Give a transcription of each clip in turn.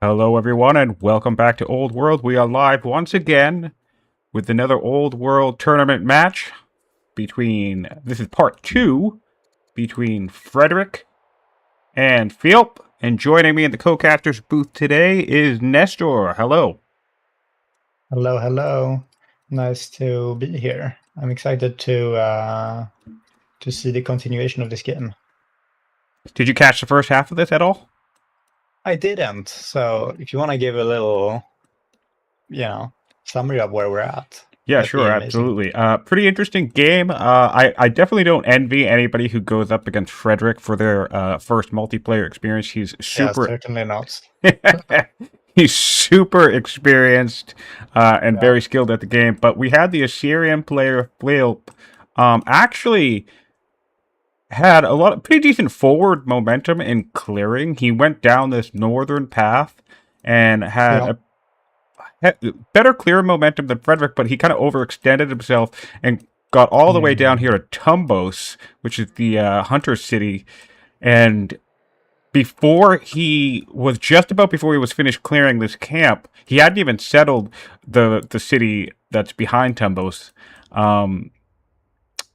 Hello, everyone, and welcome back to Old World. We are live once again with another Old World tournament match this is part two, between Frederik and Phiel. And joining me in the co-casters booth today is Nestor. Hello. Hello, hello. Nice to be here. I'm excited to see the continuation of this game. Did you catch the first half of this at all? I didn't, so if you want to give a little, summary of where we're at, Yeah, that'd be sure, amazing. absolutely. Pretty interesting game. I definitely don't envy anybody who goes up against Frederik for their first multiplayer experience. He's Yeah, super certainly not. He's super experienced and Yeah. very skilled at the game. But we had the Assyrian player Phiel actually had a lot of pretty decent forward momentum in clearing. He went down this northern path and had Yeah. better clear momentum than Frederik, but he kind of overextended himself and got all the way down Mm. here to Tumbos, which is the hunter city, and before he was finished clearing this camp, he hadn't even settled the city that's behind Tumbos. Um,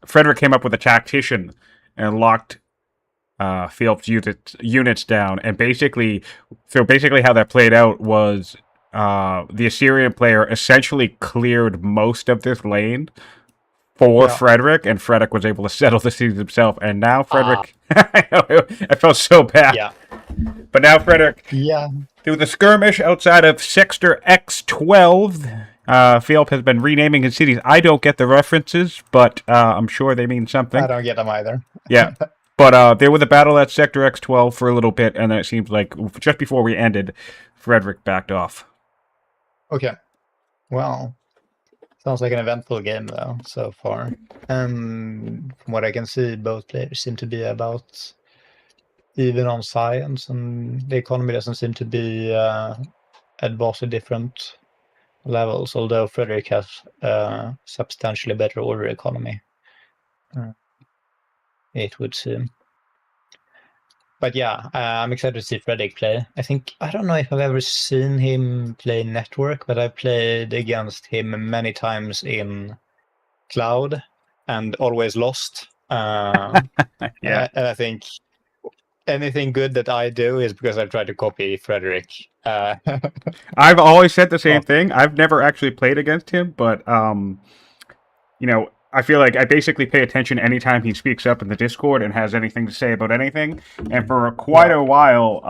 Frederik came up with a tactician and locked Philip's units down, and basically how that played out was the Assyrian player essentially cleared most of this lane for Yeah. Frederik, and Frederik was able to settle the cities himself. And now Ah, Frederik, I felt so bad. yeah. But now Frederik, Yeah. through the skirmish outside of Sector X12, Philip has been renaming his cities. I don't get the references, but I'm sure they mean I something. don't get them either. Yeah. But there was a battle at Sector X12 for a little bit, and then it seems like just before we ended, Frederik backed off. Okay. Well, sounds like an eventful game though so far. From what I can see, both players seem to be about even on science, and the economy doesn't seem to be at vastly different levels, although Frederik has a substantially better order economy, it would seem. But yeah, I'm excited to see Frederik play. I don't know if I've ever seen him play Network, but I've played against him many times in Cloud and always lost. And Yeah. I think anything good that I do is because I've tried to copy Frederik. I've always said the same Oh, thing. I've never actually played against him, but I feel like I basically pay attention anytime he speaks up in the Discord and has anything to say about anything. And for quite yeah, a while,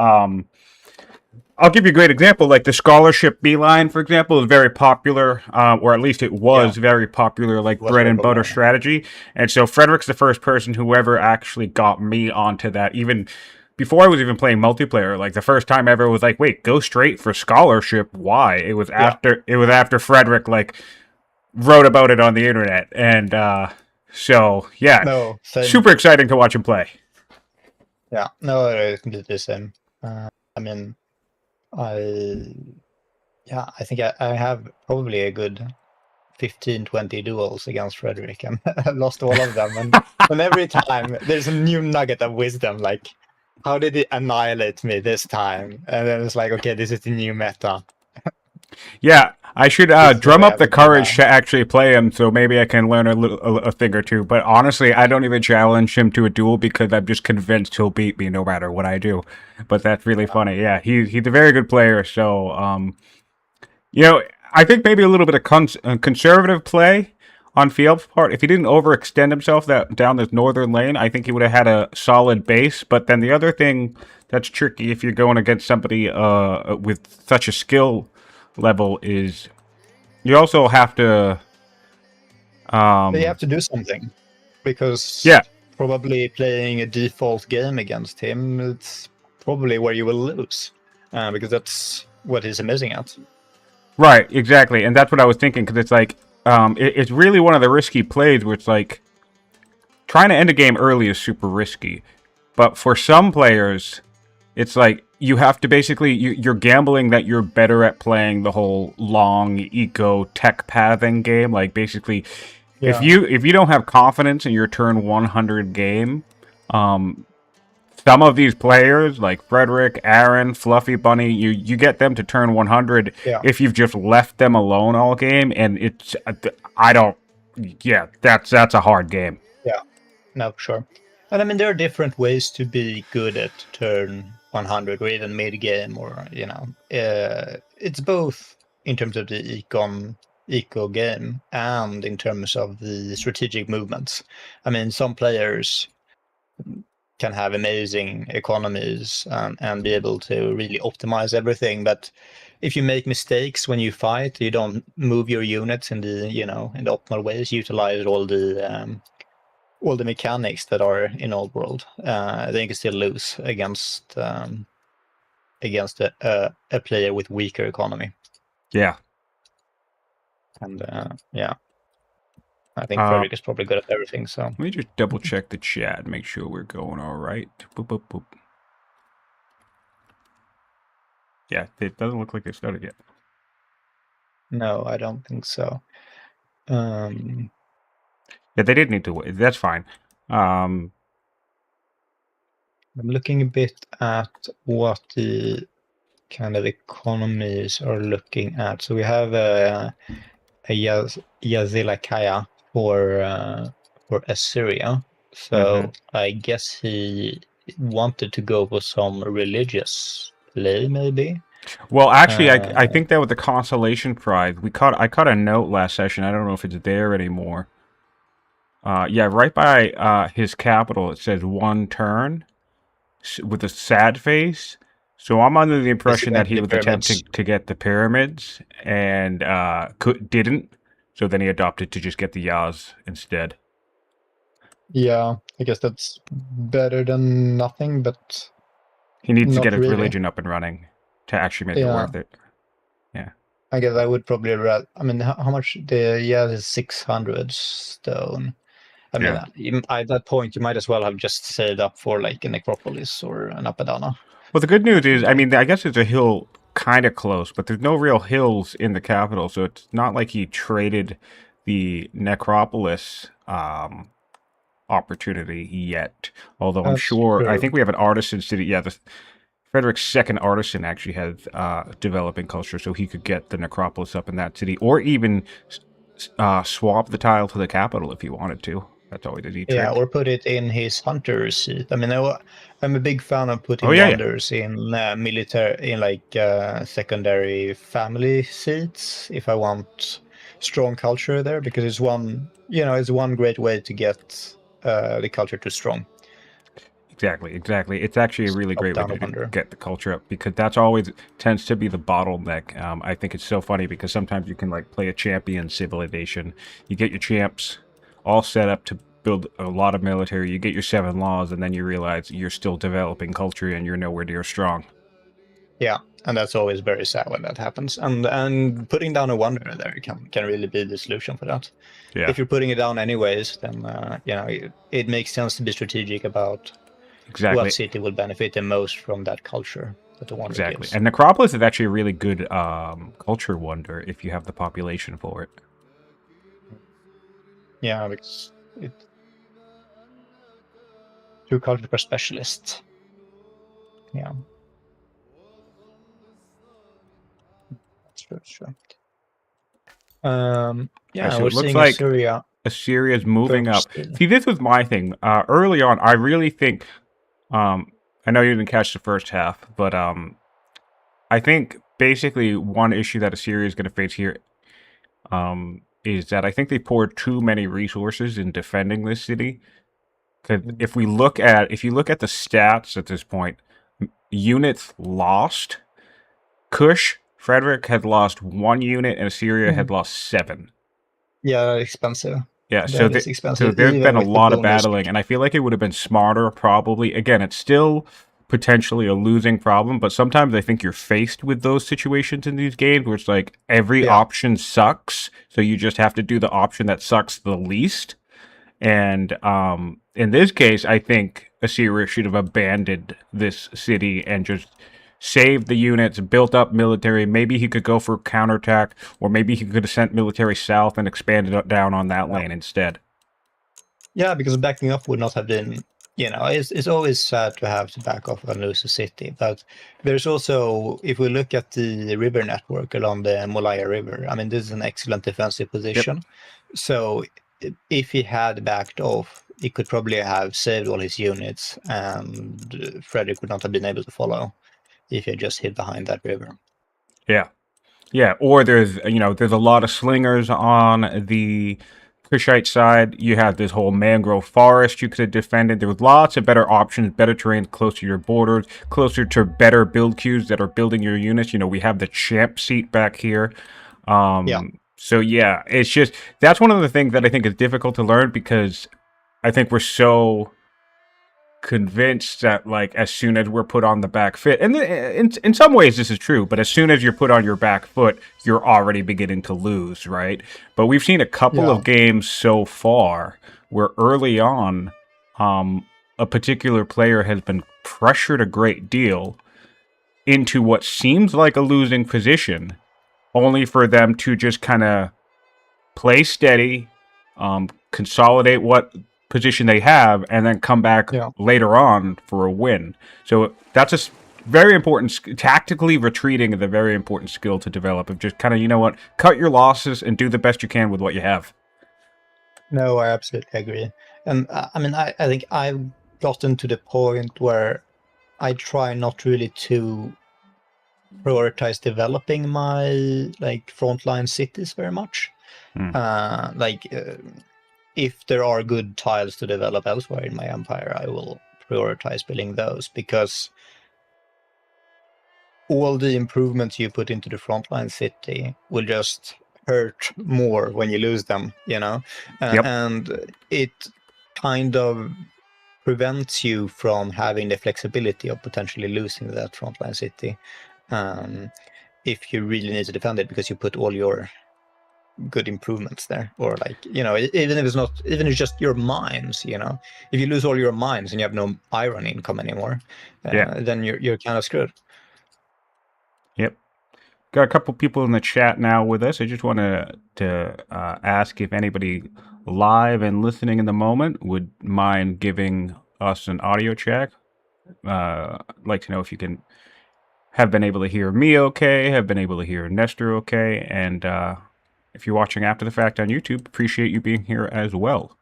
I'll give you a great example. Like the scholarship beeline, for example, is very popular, or at least it yeah, was very popular, it like was bread very and butter popular. strategy. And so Frederik's the first person who ever actually got me onto that, even before I was even playing multiplayer. Like the first time ever was like, wait, go straight for scholarship. Why? Yeah, It was after Frederik like wrote about it on the internet, and so yeah, no, same. super exciting to watch him play. Yeah, no, it's completely the same. I mean, I yeah, I think I have probably a good 15, 20 duels against Frederik, and I lost all of them. And every time there's a new nugget of wisdom, like, how did it annihilate me this time? And then it's like, okay, this is the new meta. Yeah, I should This is what drum I up have the to do courage now. to actually play him, so maybe I can learn a thing or two. But honestly, I don't even challenge him to a duel because I'm just convinced he'll beat me no matter what I do. But that's really Yeah, funny. Yeah, he's a very good player. So you know, I think maybe a little bit of conservative play on Field's part. If he didn't overextend himself down this northern lane, I think he would have had a solid base. But then the other thing that's tricky if you're going against somebody with such a skill level is you also have to they have um to do something because yeah, probably playing a default game against him, it's probably where you will lose because that's what he's amazing at. right, exactly. And that's what I was thinking, because it's like it's really one of the risky plays where it's like trying to end a game early is super risky. But for some players, it's like you have to basically you're gambling that you're better at playing the whole long eco tech pathing game. Like basically, Yeah, if you don't have confidence in your turn 100 game, um, some of these players, like Frederik, Aaron, Fluffy Bunny, you get them to turn 100 Yeah. if you've just left them alone all game, and it's I don't. Yeah, that's a hard game. Yeah, no, for sure. And I mean, there are different ways to be good at turn 100 or even mid game, or it's both in terms of the eco game and in terms of the strategic movements. I mean, some players can have amazing economies and be able to really optimize everything, but if you make mistakes when you fight, you don't move your units in the in the optimal ways, utilize all the mechanics that are in Old World, then you can still lose against a player with weaker economy. Yeah. And I think Frederik is probably good at everything. So let me just double check the chat, make sure we're going all right. Boop, boop, boop. Yeah, it doesn't look like they started yet. No, I don't think so. Yeah, they did need to wait. That's fine. I'm looking a bit at what the kind of economies are looking at. So we have a Yazilakaya for Assyria. So I guess he wanted to go for some religious play, maybe. Well, actually, I think that with the consolation prize, I caught a note last session. I don't know if it's there anymore. Yeah, right by his capital, it says 1 turn with a sad face. So I'm under the impression that he was attempting to get the pyramids and didn't. So then he adopted to just get the Yaz instead. Yeah, I guess that's better than nothing, but he needs to get his religion up and running to actually make it worth it. Yeah. I guess I would probably rather. I mean, how much the Yaz is 600 stone. I mean, at that point, you might as well have just saved up for like a necropolis or an Apadana. Well, the good news is, I mean, I guess there's a hill kind of close, but there's no real hills in the capital, so it's not like he traded the necropolis opportunity yet. Although I'm sure, I think we have an artisan city. Yeah, Frederik's second artisan actually has developing culture, so he could get the necropolis up in that city, or even swap the tile to the capital if he wanted to. That's always a neat trick. Yeah, or put it in his hunter seat. I mean, I'm a big fan of putting wonders in military, in like secondary family seats if I want strong culture there, because it's one great way to get the culture to strong. Exactly. It's actually a really great way to get the culture up, because that's always tends to be the bottleneck. I think it's so funny because sometimes you can like play a champion civilization. You get your champs all set up to build a lot of military. You get your 7 laws, and then you realize you're still developing culture and you're nowhere near strong. Yeah, and that's always very sad when that happens. And putting down a wonder there can really be the solution for that. Yeah. If you're putting it down anyways, then it makes sense to be strategic about what city will benefit the most from that culture that the wonder gives. And Necropolis is actually a really good culture wonder if you have the population for it. Yeah, because it's 2 culture per specialist. Yeah. That's true. Yeah, so we're it looks seeing like Assyria's moving up. See, this was my thing. Early on, I really think, I know you didn't catch the first half, but I think basically one issue that Assyria is going to face here is that I think they poured too many resources in defending this city. Because if you look at the stats at this point, units lost. Frederik had lost 1 unit, and Assyria had lost 7. Yeah, expensive. Yeah, so there's been a lot of battling, and I feel like it would have been smarter, probably. Again, it's still potentially a losing problem, but sometimes I think you're faced with those situations in these games where it's like every option sucks, so you just have to do the option that sucks the least. And in this case, I think Assyria should have abandoned this city and just saved the units, built up military. Maybe he could go for counterattack, or maybe he could have sent military south and expanded down on that lane instead. Yeah, because backing up would not have been it's always sad to have to back off and lose a city, but there's also, if we look at the river network along the Molaya River, I mean, this is an excellent defensive Yep. position. So if he had backed off, he could probably have saved all his units, and Frederick would not have been able to follow if he had just hid behind that river. Yeah. Yeah, or there's a lot of slingers on the Kushite side. You have this whole mangrove forest you could have defended. There was lots of better options, better terrain closer to your borders, closer to better build queues that are building your units. We have the champ seat back here. Yeah, So yeah, it's just that's one of the things that I think is difficult to learn because I think we're so convinced that like as soon as we're put on the back foot, and in some ways this is true, but as soon as you're put on your back foot, you're already beginning to lose, right? But we've seen a couple yeah, of games so far where early on, a particular player has been pressured a great deal into what seems like a losing position, only for them to just kind of play steady, consolidate what position they have, and then come back yeah. later on for a win. So that's a very important. Tactically retreating is a very important skill to develop. Of just kind of cut your losses and do the best you can with what you have. No, I absolutely agree. And I mean, I think I've gotten to the point where I try not really to prioritize developing my like frontline cities very much. Hmm. If there are good tiles to develop elsewhere in my empire, I will prioritize building those, because all the improvements you put into the frontline city will just hurt more when you lose them, Yep. and it kind of prevents you from having the flexibility of potentially losing that frontline city, if you really need to defend it because you put all your good improvements there, or like even if it's just your mines, if you lose all your mines and you have no iron income anymore, Yeah. then you're kind of screwed. Yep. Got a couple people in the chat now with us. I just want to ask if anybody live and listening in the moment would mind giving us an audio check. I'd like to know if you can have been able to hear me okay, have been able to hear Nestor okay, and if you're watching after the fact on YouTube, appreciate you being here as well.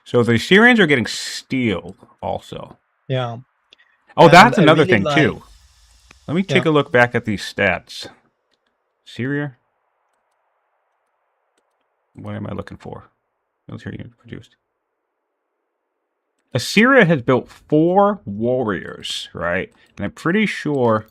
So the Syrians are getting steel also. Yeah. Oh, And that's I another really thing like, too. Let me take yeah, a look back at these stats. Syria? What am I looking for? Military units produced. Assyria has built 4 warriors, right? And I'm pretty sure...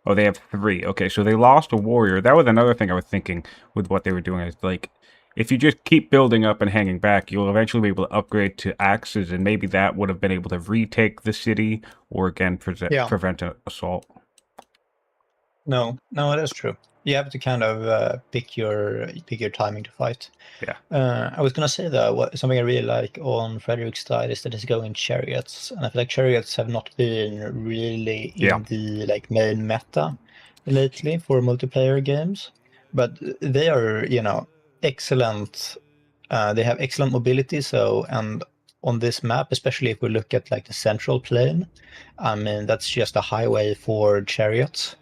Oh, they have 3. Okay, so they lost a warrior. That was another thing I was thinking with what they were doing. Is like, if you just keep building up and hanging back, you'll eventually be able to upgrade to axes, and maybe that would have been able to retake the city or again yeah. prevent an assault. No, that's true. You have to kind of pick your timing to fight. Yeah. I was gonna say though, something I really like on Frederik's side is that it's going chariots, and I feel like chariots have not been really Yeah. in the like main meta lately for multiplayer games, but they are excellent. They have excellent mobility, and on this map, especially if we look at like the central plain, I mean that's just a highway for chariots.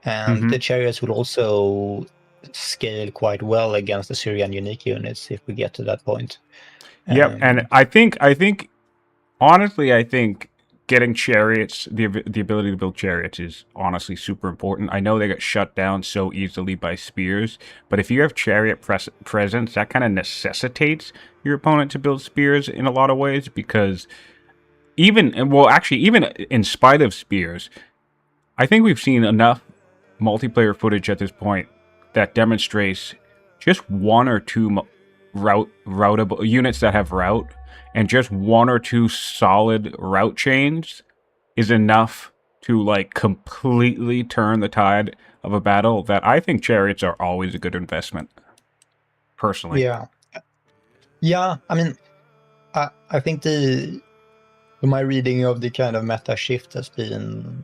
And the Mm-hmm. chariots will also scale quite well against the Syrian unique units if we get to that point. Yep. And I think honestly, I think getting chariots, the ability to build chariots is honestly super important. I know they get shut down so easily by spears, but if you have chariot presence, that kind of necessitates your opponent to build spears in a lot of ways because even in spite of spears, I think we've seen enough multiplayer footage at this point that demonstrates just 1 or 2 routable units that have route, and just 1 or 2 solid route chains is enough to like completely turn the tide of a battle. That I think chariots are always a good investment, personally. Yeah, yeah. I mean, I think my reading of the kind of meta shift has been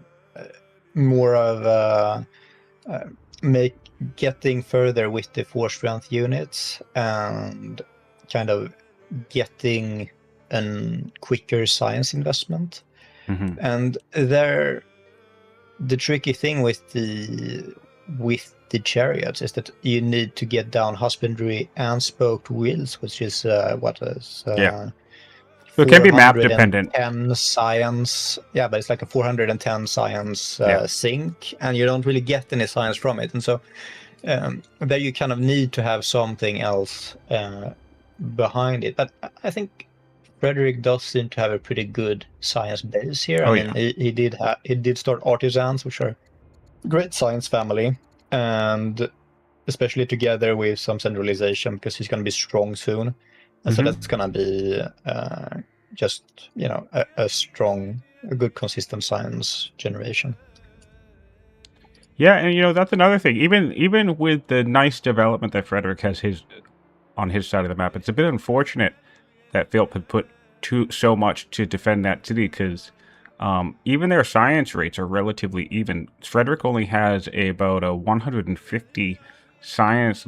more of getting further with the 4 strength units and kind of getting a quicker science investment. Mhm. And the tricky thing with the chariots is that you need to get down husbandry and spoked wheels, which is Yeah. So it can be map dependent. 410 science. Yeah, but it's like a 410 science Yeah. sink, and you don't really get any science from it. And so there you kind of need to have something else behind it. But I think Frederik does seem to have a pretty good science base here. Oh I yeah. mean, he did start artisans, which are a great science family, and especially together with some centralization, because he's going to be strong soon. And so Mhm. that's going to be just, a strong, a good, consistent science generation. Yeah, and that's another thing. Even with the nice development that Frederik has on his side of the map, it's a bit unfortunate that Phiel had put so much to defend that city, because even their science rates are relatively even. Frederik only has about a 150 science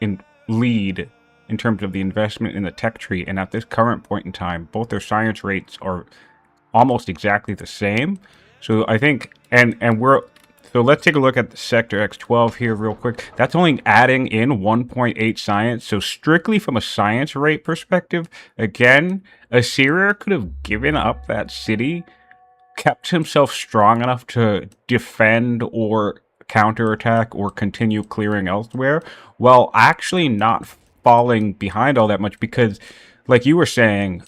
in lead in terms of the investment in the tech tree, and at this current point in time, both their science rates are almost exactly the same. So I think, and we're so let's take a look at the Sector X12 here real quick. That's only adding in 1.8 science. So strictly from a science rate perspective, again, Assyria could have given up that city, kept himself strong enough to defend or counterattack or continue clearing elsewhere, while actually not falling behind all that much, because like you were saying,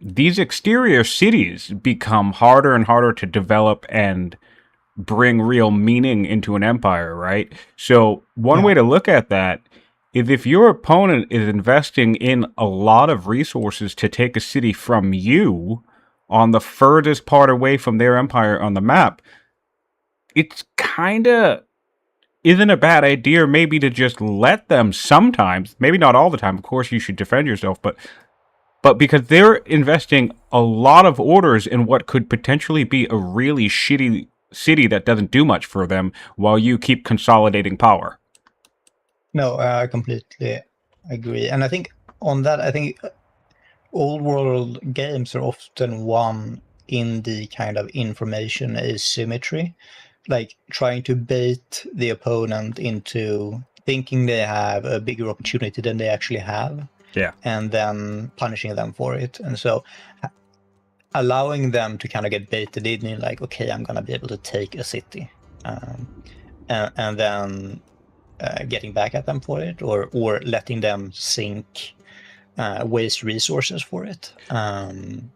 these exterior cities become harder and harder to develop and bring real meaning into an empire, right? So one Yeah. way to look at that is, if your opponent is investing in a lot of resources to take a city from you on the furthest part away from their empire on the map, it's kind of isn't a bad idea maybe to just let them sometimes, maybe not all the time. Of course, you should defend yourself, but because they're investing a lot of orders in what could potentially be a really shitty city that doesn't do much for them, while you keep consolidating power. No, I completely agree. And I think on that, I think old world games are often won in the kind of information asymmetry, like trying to bait the opponent into thinking they have a bigger opportunity than they actually have, Yeah. and then punishing them for it. And so allowing them to kind of get baited in, like, okay, I'm going to be able to take a city, and then getting back at them for it, or letting them sink, waste resources for it, can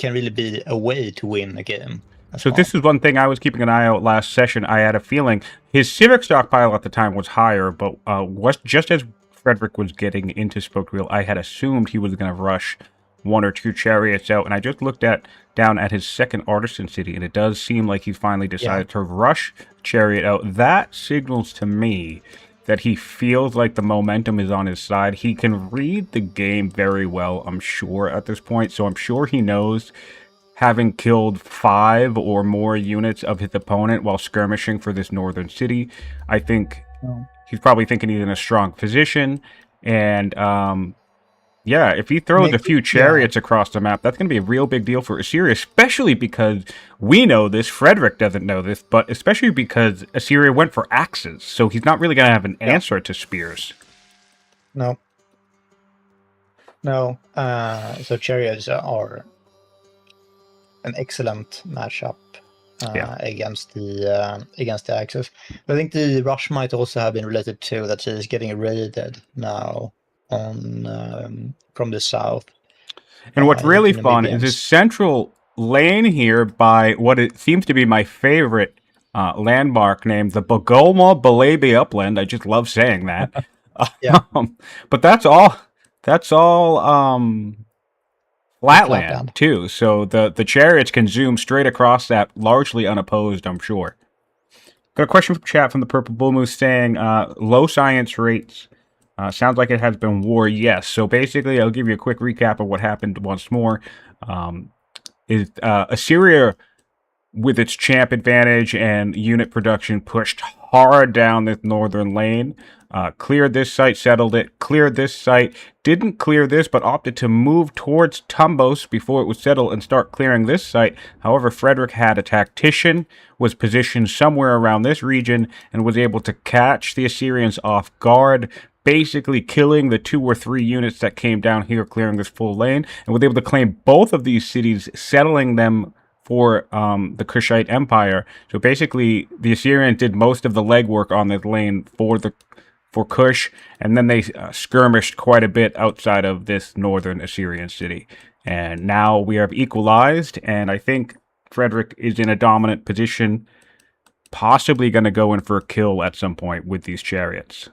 really be a way to win a game as So well. this is one thing I was keeping an eye out last session. I had a feeling his civic stockpile at the time was higher, but was just as Frederik was getting into Spokewheel, I had assumed he was going to rush one or two chariots out, and I just looked down at his second artisan city, and it does seem like he finally decided to rush chariot out. That signals to me that he feels like the momentum is on his side. He can read the game very well, I'm sure, at this point, so I'm sure he knows, having killed 5 or more units of his opponent while skirmishing for this northern city, I think he's probably thinking he's in a strong position. And yeah, if he throws a few chariots across the map, that's going to be a real big deal for Assyria, especially because we know this, Frederik doesn't know this, but especially because Assyria went for axes, so he's not really going to have an answer to spears. No. So chariots are an excellent matchup against the Axis. But I think the rush might also have been related to that he's getting raided now on from the south. And what's really fun is this central lane here by what it seems to be my favorite landmark named the Bogolma Balabi Upland. I just love saying that. But that's all. That's all flatland too. So the chariots can zoom straight across that, largely unopposed, I'm sure. Got a question from chat from the Purple Bull Moose saying low science rates. Sounds like it has been war. Yes. So basically, I'll give you a quick recap of what happened once more. Assyria, with its champ advantage and unit production, pushed hard down this northern lane. cleared this site, settled it, cleared this site, didn't clear this, but opted to move towards Tumbos before it was settled and start clearing this site. However, Frederik had a tactician, was positioned somewhere around this region, and was able to catch the Assyrians off guard, basically killing the 2 or 3 units that came down here, clearing this full lane, and was able to claim both of these cities, settling them for the Kushite Empire. So basically, the Assyrians did most of the legwork on this lane for Kush, and then they skirmished quite a bit outside of this northern Assyrian city. And now we have equalized, and I think Frederik is in a dominant position, possibly going to go in for a kill at some point with these chariots.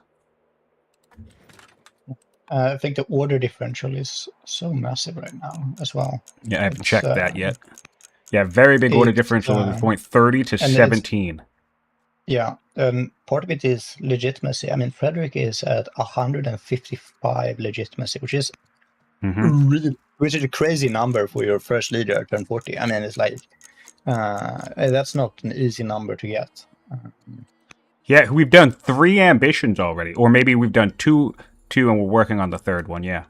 I think the order differential is so massive right now as well. Yeah, I haven't checked that yet. Yeah, very big order differential at point 30 to 17. Yeah, part of it is legitimacy. I mean, Frederik is at 155 legitimacy, which is which is a crazy number for your first leader at turn 40. I mean, it's like that's not an easy number to get. Yeah, we've done 3 ambitions already, or maybe we've done two, and we're working on the 3rd one. Yeah,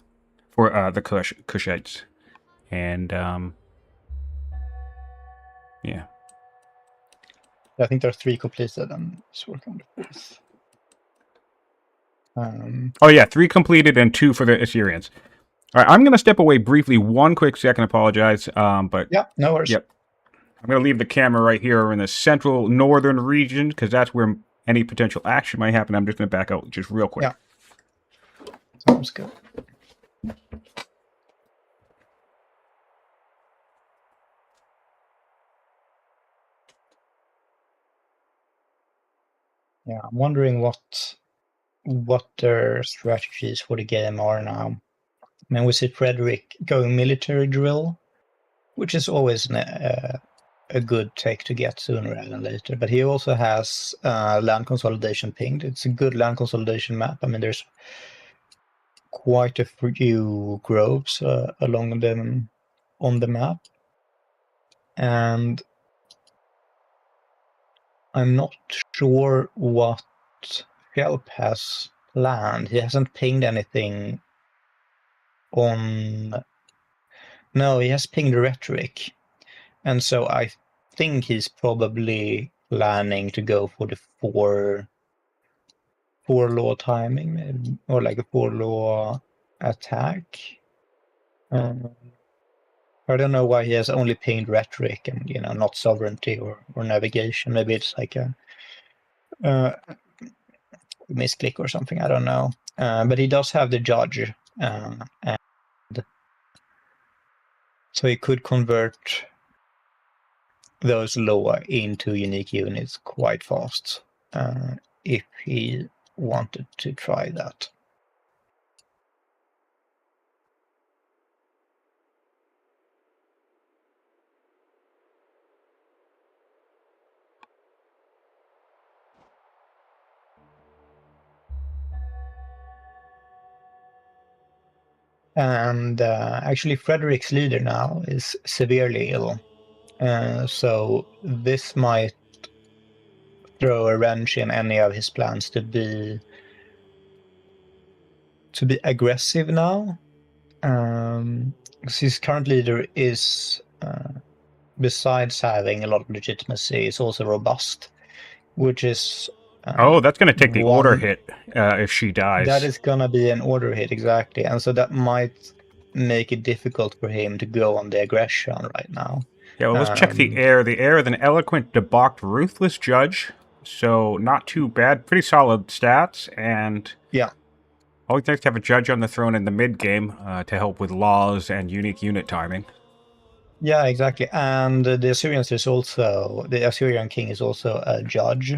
for the Kushites, and yeah. I think there are 3 completed and it's working on the 4th. Oh yeah, 3 completed and 2 for the Assyrians. All right, I'm going to step away briefly. 1 quick second, apologize. But yeah, no worries. Yep. I'm going to leave the camera right here in the central northern region because that's where any potential action might happen. I'm just going to back out just real quick. Yeah. Sounds good. Yeah, I'm wondering what their strategies for the game are now. I mean, we see Frederik going military drill, which is always a good take to get sooner rather than later. But he also has land consolidation pinged. It's a good land consolidation map. I mean, there's quite a few groves along them on the map, and I'm not sure what Phiel has planned. He hasn't pinged anything on. No, he has pinged rhetoric, and so I think he's probably planning to go for the four law timing, maybe, or like a 4 law attack. I don't know why he has only pinged rhetoric and not sovereignty or navigation. Maybe it's like a misclick or something. I don't know. But he does have the judge, and so he could convert those law into unique units quite fast if he wanted to try that. And actually, Frederik's leader now is severely ill. So this might throw a wrench in any of his plans to be aggressive now. His current leader is, besides having a lot of legitimacy, is also robust, which is... that's going to take the order hit if she dies. That is going to be an order hit, exactly. And so that might make it difficult for him to go on the aggression right now. Yeah, well, let's check the heir. The heir is an eloquent, debauched, ruthless judge. So not too bad. Pretty solid stats. And yeah, always nice to have a judge on the throne in the mid-game to help with laws and unique unit timing. Yeah, exactly. And the Assyrian king is also a judge.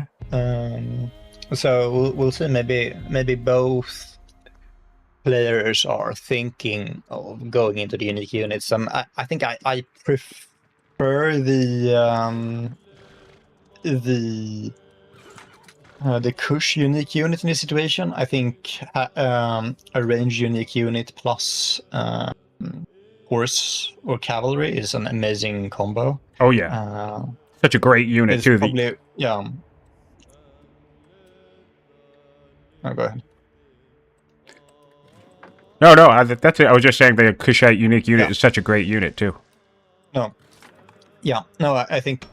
So we'll see. Maybe both players are thinking of going into the unique units. I think I prefer the Kush unique unit in this situation. I think a range unique unit plus horse or cavalry is an amazing combo. Oh yeah, such a great unit too. Probably, yeah. Oh, go ahead. No, that's it. I was just saying the Kushite unique unit is such a great unit too. No. Yeah. No, I think.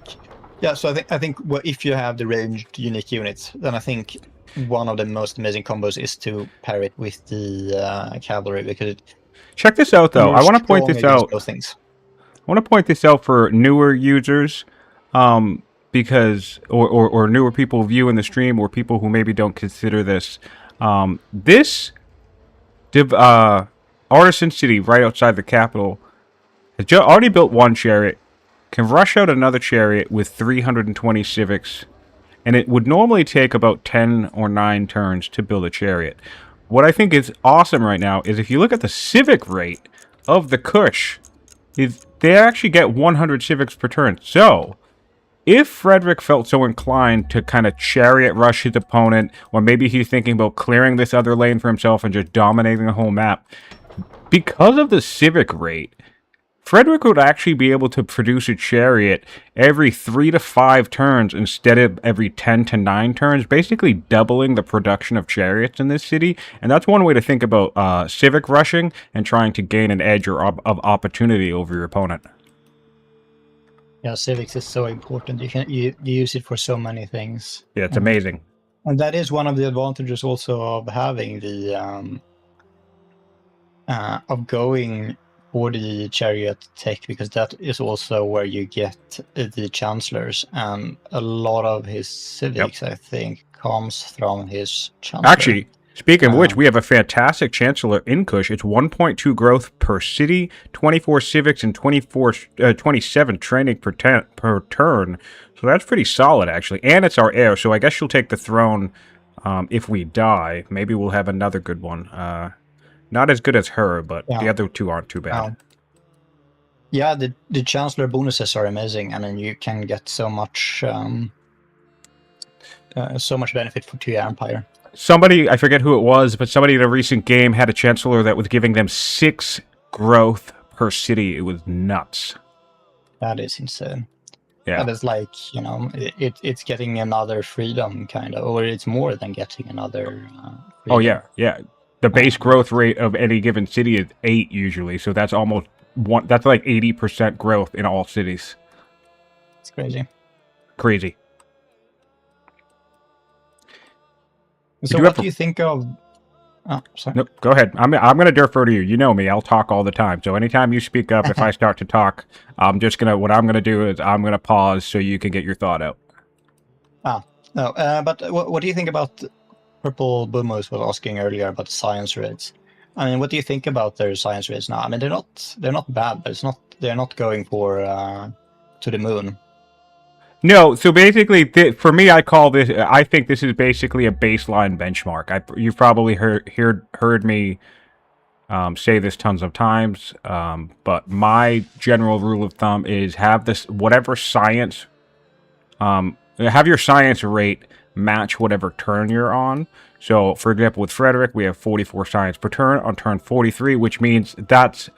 Yeah. So I think if you have the ranged unique units, then I think one of the most amazing combos is to pair it with the cavalry, because Check this out, though. you're I want to point strong this against out. those things. I want to point this out for newer users, because or newer people viewing the stream, or people who maybe don't consider this. This artisan city right outside the capital has already built one chariot, can rush out another chariot with 320 civics, and it would normally take about 10 or 9 turns to build a chariot. What I think is awesome right now is if you look at the civic rate of the Kush, is they actually get 100 civics per turn. So, if Frederik felt so inclined to kind of chariot rush his opponent, or maybe he's thinking about clearing this other lane for himself and just dominating the whole map, because of the civic rate, Frederik would actually be able to produce a chariot every 3 to 5 turns instead of every 10 to 9 turns, basically doubling the production of chariots in this city. And that's one way to think about civic rushing and trying to gain an edge or of opportunity over your opponent. Yeah, civics is so important. You use it for so many things. Yeah, it's amazing. And that is one of the advantages also of having the of going for the chariot tech, because that is also where you get the chancellors, and a lot of his civics, I think, comes from his chancellor. Actually, speaking of which, we have a fantastic chancellor in Kush. It's 1.2 growth per city, 24 civics, and 27 training per turn. So that's pretty solid, actually. And it's our heir, so I guess she'll take the throne if we die. Maybe we'll have another good one. Not as good as her, but the other two aren't too bad. Yeah, the Chancellor bonuses are amazing. I mean, you can get so much benefit to your empire. Somebody, I forget who it was, but somebody in a recent game had a Chancellor that was giving them 6 growth per city. It was nuts. That is insane. Yeah. That is like, it's getting another freedom, kind of, or it's more than getting another freedom. Oh, yeah. The base growth rate of any given city is 8 usually, so that's almost that's like 80% growth in all cities. It's crazy. Crazy. So what do you think of... Oh, sorry. Nope, go ahead. I'm going to defer to you. You know me. I'll talk all the time. So anytime you speak up, if I start to talk, what I'm going to do is I'm going to pause so you can get your thought out. No, but what do you think about... Purple Boomers was asking earlier about science rates. I mean, what do you think about their science rates now? I mean, they're not bad, but they're not going for to the moon. No, so basically, for me, I think this is basically a baseline benchmark. You've probably heard me say this tons of times, but my general rule of thumb is have whatever science, have your science rate match whatever turn you're on. So, for example, with Frederik, we have 44 science per turn on turn 43, which means that's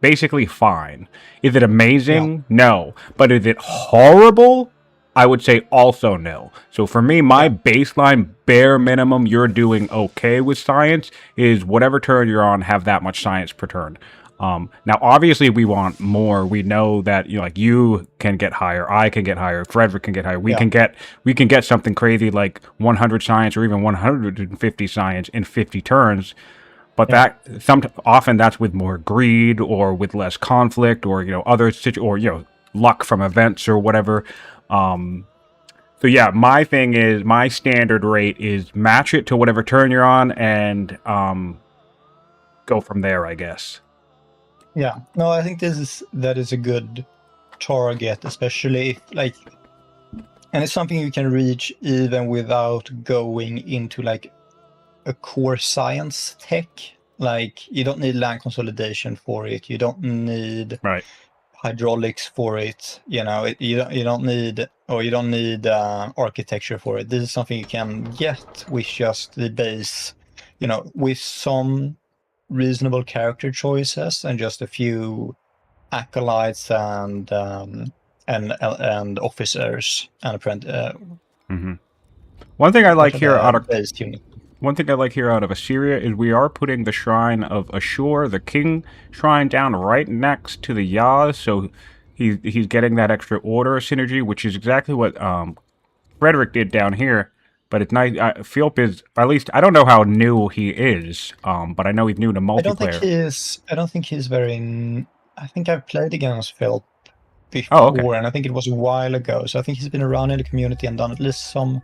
basically fine. Is it amazing? No. But is it horrible? I would say also no. So for me, my baseline bare minimum you're doing okay with science is whatever turn you're on, have that much science per turn. Now, obviously, we want more. We know that you can get higher, I can get higher, Frederik can get higher. We can get something crazy like 100 science or even 150 science in 50 turns. But often that's with more greed or with less conflict or luck from events or whatever. So yeah, my thing is my standard rate is match it to whatever turn you're on and go from there, I guess. Yeah, no, I think that is a good target, especially if, and it's something you can reach even without going into a core science tech. You don't need land consolidation for it. You don't need hydraulics for it. You don't need architecture for it. This is something you can get with just the base, with some reasonable character choices and just a few acolytes and officers and apprentices. One thing I like here out of base unit. one thing I like here out of Assyria is we are putting the shrine of Ashur, the king shrine, down right next to the Yaz, so he's getting that extra order synergy, which is exactly what Frederik did down here. But it's nice. Phiel is, at least I don't know how new he is, but I know he's new to I don't think multiplayer. he is. I don't think he's very. I think I've played against Phil before, Oh, okay, and I think it was a while ago. So I think he's been around in the community and done at least some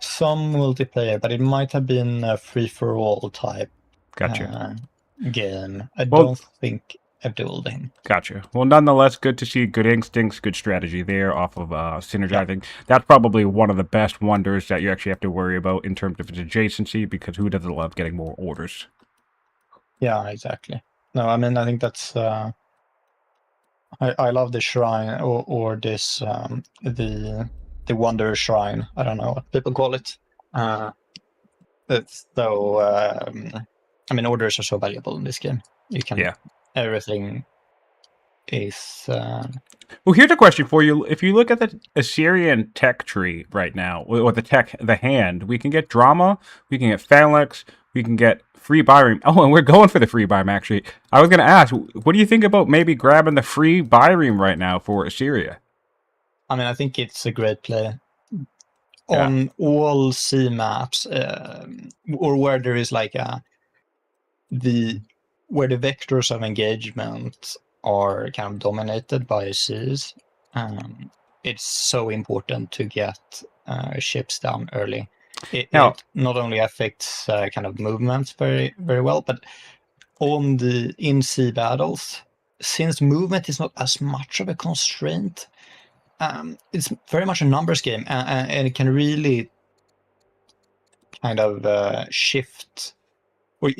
multiplayer, but it might have been a free for all type gotcha. game. I Well, don't think I've dueled him. gotcha. Well, nonetheless, good to see good instincts, good strategy there off of Yeah, synergizing. That's probably one of the best wonders that you actually have to worry about in terms of its adjacency, because who doesn't love getting more orders? yeah, exactly. No, I mean I think that's. I love the shrine or this the wonder shrine. I don't know what people call it. It's so. I mean, orders are so valuable in this game. You can Yeah. everything is. Well, here's a question for you. If you look at the Assyrian tech tree right now, or the hand, we can get drama, we can get phalanx, we can get free Byrim. Oh, and we're going for the free Byrim, actually. I was going to ask, what do you think about maybe grabbing the free Byrim right now for Assyria? I mean, I think it's a great play Yeah. on all C maps, or where there is like where the vectors of engagement are kind of dominated by Cs. It's so important to get ships down early. Now, It not only affects kind of movements very very well, but on the in sea battles, since movement is not as much of a constraint, it's very much a numbers game, and it can really kind of shift. Or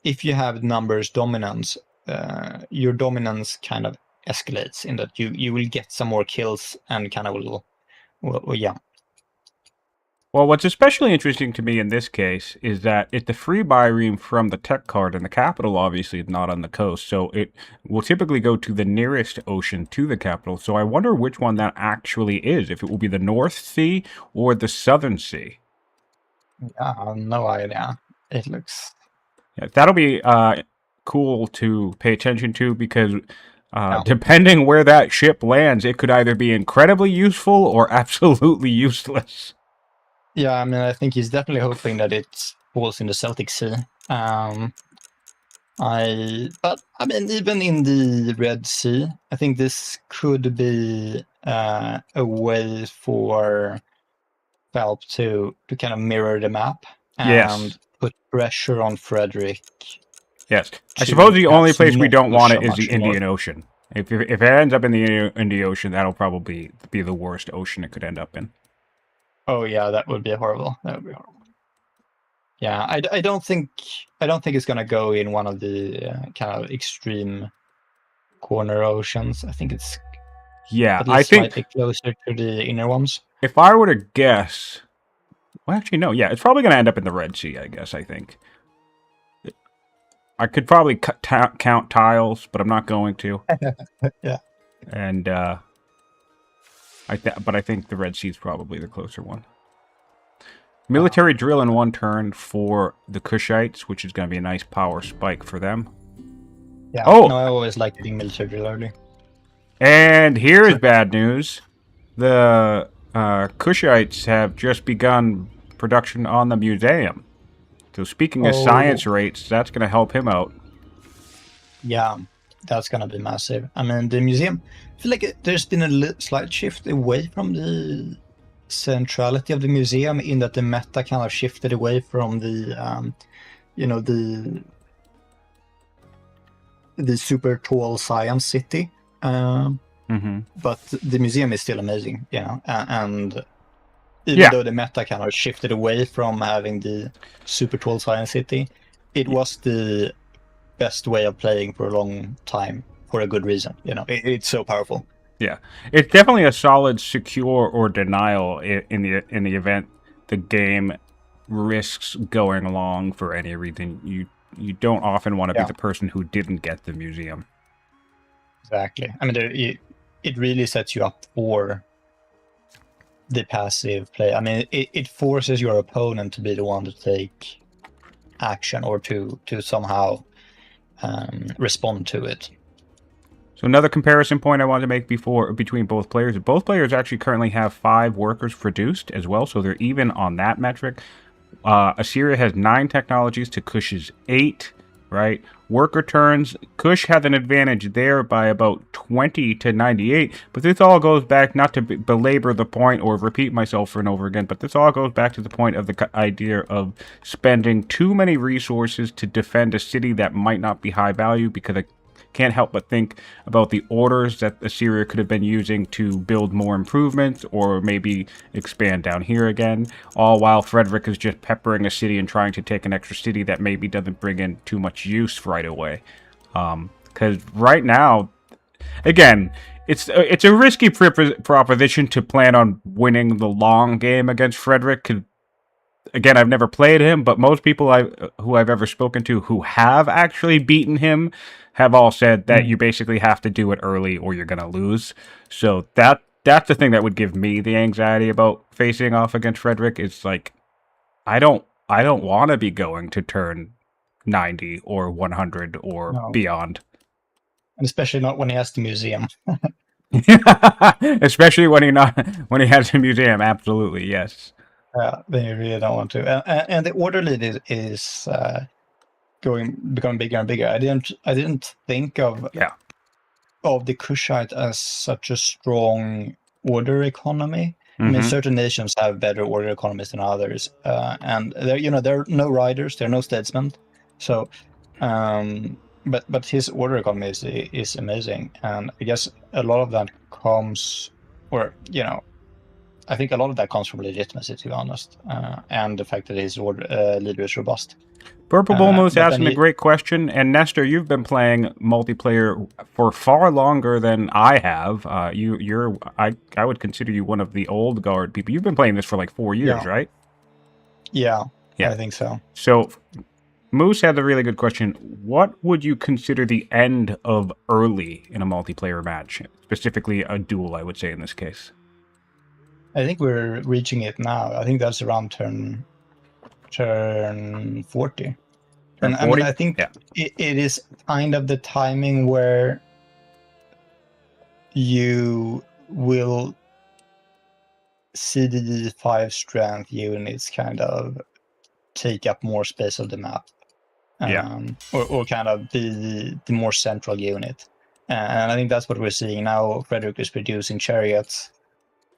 if you have numbers dominance, your dominance kind of escalates in that you will get some more kills and kind of yeah. well, what's especially interesting to me in this case is that it's the free Byrim from the tech card, and the capital obviously is not on the coast, so it will typically go to the nearest ocean to the capital. So I wonder which one that actually is, if it will be the North Sea or the Southern Sea. Yeah, no idea. It looks. Yeah, that'll be cool to pay attention to, because Yeah. depending where that ship lands, it could either be incredibly useful or absolutely useless. Yeah, I mean, I think he's definitely hoping that it falls in the Celtic Sea. But I mean, even in the Red Sea, I think this could be a way for Valve to kind of mirror the map Yes. and put pressure on Frederik Yes. I to suppose the only perhaps place we not don't push want so it is the much north. Indian Ocean. If it ends up in the Indian Ocean, that'll probably be the worst ocean it could end up in. Oh yeah, that would be horrible. That would be horrible. Yeah, I don't think it's gonna go in one of the kind of extreme corner oceans. I think it's Yeah, at I least think slightly closer to the inner ones. if I were to guess, well, actually, no. Yeah, it's probably going to end up in the Red Sea, I guess. I think I could probably count tiles, but I'm not going to. Yeah. And but I think the Red Sea is probably the closer one. Military drill in one turn for the Kushites, which is going to be a nice power spike for them. Yeah. Oh, No, I always like getting military drill early. and here is bad news. The Kushites have just begun production on the museum. So speaking of science rates, that's going to help him out. Yeah, that's gonna be massive. I mean, the museum. I feel like there's been a slight shift away from the centrality of the museum, in that the meta kind of shifted away from the, the super tall science city. But the museum is still amazing, and even though the meta kind of shifted away from having the super tall science city, it was the best way of playing for a long time for a good reason. It's so powerful. Yeah, it's definitely a solid secure or denial in the event the game risks going along for any reason. You don't often want to be the person who didn't get the museum. Exactly. I mean, it really sets you up for the passive play. I mean, it forces your opponent to be the one to take action or to somehow respond to it. So another comparison point I wanted to make between both players. Both players actually currently have 5 workers produced as well, so they're even on that metric. Assyria has 9 technologies to Kush's 8, right? Worker turns, Kush has an advantage there by about 20 to 98, but this all goes back, not to belabor the point or repeat myself for and over again, but this all goes back to the point of the idea of spending too many resources to defend a city that might not be high value, because I can't help but think about the orders that Assyria could have been using to build more improvements or maybe expand down here again, all while Frederik is just peppering a city and trying to take an extra city that maybe doesn't bring in too much use right away. Because right now, again, it's a risky proposition to plan on winning the long game against Frederik. Again, I've never played him, but most people who I've ever spoken to who have actually beaten him have all said that you basically have to do it early or you're going to lose. So that's the thing that would give me the anxiety about facing off against Frederik. It's like, I don't want to be going to turn 90 or 100 or beyond. And especially not when he has the museum. Especially when he has a museum, absolutely, yes. Then you really don't want to. And the order lead is becoming bigger and bigger. I didn't think of the Kushite as such a strong order economy. I mean, certain nations have better order economies than others, and there are no riders, there are no statesmen. So, but his order economy is amazing, and I guess a lot of that comes, I think a lot of that comes from legitimacy, to be honest, and the fact that his leader is robust. Purple Bulmo's asking a great question, and Nestor, you've been playing multiplayer for far longer than I have. I would consider you one of the old guard people. You've been playing this for like 4 years, right? Yeah, I think so. So, Moose had a really good question. What would you consider the end of early in a multiplayer match? Specifically, a duel, I would say in this case. I think we're reaching it now. I think that's around turn 40. And 40? I mean, I think it is kind of the timing where you will see the 5 strength units kind of take up more space of the map. Or kind of be the more central unit. And I think that's what we're seeing now. Frederik is producing chariots,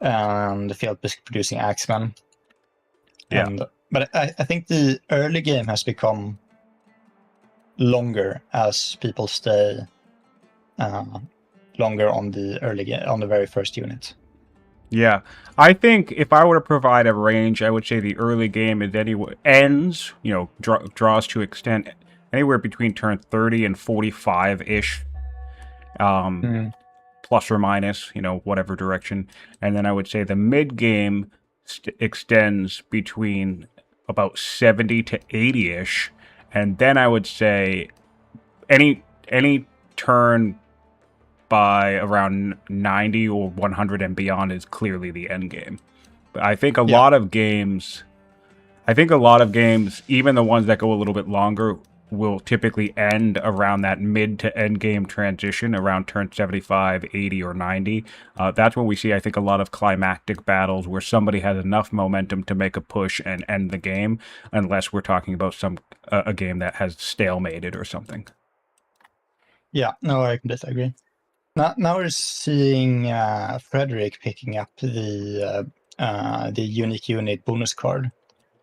and the Phiel is producing axemen. But I think the early game has become longer as people stay longer on the very first unit. Yeah, I think if I were to provide a range, I would say the early game ends, draws to extent anywhere between turn 30 and 45-ish, plus or minus, whatever direction. And then I would say the mid game extends between about 70 to 80-ish, and then I would say any turn by around 90 or 100 and beyond is clearly the end game. But I think a lot of games, even the ones that go a little bit longer, will typically end around that mid to end game transition around turn 75, 80, or 90. That's when we see, I think, a lot of climactic battles where somebody has enough momentum to make a push and end the game, unless we're talking about a game that has stalemated or something. Yeah, no, I completely agree. Now we're seeing Frederik picking up the unique unit bonus card.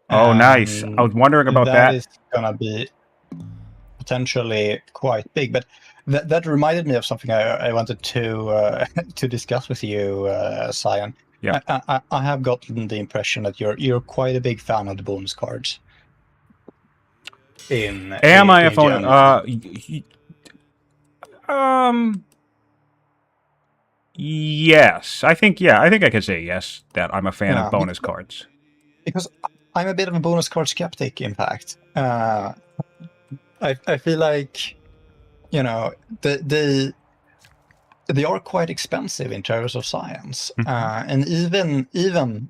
Oh, nice. I was wondering about that. That is going to be potentially quite big, but that reminded me of something I wanted to discuss with you, Sion. Yeah, I have gotten the impression that you're quite a big fan of the bonus cards. Am I a fan? Yes, I think I could say yes that I'm a fan of bonus cards. Because I'm a bit of a bonus card skeptic, in fact. I feel like, they are quite expensive in terms of science, and even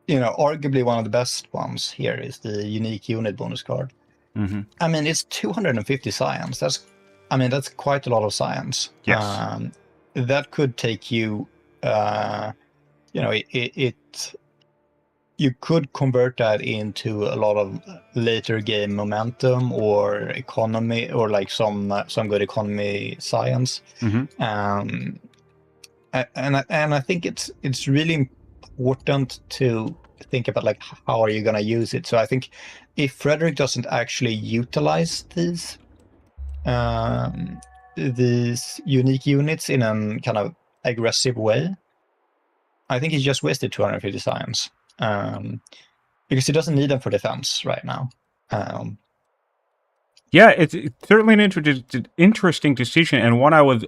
arguably one of the best ones here is the unique unit bonus card. I mean, it's 250 science. That's quite a lot of science. Yes. That could take you, you could convert that into a lot of later game momentum or economy, or like some good economy science. And I think it's really important to think about like how are you going to use it. So I think if Frederik doesn't actually utilize these unique units in a kind of aggressive way, I think he's just wasted 250 science, because he doesn't need them for defense right now. Yeah, it's certainly an interesting decision, and one I was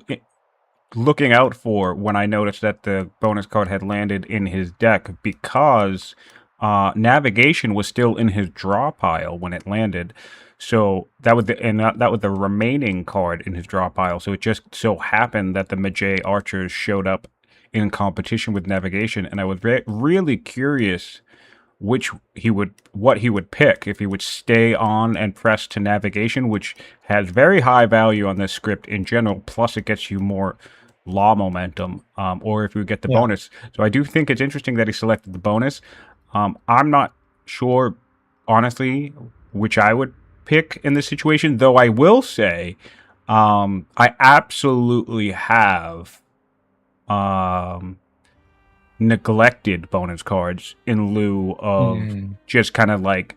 looking out for when I noticed that the bonus card had landed in his deck, because navigation was still in his draw pile when it landed. So that was the remaining card in his draw pile. So it just so happened that the Magi archers showed up in competition with navigation, and I was really curious what he would pick, if he would stay on and press to navigation, which has very high value on this script in general, plus it gets you more law momentum, or if you get the bonus. So I do think it's interesting that he selected the bonus. I'm not sure, honestly, which I would pick in this situation, though I will say I absolutely have neglected bonus cards in lieu of just kind of like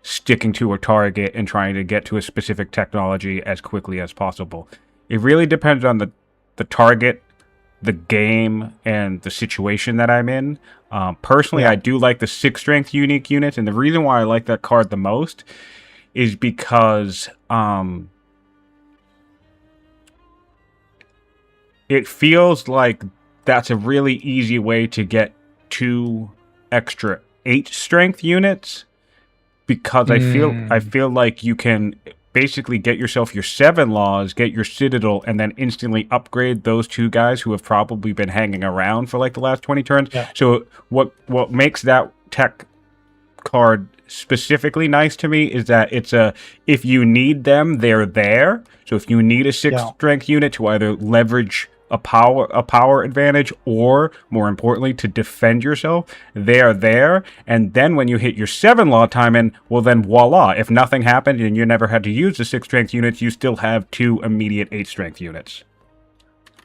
sticking to a target and trying to get to a specific technology as quickly as possible. It really depends on the target, the game, and the situation that I'm in. Personally, I do like the 6 strength unique units, and the reason why I like that card the most is because it feels like that's a really easy way to get 2 extra 8 strength units, because I feel like you can basically get yourself your 7 laws, get your citadel, and then instantly upgrade those 2 guys who have probably been hanging around for like the last 20 turns. So what makes that tech card specifically nice to me is that it's if you need them, they're there. So if you need a 6 strength unit to either leverage a power advantage, or more importantly to defend yourself, they are there. And then when you hit your 7 law timing, well then voila, if nothing happened and you never had to use the 6 strength units, you still have 2 immediate 8 strength units.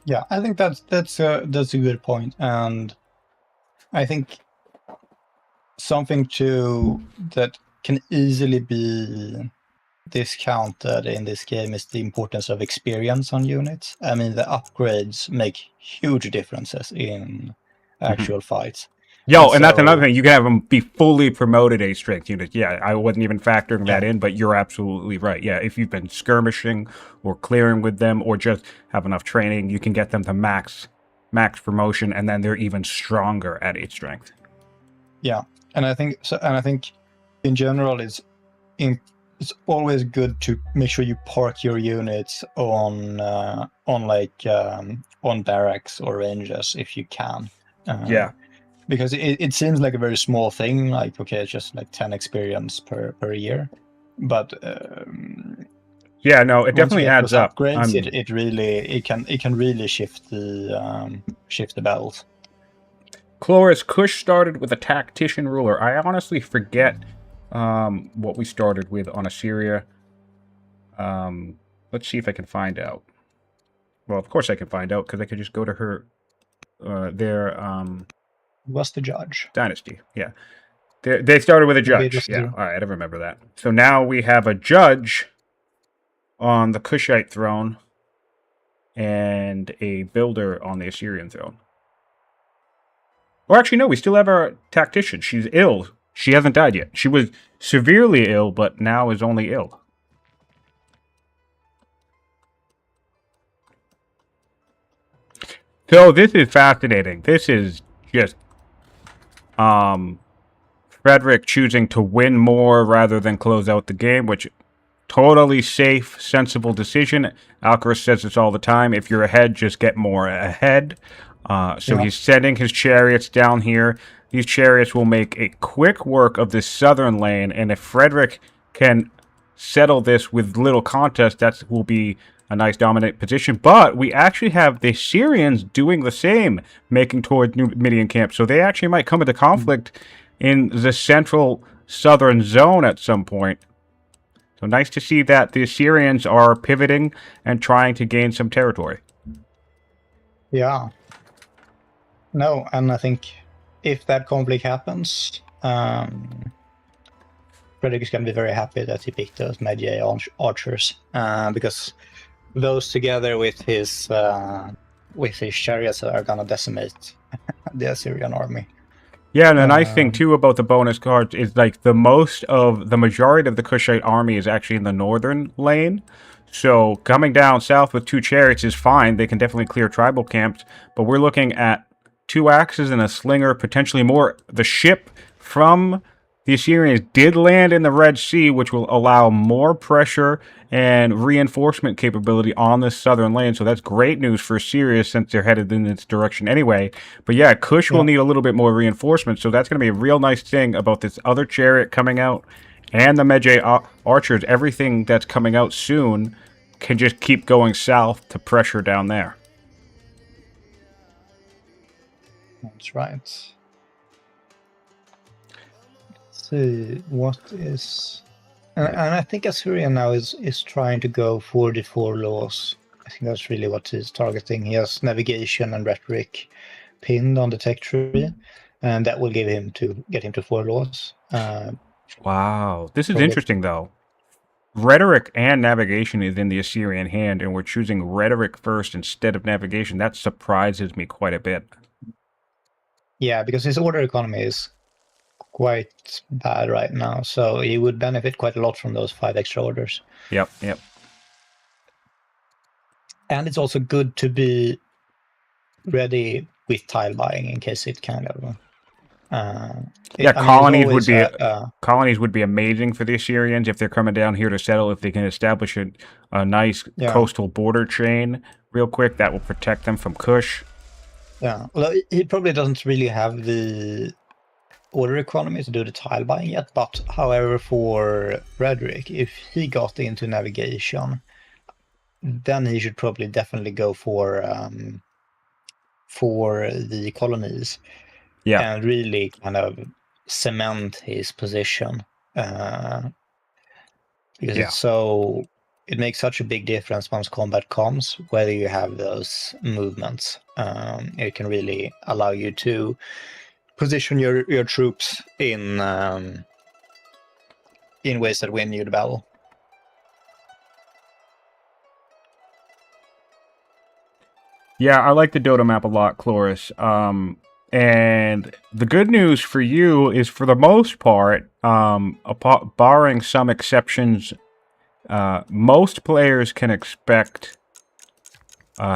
Yeah, I think that's a good point, and I think something that can easily be discounted in this game is the importance of experience on units. I mean, the upgrades make huge differences in actual fights. And that's another thing. You can have them be fully promoted 8 strength units. Yeah, I wasn't even factoring that in, but you're absolutely right. Yeah, if you've been skirmishing or clearing with them, or just have enough training, you can get them to max promotion, and then they're even stronger at 8 strength. Yeah, and I think in general it's always good to make sure you park your units on barracks or ranges if you can. Because it seems like a very small thing, like okay, it's just like 10 experience per year, but it definitely adds up. Upgrades, it can really shift the battles. Cloris Kush started with a tactician ruler. I honestly forget what we started with on Assyria. Let's see if I can find out. Well, of course I can find out, because I could just go to her What's the judge? Dynasty, yeah. They started with a judge. Yeah, all right, I remember that. So now we have a judge on the Kushite throne and a builder on the Assyrian throne. Or actually, no, we still have our tactician. She's ill. She hasn't died yet. She was severely ill, but now is only ill. So this is fascinating. This is just Frederik choosing to win more rather than close out the game, which Totally safe, sensible decision. Alcaraz says this all the time. If you're ahead, just get more ahead. So he's sending his chariots down here. These chariots will make a quick work of this southern lane, and if Frederik can settle this with little contest, that will be a nice dominant position. But we actually have the Syrians doing the same, making toward Numidian camp. So they actually might come into conflict in the central southern zone at some point. So nice to see that the Assyrians are pivoting and trying to gain some territory. Yeah. No, and I think if that conflict happens, Frederik is going to be very happy that he picked those Magi archers, because those together with his chariots are going to decimate the Assyrian army. Yeah, and the nice thing too about the bonus cards is like the majority of the Kushite army is actually in the northern lane. So coming down south with 2 chariots is fine. They can definitely clear tribal camps, but we're looking at 2 axes and a slinger, potentially more. The ship from the Assyrians did land in the Red Sea, which will allow more pressure and reinforcement capability on the southern lane. So that's great news for Syria since they're headed in this direction anyway. But yeah, Kush will need a little bit more reinforcement. So that's going to be a real nice thing about this other chariot coming out and the Magi archers. Everything that's coming out soon can just keep going south to pressure down there. That's right. See what is, and I think Assyria now is trying to go for the 4 laws. I think that's really what he's targeting. He has navigation and rhetoric pinned on the tech tree, and that will get him to 4 laws. Wow, this is interesting though. Rhetoric and navigation is in the Assyrian hand, and we're choosing rhetoric first instead of navigation. That surprises me quite a bit. Yeah, because his order economy is quite bad right now, so he would benefit quite a lot from those 5 extra orders. Yep. And it's also good to be ready with tile buying in case it kind of colonies would be amazing for the Assyrians if they're coming down here to settle. If they can establish a nice coastal border chain real quick, that will protect them from Kush. Yeah, well, he probably doesn't really have the order economy to do the tile buying yet, but however, for Frederik, if he got into navigation, then he should probably definitely go for the colonies. Yeah, and really kind of cement his position, because it makes such a big difference once combat comes, whether you have those movements. It can really allow you to position your troops in ways that win you the battle. Yeah, I like the Dota map a lot, Chloris. And the good news for you is, for the most part, barring some exceptions, most players can expect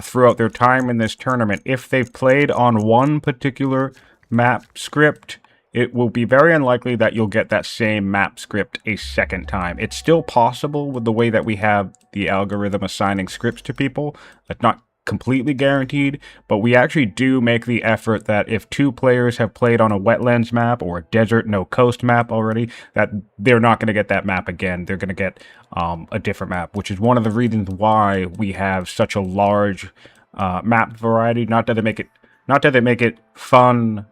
throughout their time in this tournament, if they've played on one particular map script, it will be very unlikely that you'll get that same map script a second time. It's still possible with the way that we have the algorithm assigning scripts to people. That's not completely guaranteed, but we actually do make the effort that if 2 players have played on a wetlands map or a desert no coast map already, that they're not going to get that map again. They're going to get a different map, which is one of the reasons why we have such a large map variety. Not that they make it fun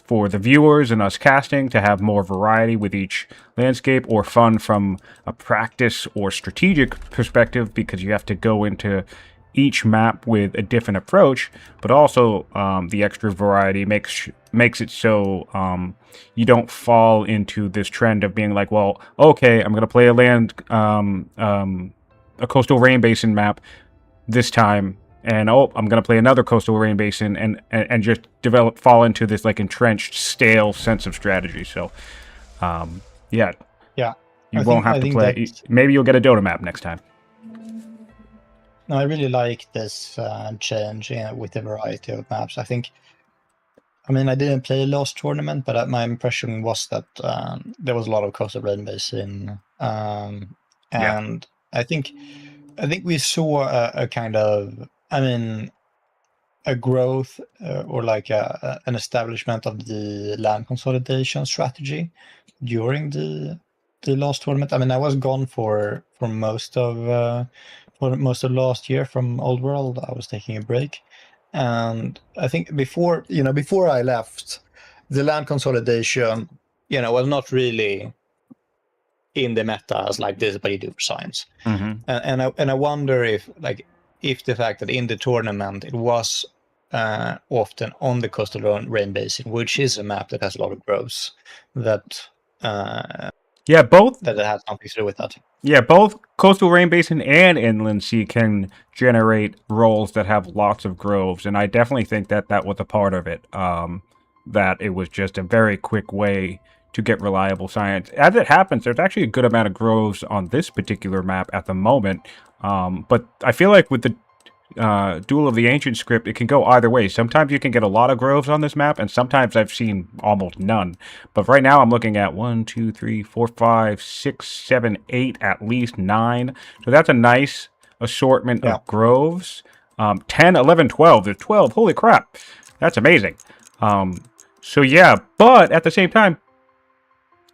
for the viewers and us casting to have more variety with each landscape, or fun from a practice or strategic perspective, because you have to go into each map with a different approach, but also the extra variety makes it so you don't fall into this trend of being like, well, okay, I'm going to play a coastal rain basin map this time, and I'm going to play another coastal rain basin, and just fall into this like entrenched, stale sense of strategy. So, you won't have to play. Maybe you'll get a Dota map next time. No, I really like this change with the variety of maps. I didn't play last tournament, but my impression was that there was a lot of coastal rain basin Yeah. and I think we saw a kind of, I mean, a growth or like an establishment of the land consolidation strategy during the last tournament. I mean, I was gone for most of last year from Old World. I was taking a break, and I think before I left, the land consolidation, was not really in the meta as like this is what you do for science. Mm-hmm. And I wonder if the fact that in the tournament it was often on the coastal rain basin, which is a map that has a lot of groves, that Yeah, both. that it has something to do with that. Yeah, both coastal rain basin and inland sea can generate rolls that have lots of groves, and I definitely think that that was a part of it. That it was just a very quick way to get reliable science. As it happens, there's actually a good amount of groves on this particular map at the moment, but I feel like with the Duel of the Ancient script, it can go either way. Sometimes you can get a lot of groves on this map, and sometimes I've seen almost none. But right now I'm looking at 1, 2, 3, 4, 5, 6, 7, 8, at least 9. So that's a nice assortment of groves. 10, 11, 12. There's 12. Holy crap. That's amazing. So yeah, but at the same time,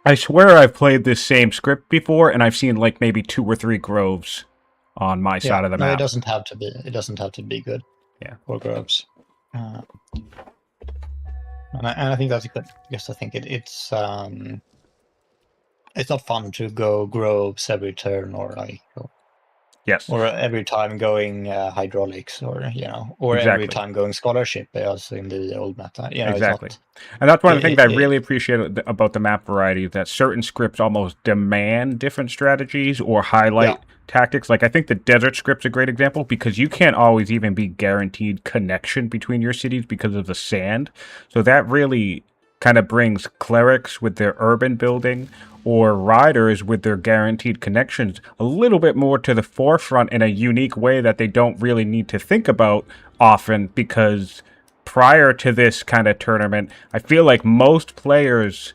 I swear I've played this same script before, and I've seen like maybe 2 or 3 groves on my side of the map. No, it doesn't have to be. It doesn't have to be good. Yeah. For groves. And I think that's good, because I think it's not fun to go groves every turn, or like Yes. or every time going hydraulics, or or Exactly. every time going scholarship, as in the old meta. Exactly. And that's one of the things I really appreciate about the map variety, is that certain scripts almost demand different strategies or highlight tactics. Like I think the desert script's a great example, because you can't always even be guaranteed connection between your cities because of the sand. So that really kind of brings clerics with their urban building or riders with their guaranteed connections a little bit more to the forefront in a unique way that they don't really need to think about often, because prior to this kind of tournament, I feel like most players,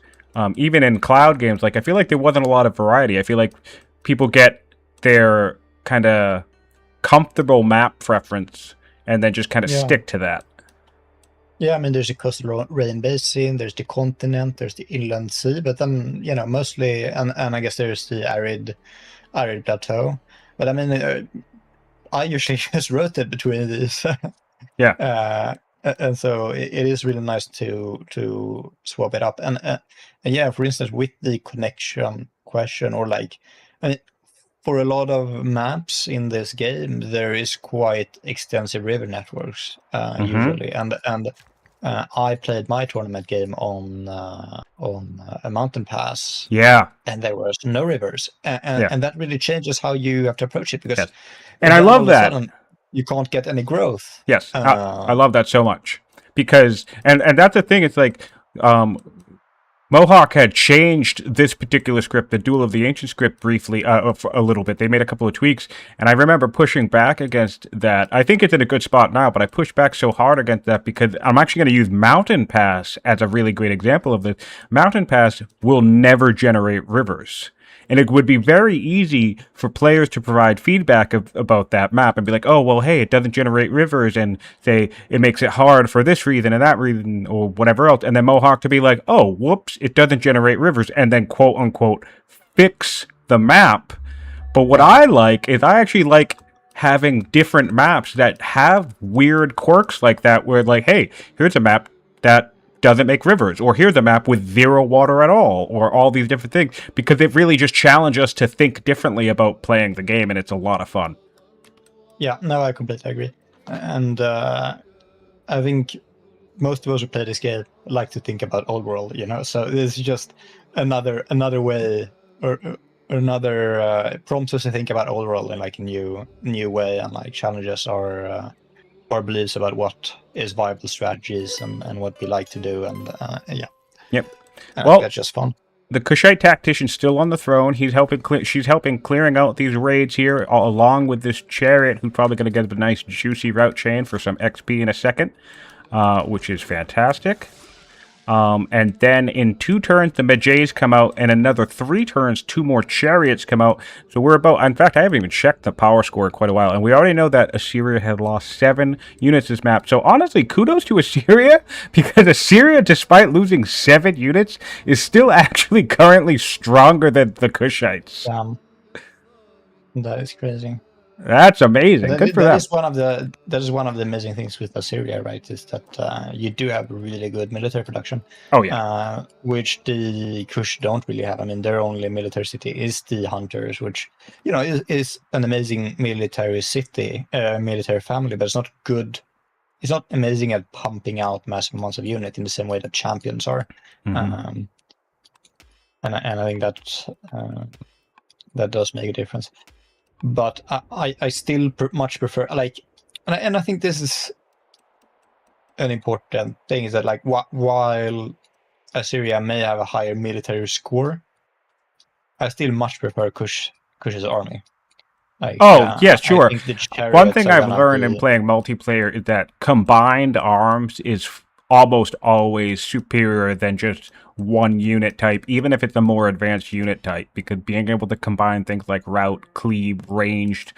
even in cloud games, like I feel like there wasn't a lot of variety. I feel like people get their kind of comfortable map preference and then just kind of stick to that. Yeah, I mean, there's a coastal rain basin, there's the continent, there's the inland sea, but then mostly, and I guess there's the arid plateau. But I mean, I usually just rotate between these. Yeah. And so it is really nice to swap it up. And yeah, for instance, with the connection question, or like, I mean, for a lot of maps in this game, there is quite extensive river networks usually, and I played my tournament game on a mountain pass. Yeah. And there was no rivers, and that really changes how you have to approach it, because and I love that you can't get any growth. Yes, I love that so much, because and that's the thing. It's like Mohawk had changed this particular script, the Duel of the Ancient script, briefly a little bit. They made a couple of tweaks, and I remember pushing back against that. I think it's in a good spot now, but I pushed back so hard against that because I'm actually going to use Mountain Pass as a really great example of this. Mountain Pass will never generate rivers. And it would be very easy for players to provide feedback about that map and be like, oh, well, hey, it doesn't generate rivers, and say it makes it hard for this reason and that reason or whatever else. And then Mohawk to be like, oh, whoops, it doesn't generate rivers, and then quote unquote fix the map. But what I like is I actually like having different maps that have weird quirks like that, where like, hey, here's a map that doesn't make rivers, or here's a map with 0 water at all, or all these different things, because it really just challenges us to think differently about playing the game, and it's a lot of fun. Yeah, no, I completely agree. And I think most of us who play this game like to think about Old World, so this is just another way, or another prompts us to think about Old World in like a new way, and like challenges our beliefs about what is viable strategies and what we like to do, and Yep. Well, that's just fun. The Kushite tactician's still on the throne. She's helping clearing out these raids here, along with this chariot, who's probably going to get a nice juicy route chain for some XP in a second, which is fantastic. And then in 2 turns, the Mages come out, and another 3 turns, 2 more Chariots come out. So we're about, in fact, I haven't even checked the power score in quite a while, and we already know that Assyria had lost 7 units this map. So honestly, kudos to Assyria, because Assyria, despite losing 7 units, is still actually currently stronger than the Kushites. That is crazy. That's amazing. Good for that them. is one of the amazing things with Assyria, right? Is that you do have really good military production. Oh yeah. Which the Kush don't really have. I mean, their only military city is the Hunters, which is an amazing military city, military family, but it's not good. It's not amazing at pumping out massive amounts of unit in the same way that champions are. Mm-hmm. And I think that does make a difference. But I still much prefer, like, and I think this is an important thing, is that, like, while Assyria may have a higher military score, I still much prefer Kush's army. Like, yes, sure. I think the One thing I've learned in playing multiplayer is that combined arms is almost always superior than just one unit type, even if it's a more advanced unit type, because being able to combine things like route, cleave, ranged,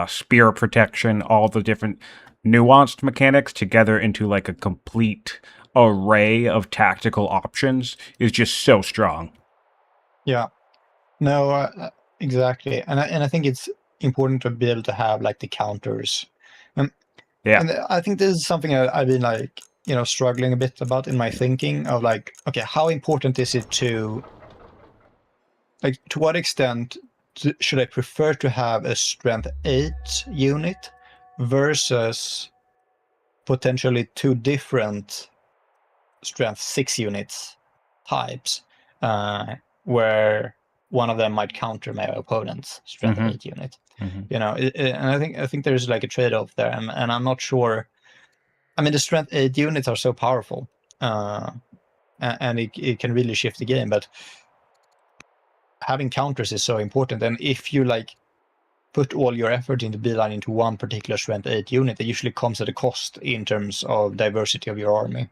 spear protection, all the different nuanced mechanics together into like a complete array of tactical options is just so strong. Yeah, no, exactly, and I think it's important to be able to have, like, the counters. Yeah, and I think this is something I've been, like, struggling a bit about in my thinking of, like, okay, how important is it to, like, to what extent should I prefer to have a strength 8 unit versus potentially 2 different strength 6 units types, where one of them might counter my opponent's strength 8 unit. Mm-hmm. And I think there's, like, a trade-off there, and I'm not sure. I mean, the strength 8 units are so powerful, and it can really shift the game, but having counters is so important. And if you, like, put all your effort into beeline into one particular strength 8 unit, it usually comes at a cost in terms of diversity of your army.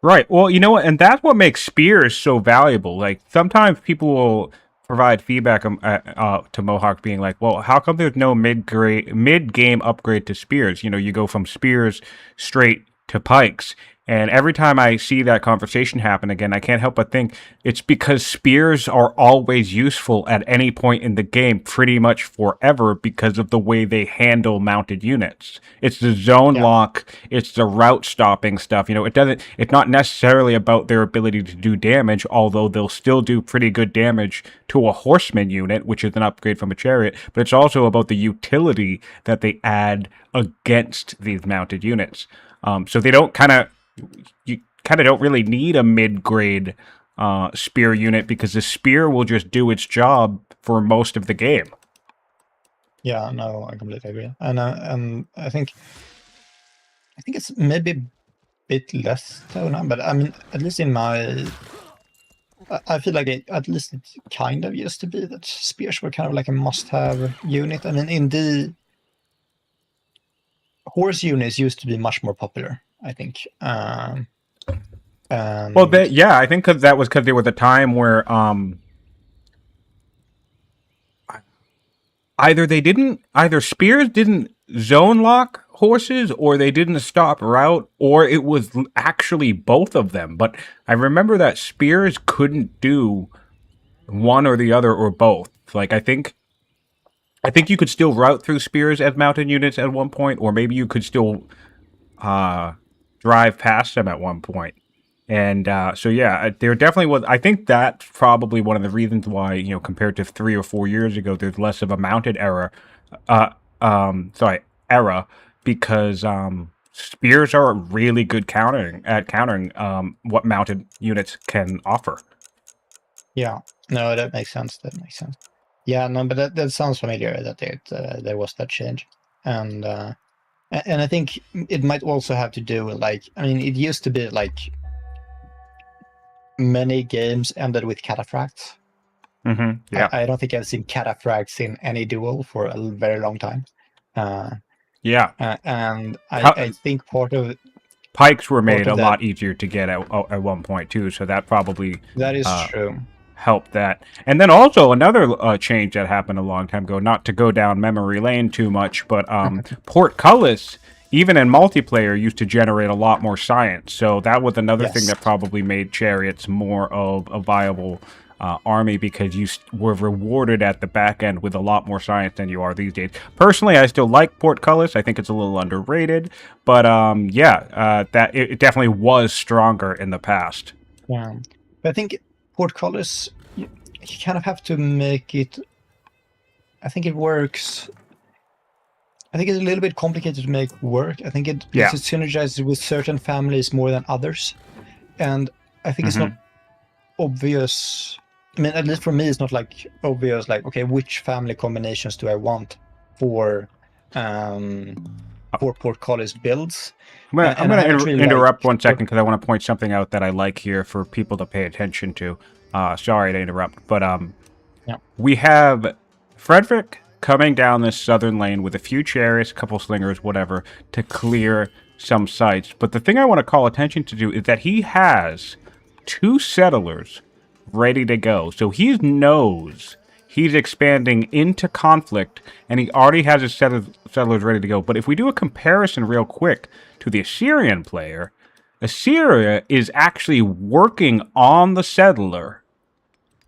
Right. Well, you know what, and that's what makes spears so valuable. Like, sometimes people will provide feedback to Mohawk, being like, "Well, how come there's no mid game upgrade to spears? You go from spears straight to pikes." And every time I see that conversation happen again, I can't help but think it's because spears are always useful at any point in the game, pretty much forever, because of the way they handle mounted units. It's the zone lock, it's the route stopping stuff. It's not necessarily about their ability to do damage, although they'll still do pretty good damage to a horseman unit, which is an upgrade from a chariot, but it's also about the utility that they add against these mounted units. So they don't you kind of don't really need a mid-grade spear unit, because the spear will just do its job for most of the game. Yeah, no, I completely agree, and I think it's maybe a bit less so now, but I mean, at least in my, I feel like at least it kind of used to be that spears were kind of like a must-have unit. I mean, in the horse units used to be much more popular, I think. Well, I think that was because there was a time where either spears didn't zone lock horses, or they didn't stop route, or it was actually both of them. But I remember that spears couldn't do one or the other or both. Like, I think you could still route through spears as mounted units at one point, or maybe you could still drive past them at one point. And so, yeah, there definitely was. I think that's probably one of the reasons why, compared to 3 or 4 years ago, there's less of a mounted era, because spears are really good countering what mounted units can offer. Yeah, no, that makes sense. Yeah, no, but that sounds familiar, that there was that change, and I think it might also have to do with, like, I mean, it used to be like many games ended with cataphracts. Mm-hmm. Yeah. I don't think I've seen cataphracts in any duel for a very long time. Yeah. And I think part of pikes were made of a that. lot easier to get at one point too, so that probably That is true. helped that. And then also another change that happened a long time ago, not to go down memory lane too much, but portcullis, even in multiplayer, used to generate a lot more science. So that was another thing that probably made chariots more of a viable army, because you were rewarded at the back end with a lot more science than you are these days. Personally, I still like portcullis. I think it's a little underrated, but that it definitely was stronger in the past. Yeah, but I think portcullis, you kind of have to make it. I think it works. I think it's a little bit complicated to make work. I think it synergizes with certain families more than others, and I think it's not obvious. I mean, at least for me, it's not like obvious. Like, okay, which family combinations do I want for portcullis builds? I'm going to interrupt 1 second because I want to point something out that I like here for people to pay attention to. Sorry to interrupt, but we have Frederik coming down this southern lane with a few chariots, a couple slingers, whatever, to clear some sites. But the thing I want to call attention to is that he has 2 settlers ready to go. So he knows he's expanding into conflict, and he already has his settlers ready to go. But if we do a comparison real quick to the Assyrian player, Assyria is actually working on the settler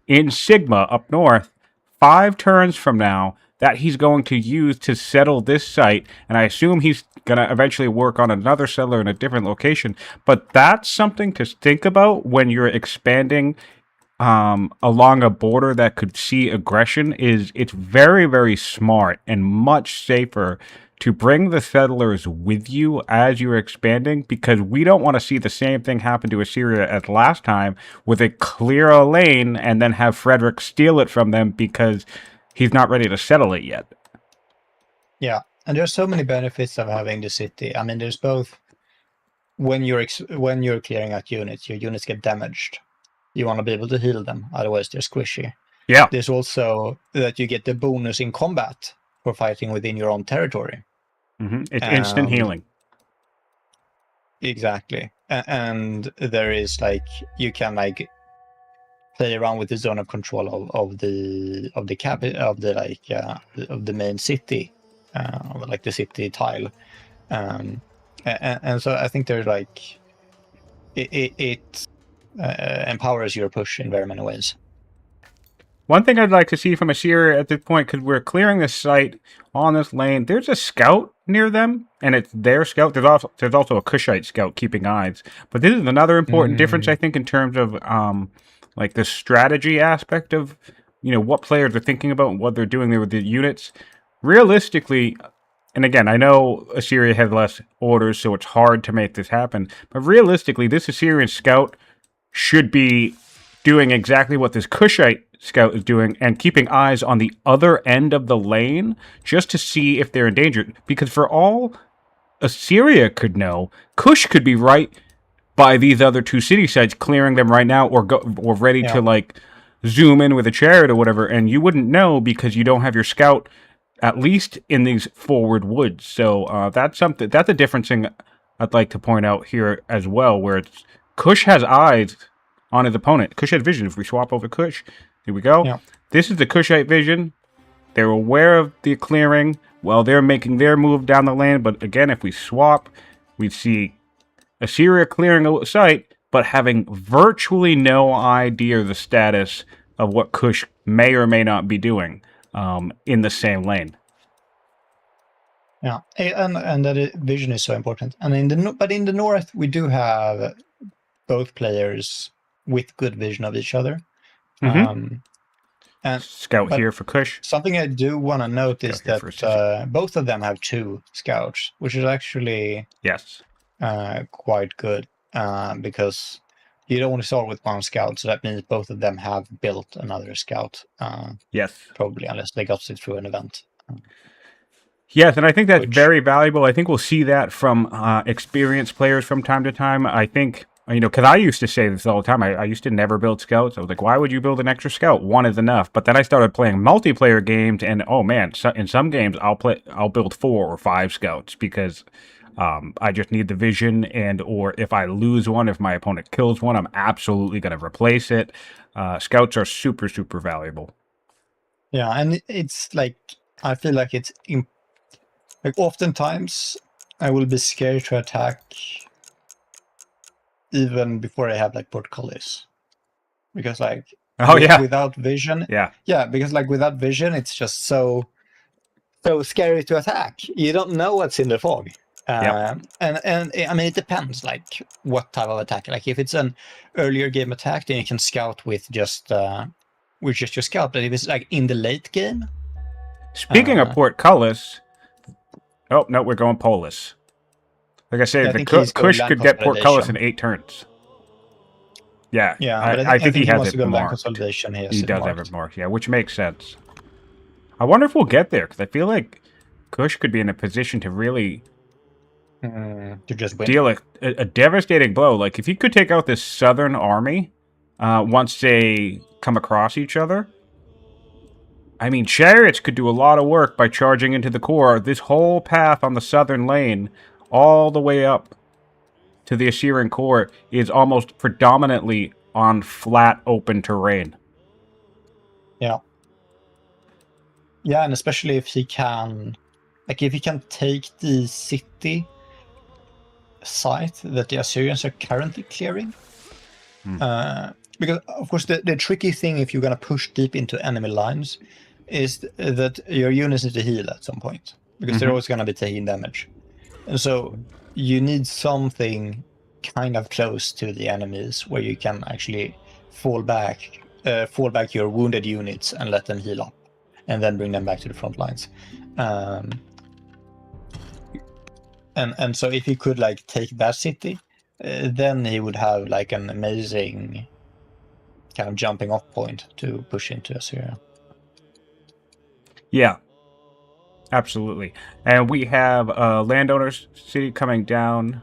in Sigma up north 5 turns from now that he's going to use to settle this site, and I assume he's going to eventually work on another settler in a different location. But that's something to think about when you're expanding along a border that could see aggression. It's very, very smart and much safer to bring the settlers with you as you're expanding, because we don't want to see the same thing happen to Assyria as last time, where they clear a lane and then have Frederik steal it from them because he's not ready to settle it yet. Yeah, and there's so many benefits of having the city. I mean, there's both when you're clearing out units, your units get damaged. You want to be able to heal them, otherwise they're squishy. Yeah. There's also that you get the bonus in combat for fighting within your own territory. It's instant healing. Exactly, and there is like you can like play around with the zone of control of the main city, like the city tile, and so I think there's like it empowers your push in very many ways. One thing I'd like to see from Assyria at this point, because we're clearing this site on this lane, there's a scout near them, and it's their scout. There's also a Kushite scout keeping eyes. But this is another important difference, I think, in terms of like the strategy aspect of what players are thinking about and what they're doing there with the units. Realistically, and again, I know Assyria has less orders, so it's hard to make this happen. But realistically, this Assyrian scout should be doing exactly what this Kushite scout is doing, and keeping eyes on the other end of the lane just to see if they're endangered. Because for all Assyria could know, Kush could be right by these other 2 city sites, clearing them right now, or ready to like zoom in with a chariot or whatever, and you wouldn't know because you don't have your scout at least in these forward woods. So that's a different thing I'd like to point out here as well, where it's Kush has eyes on his opponent. Kush has vision. If we swap over Kush, here we go. Yeah. This is the Kushite vision. They're aware of the clearing while they're making their move down the lane. But again, if we swap, we see Assyria clearing a site, but having virtually no idea of the status of what Kush may or may not be doing in the same lane. Yeah, and that vision is so important. And in the north, we do have both players with good vision of each other. And scout here for Kush. Something I do want to note is that both of them have 2 scouts, which is actually quite good, because you don't want to start with 1 scout, so that means both of them have built another scout. Probably, unless they got it through an event. Yes, and I think that's very valuable. I think we'll see that from experienced players from time to time. I think, because I used to say this all the time. I used to never build scouts. I was like, why would you build an extra scout? 1 is enough. But then I started playing multiplayer games, and oh man, in some games I'll build 4 or 5 scouts, because I just need the vision, and or if I lose one, if my opponent kills one, I'm absolutely going to replace it. Scouts are super, super valuable. Yeah, and it's like I feel like it's like oftentimes I will be scared to attack even before I have like portcullis, because like Oh yeah, without vision, yeah, because like without vision, it's just so scary to attack. You don't know what's in the fog. yep. And I mean, it depends, like what type of attack. Like if it's an earlier game attack, then you can scout with just your scout. But if it's like in the late game, Speaking of portcullis, oh no, we're going Polis. Like I said, I the think he's going Kush land could get portcullis in consolidation. 8 turns. Yeah, Yeah, but I I think he think he has wants it to go land marked. consolidation. He has He it does have marked. it marked, yeah, which makes sense. I wonder if we'll get there, because I feel like Kush could be in a position to really To just win. deal a devastating blow. Like, if he could take out this southern army once they come across each other, I mean, chariots could do a lot of work by charging into the core. This whole path on the southern lane, all the way up to the Assyrian core, is almost predominantly on flat, open terrain. Yeah. Yeah, and especially if he can, like, if he can take the city site that the Assyrians are currently clearing. Because, of course, the tricky thing if you're going to push deep into enemy lines is that your units need to heal at some point, because they're always going to be taking damage. And so you need something kind of close to the enemies where you can actually fall back your wounded units and let them heal up, and then bring them back to the front lines. And so if he could like take that city, then he would have like an amazing kind of jumping off point to push into Assyria. Yeah, absolutely. And we have landowners city coming down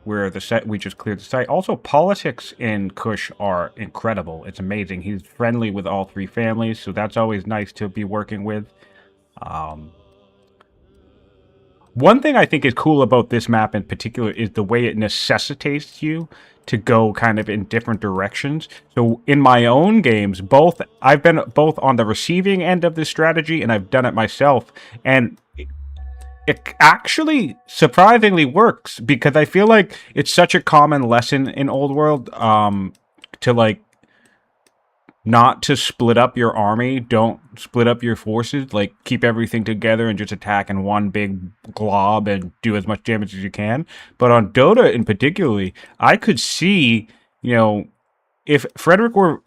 where the set we just cleared the site. Also, politics in Kush are incredible. It's amazing. He's friendly with all 3 families, so that's always nice to be working with. One thing I think is cool about this map in particular is the way it necessitates you to go kind of in different directions. So in my own games, I've been both on the receiving end of this strategy and I've done it myself, and it actually surprisingly works, because I feel like it's such a common lesson in Old World to like not to split up your army. Don't split up your forces. Like, keep everything together and just attack in one big glob and do as much damage as you can. But on Dota in particularly, I could see, if Frederik were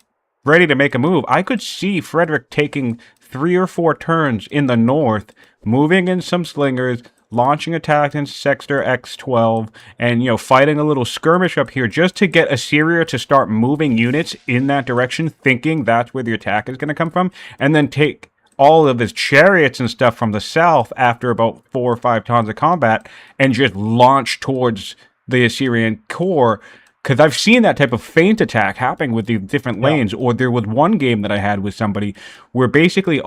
ready to make a move, I could see Frederik taking 3 or 4 turns in the north, moving in some slingers, launching attack in Sector X12, and, fighting a little skirmish up here just to get Assyria to start moving units in that direction, thinking that's where the attack is going to come from, and then take all of his chariots and stuff from the south after about 4 or 5 tons of combat and just launch towards the Assyrian core. Because I've seen that type of feint attack happening with the different lanes. Or there was one game that I had with somebody where basically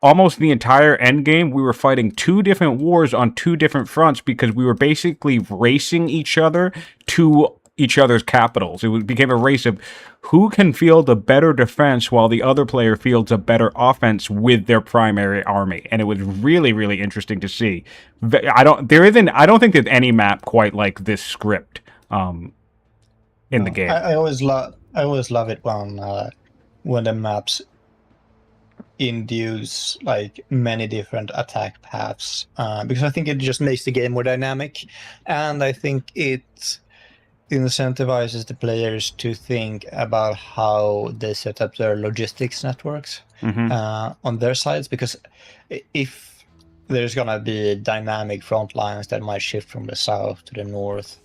almost the entire end game we were fighting 2 different wars on 2 different fronts, because we were basically racing each other to each other's capitals. It became a race of who can field a better defense while the other player fields a better offense with their primary army, and it was really, really interesting to see. I don't think there's any map quite like this script in the game. I always love it when the maps induce like many different attack paths, because I think it just makes the game more dynamic, and I think it incentivizes the players to think about how they set up their logistics networks on their sides, because if there's gonna be dynamic front lines that might shift from the south to the north,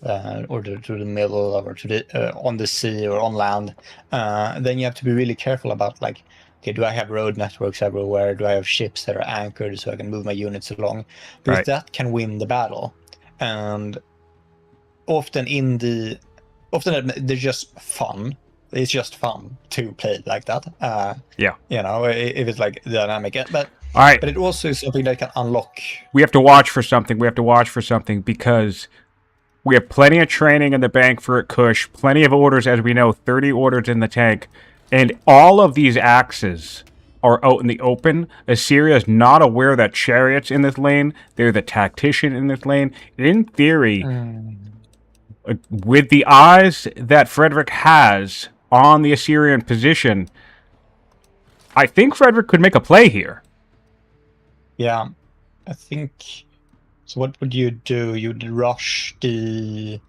or to the middle, or to the on the sea or on land, then you have to be really careful about like, okay, do I have road networks everywhere? Do I have ships that are anchored so I can move my units along? Because that can win the battle. And often they're just fun. It's just fun to play like that. If it's like dynamic. But All right, But it also is something that can unlock. we have to watch for something. We have to watch for something because we have plenty of training in the bank for it, Kush. Plenty of orders, as we know, 30 orders in the tank. And all of these axes are out in the open. Assyria is not aware that Chariot's in this lane. They're the tactician in this lane. In theory, with the eyes that Frederik has on the Assyrian position, I think Frederik could make a play here. Yeah, I think. So what would you do? You'd rush the.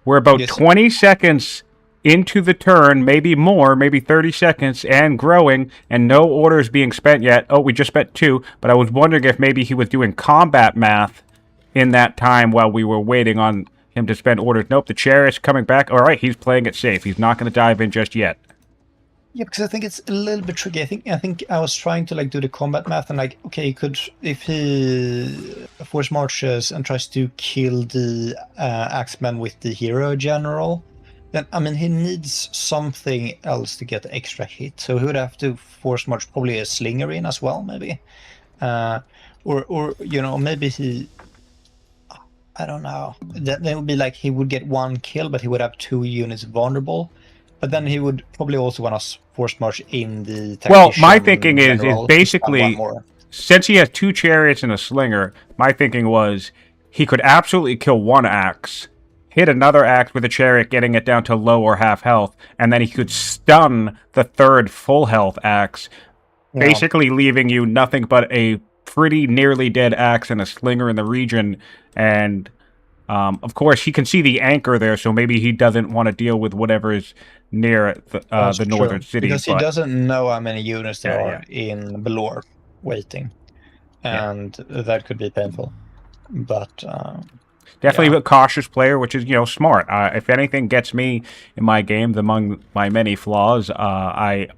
We're about 20 seconds into the turn, maybe more, maybe 30 seconds, and growing, and no orders being spent yet. Oh, we just spent 2, but I was wondering if maybe he was doing combat math in that time while we were waiting on him to spend orders. Nope, the Chariot's coming back. All right, he's playing it safe. He's not going to dive in just yet. Yeah, because I think it's a little bit tricky. I think I was trying to like do the combat math and like, okay, he could, if he force marches and tries to kill the Axeman with the hero general, then I mean he needs something else to get extra hit. So he would have to force march probably a slinger in as well, maybe, or you know, maybe he. I don't know. That would be like he would get 1 kill, but he would have 2 units vulnerable. But then he would probably also want to force march in the tactician. Well, my thinking is basically, since he has 2 chariots and a slinger, my thinking was he could absolutely kill 1 axe, hit another axe with a chariot, getting it down to low or half health, and then he could stun the 3rd full health axe, basically leaving you nothing but a pretty nearly dead axe and a slinger in the region. And of course, he can see the anchor there, so maybe he doesn't want to deal with whatever is near the northern city. Because he doesn't know how many units there are in Belor waiting. And that could be painful. But definitely a cautious player, which is, you know, smart. If anything gets me in my games among my many flaws, I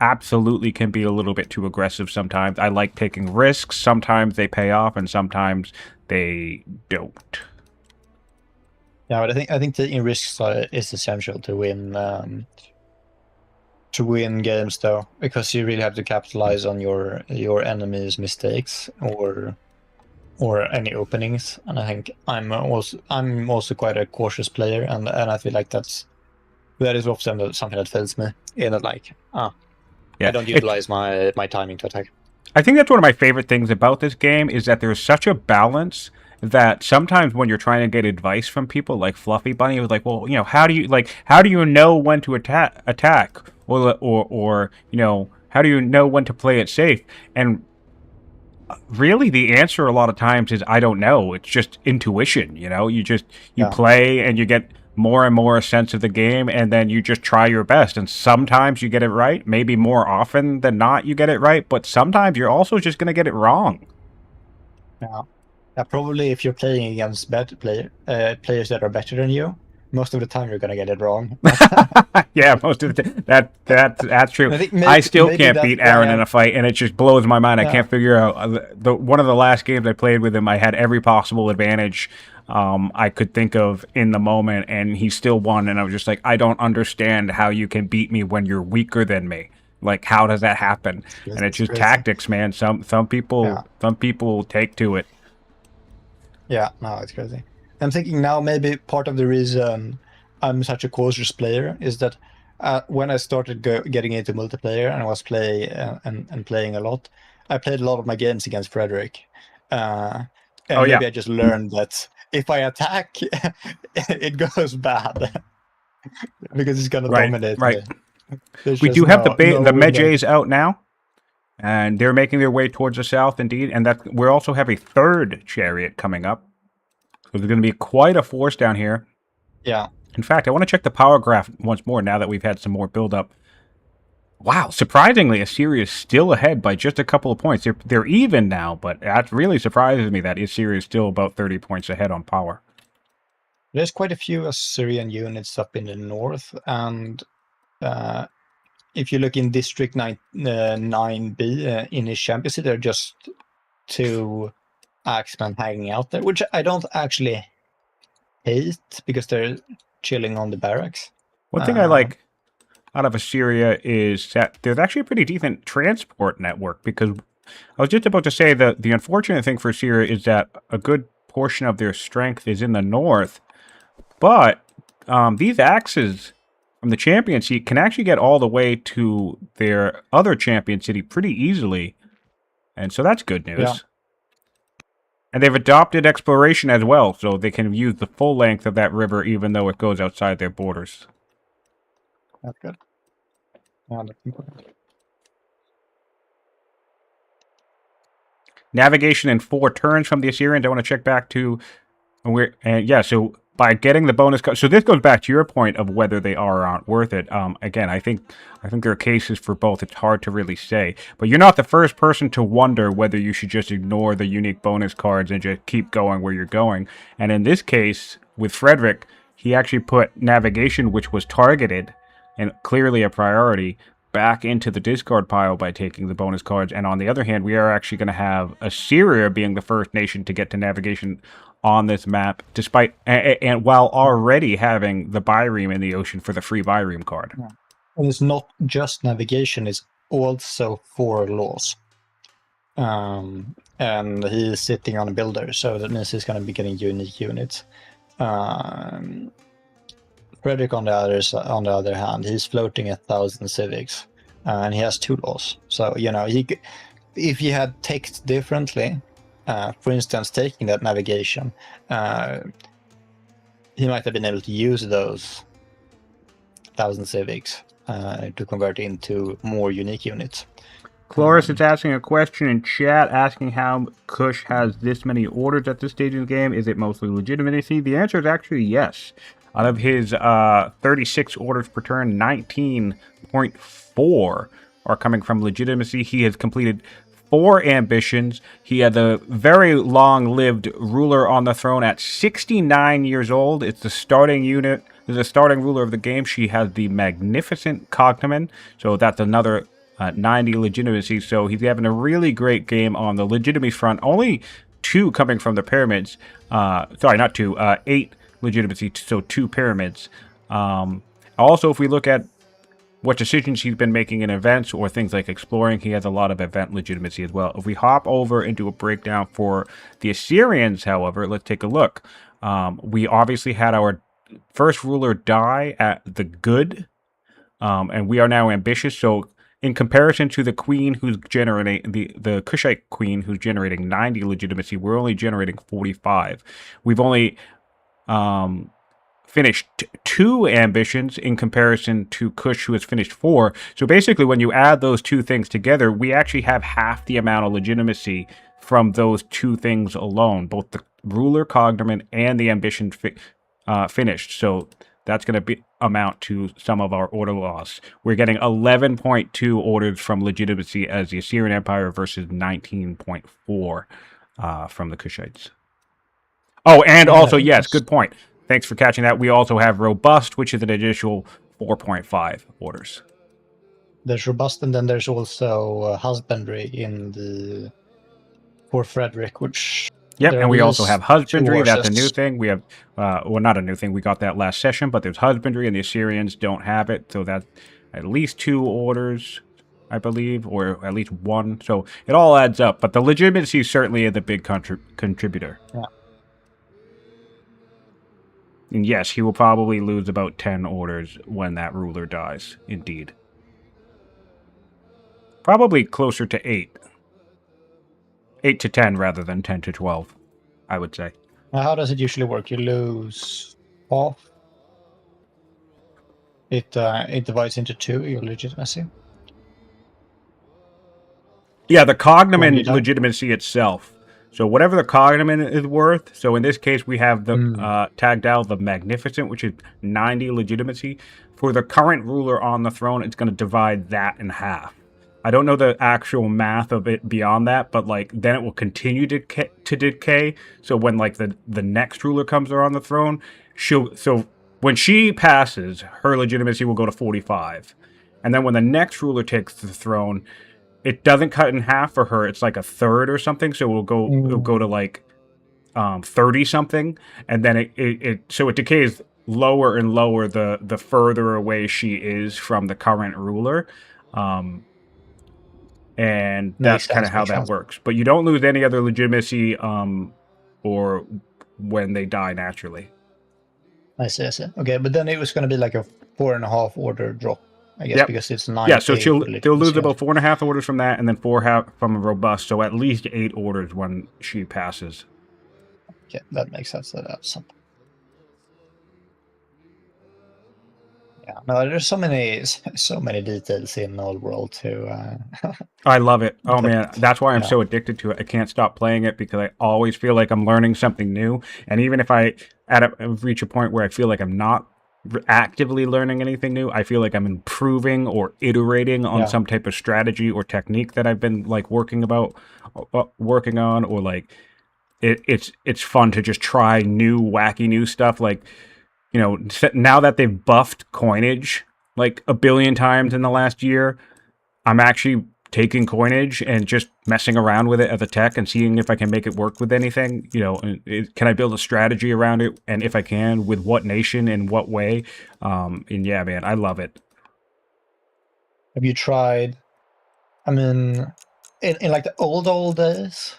absolutely can be a little bit too aggressive sometimes. I like taking risks. Sometimes they pay off, and sometimes they don't. Yeah, but I think taking risks is essential to win games, though, because you really have to capitalize on your enemy's mistakes or any openings. And I think I'm also quite a cautious player, and I feel like that is often something that fails me. In that, like, I don't utilize my timing to attack. I think that's one of my favorite things about this game is that there's such a balance that sometimes when you're trying to get advice from people like Fluffy Bunny, it was like, well, you know, how do you know when to attack, or you know, how do you know when to play it safe? And really, the answer a lot of times is I don't know. It's just intuition. You know, you play and you get more and more a sense of the game, and then you just try your best. And sometimes you get it right. Maybe more often than not, you get it right. But sometimes you're also just going to get it wrong. Yeah. Yeah, probably if you're playing against better players that are better than you, most of the time you're gonna get it wrong. Yeah, most of the time. That's true. I still can't beat Aaron in a fight, and it just blows my mind. I can't figure out one of the last games I played with him. I had every possible advantage I could think of in the moment, and he still won. And I was just like, I don't understand how you can beat me when you're weaker than me. Like, how does that happen? And it's just tactics, man. Some people take to it. Yeah, no, it's crazy. I'm thinking now maybe part of the reason I'm such a cautious player is that when I started getting into multiplayer and I was playing a lot, I played a lot of my games against Frederik. Maybe I just learned that if I attack, it goes bad because he's gonna dominate me. We do have the Medjays out now. And they're making their way towards the south, indeed. And that we also have a 3rd chariot coming up. So there's going to be quite a force down here. Yeah. In fact, I want to check the power graph once more now that we've had some more build-up. Wow, surprisingly, Assyria is still ahead by just a couple of points. They're even now, but that really surprises me that Assyria is still about 30 points ahead on power. There's quite a few Assyrian units up in the north, and if you look in District 9B in his championship, there are just 2 Axemen hanging out there, which I don't actually hate because they're chilling on the barracks. One thing I like out of Assyria is that there's actually a pretty decent transport network, because I was just about to say that the unfortunate thing for Assyria is that a good portion of their strength is in the north, but these axes from the champion city can actually get all the way to their other champion city pretty easily, and so that's good news. Yeah. And they've adopted exploration as well, so they can use the full length of that river even though it goes outside their borders. That's good. Yeah, that's important. Navigation in 4 turns from the Assyrians. I want to check back to so by getting the bonus so this goes back to your point of whether they are or aren't worth it. Again, I think there are cases for both. It's hard to really say, but you're not the first person to wonder whether you should just ignore the unique bonus cards and just keep going where you're going. And in this case with Frederik, he actually put navigation, which was targeted and clearly a priority, back into the discard pile by taking the bonus cards. And on the other hand, we are actually going to have Assyria being the first nation to get to navigation on this map, despite and while already having the Byreme in the ocean for the free Byreme card. Yeah. And it's not just navigation; it's also 4 laws. And he's sitting on a builder, so that means he's going to be getting unique units. Frederik, on the other hand, he's floating 1,000 civics, and he has 2 laws. So if he had text differently, for instance, taking that navigation, he might have been able to use those 1,000 civics to convert into more unique units. Cloris is asking a question in chat, asking how Kush has this many orders at this stage in the game. Is it mostly legitimacy? The answer is actually yes. Out of his 36 orders per turn, 19.4 are coming from legitimacy. He has completed 4 ambitions. He had the very long-lived ruler on the throne at 69 years old. It's the starting unit. The starting ruler of the game. She has the magnificent cognomen. So that's another 90 legitimacy. So he's having a really great game on the legitimacy front. Only 2 coming from the pyramids. Sorry, not 2. 8 legitimacy, so 2 pyramids. Also, if we look at what decisions he's been making in events or things like exploring, he has a lot of event legitimacy as well. If we hop over into a breakdown for the Assyrians, however, let's take a look. We obviously had our first ruler die at the good, and we are now ambitious. So in comparison to the queen who's generating the Kushite queen who's generating 90 legitimacy, we're only generating 45. We've only finished 2 ambitions in comparison to Kush, who has finished 4. So basically, when you add those 2 things together, we actually have half the amount of legitimacy from those 2 things alone, both the ruler cognomen and the ambition finished. So that's going to amount to some of our order loss. We're getting 11.2 orders from legitimacy as the Assyrian Empire versus 19.4 from the Kushites. Oh, and also, yes, good point. Thanks for catching that. We also have robust, which is an additional 4.5 orders. There's robust, and then there's also husbandry for Frederik, which... Yep, and we also have husbandry. That's a new thing. We have, well, not a new thing. We got that last session, but there's husbandry, and the Assyrians don't have it. So that's at least 2 orders, I believe, or at least 1. So it all adds up. But the legitimacy certainly is a big contributor. Yeah. And yes, he will probably lose about 10 orders when that ruler dies, indeed. Probably closer to 8. 8 to 10 rather than 10 to 12, I would say. Now, how does it usually work? You lose half. It divides into 2, your legitimacy. Yeah, the cognomen legitimacy itself. So whatever the cognomen is worth, so in this case we have the tagged out the Magnificent, which is 90 legitimacy. For the current ruler on the throne, it's going to divide that in half. I don't know the actual math of it beyond that, but like then it will continue to decay. So when like the next ruler comes on the throne, so when she passes, her legitimacy will go to 45. And then when the next ruler takes the throne, it doesn't cut in half for her. It's like a third or something. So it'll go to like 30 something, and then it decays lower and lower the further away she is from the current ruler. Um, and that's Makes kind of sense. how Makes that sense. works. But you don't lose any other legitimacy or when they die naturally. I see. I see. Okay, but then it was going to be like a 4.5 order drop, I guess, Yep. because it's Yeah, so 9 they'll lose legitimacy. about 4.5 orders from that, and then 4 half from a robust. So at least 8 orders when she passes. Okay, that makes sense. That's yeah. No, there's so many details in Old World too. I love it. Oh That man, that's why I'm yeah, so addicted to it. I can't stop playing it because I always feel like I'm learning something new. And even if I reach a point where I feel like I'm not actively learning anything new, I feel like I'm improving or iterating on yeah, some type of strategy or technique that I've been like working on, or like it's fun to just try new wacky new stuff. Like, you know, now that they've buffed coinage like a billion times in the last year, I'm actually taking coinage and just messing around with it as a tech and seeing if I can make it work with anything. You know, can I build a strategy around it? And if I can, with what nation and what way? And yeah, man, I love it. have you tried? I mean, in like the old days,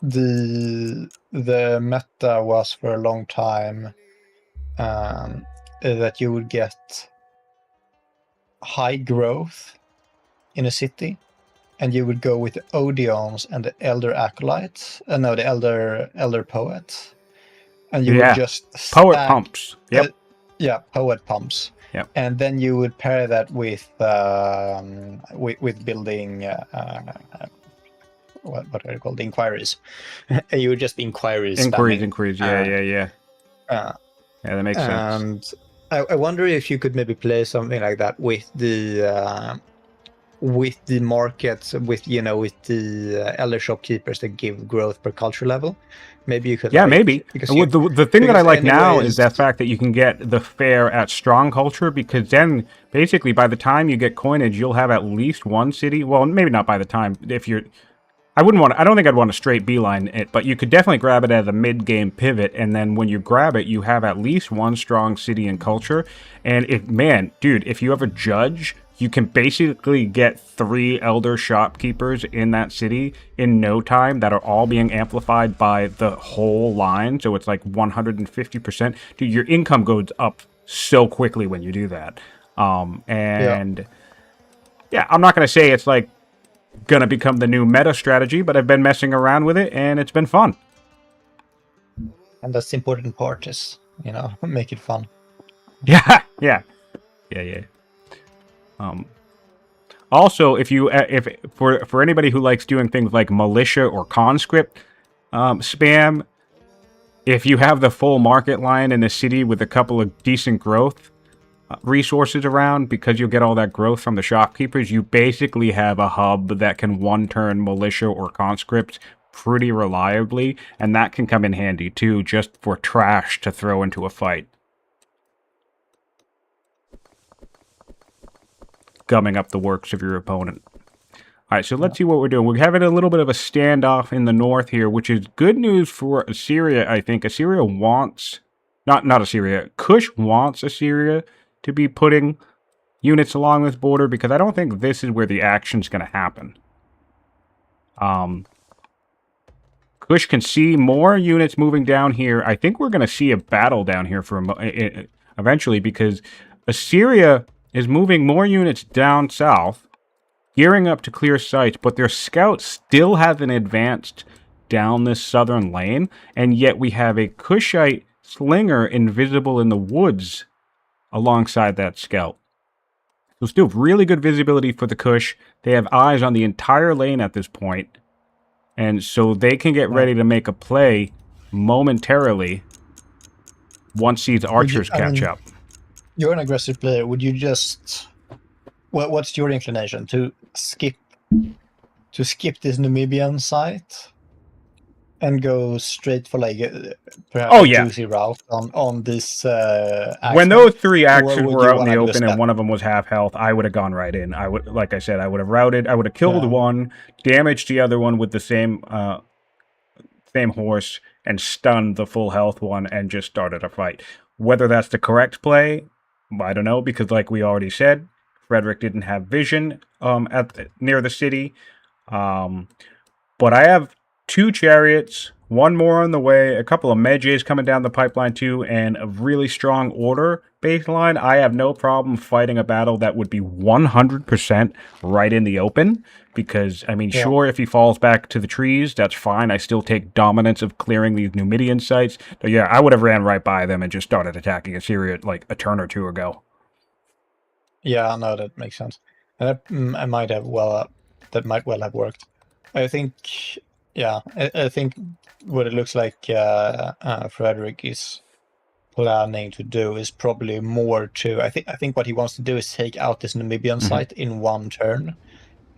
the meta was for a long time that you would get high growth in a city, and you would go with the Odeons and the Elder Acolytes, no, the Elder Poets, and you would Yeah, just poet stack, pumps. Yep, yeah, Poet Pumps, yep. and then you would pair that with building what are they called, inquiries, and you would just be inquiries Inquiries, spamming. inquiries. Yeah, yeah, yeah. Uh, Yeah, that makes sense. and I wonder if you could maybe play something like that with the markets, with with the elder shopkeepers that give growth per culture level. Maybe you could Yeah, like maybe. The thing that I because like now is anyways, that fact that you can get the fare at strong culture, because then basically by the time you get coinage, you'll have at least one city. Well, maybe not by the time. If you're, I don't think I'd want to straight beeline it, but you could definitely grab it as a mid-game pivot, and then when you grab it, you have at least one strong city and culture. And if, man, dude, if you have a judge, you can basically get 3 elder shopkeepers in that city in no time that are all being amplified by the whole line. So it's like 150%. Dude, your income goes up so quickly when you do that. yeah, And yeah, I'm not going to say it's like gonna become the new meta strategy, but I've been messing around with it and it's been fun. and that's the important part is make it fun. Yeah, yeah, yeah, yeah. Um, Also, if for anybody who likes doing things like militia or conscript spam, if you have the full market line in a city with a couple of decent growth resources around, because you'll get all that growth from the shopkeepers, you basically have a hub that can one-turn militia or conscripts pretty reliably, and that can come in handy too, just for trash to throw into a fight. Gumming up the works of your opponent. Alright, so let's see what we're doing. We're having a little bit of a standoff in the north here, which is good news for Assyria, I think. Assyria wants... Not Assyria. Kush wants Assyria to be putting units along this border, because I don't think this is where the action's going to happen. Kush can see more units moving down here. I think we're going to see a battle down here for eventually, because Assyria is moving more units down south, gearing up to clear sites, but their scout still hasn't advanced down this southern lane, and yet we have a Kushite slinger invisible in the woods alongside that scout. So still really good visibility for the Kush. They have eyes on the entire lane at this point, and so they can get ready to make a play momentarily once these archers catch up. You're an aggressive player. Would you just what's your inclination to skip this Namibian site and go straight for like perhaps juicy route on this when those 3 axes were out in the open and step? one of them was half health, I would have gone right in. I would, like I said, I would have routed, I would have killed one, damaged the other one with the same horse, and stunned the full health one and just started a fight. Whether that's the correct play, I don't know, because like we already said, Frederik didn't have vision near the city. But I have 2 chariots, 1 more on the way, a couple of medges coming down the pipeline too, and a really strong order baseline. I have no problem fighting a battle that would be 100% right in the open. Because, I mean, sure, if he falls back to the trees, that's fine. I still take dominance of clearing these Numidian sites. But yeah, I would have ran right by them and just started attacking Assyria like a turn or 2 ago. Yeah, no, that makes sense. I might have that might well have worked. I think, yeah, I think what it looks like Frederik is planning to do is probably more to. I think what he wants to do is take out this Namibian site in 1 turn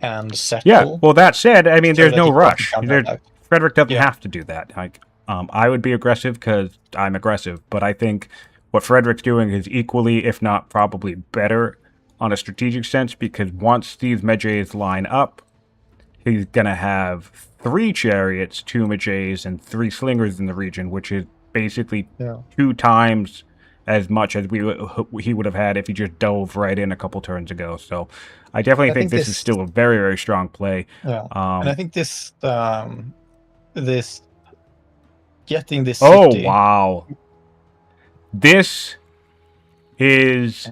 and settle. Yeah, well, that said, I mean, there's no rush. Frederik doesn't have to do that. Like, I would be aggressive because I'm aggressive, but I think what Frederik's doing is equally, if not probably better, on a strategic sense, because once these Medjays line up, he's going to have 3 chariots, 2 Medjays, and 3 slingers in the region, which is basically 2 times as much as he would have had if he just dove right in a couple turns ago. So I definitely think this is still a very, very strong play. Yeah. And I think this getting this city... Oh, wow. This is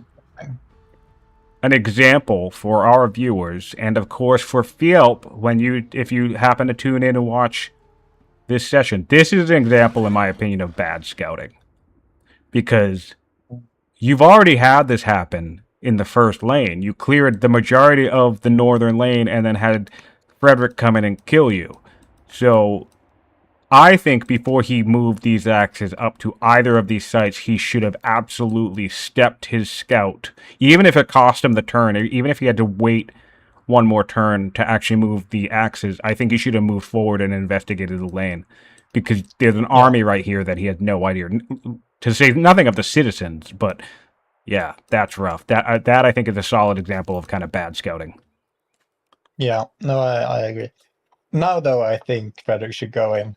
an example for our viewers, and of course for Phiel, if you happen to tune in and watch this session. This is an example, in my opinion, of bad scouting. Because you've already had this happen in the first lane. You cleared the majority of the northern lane and then had Frederik come in and kill you. So I think before he moved these axes up to either of these sites, he should have absolutely stepped his scout, even if it cost him the turn, even if he had to wait 1 more turn to actually move the axes. I think he should have moved forward and investigated the lane, because there's an army right here that he has no idea. To say nothing of the citizens, but yeah, that's rough. That I think is a solid example of kind of bad scouting. Yeah, no, I agree. Now, though, I think Frederik should go in.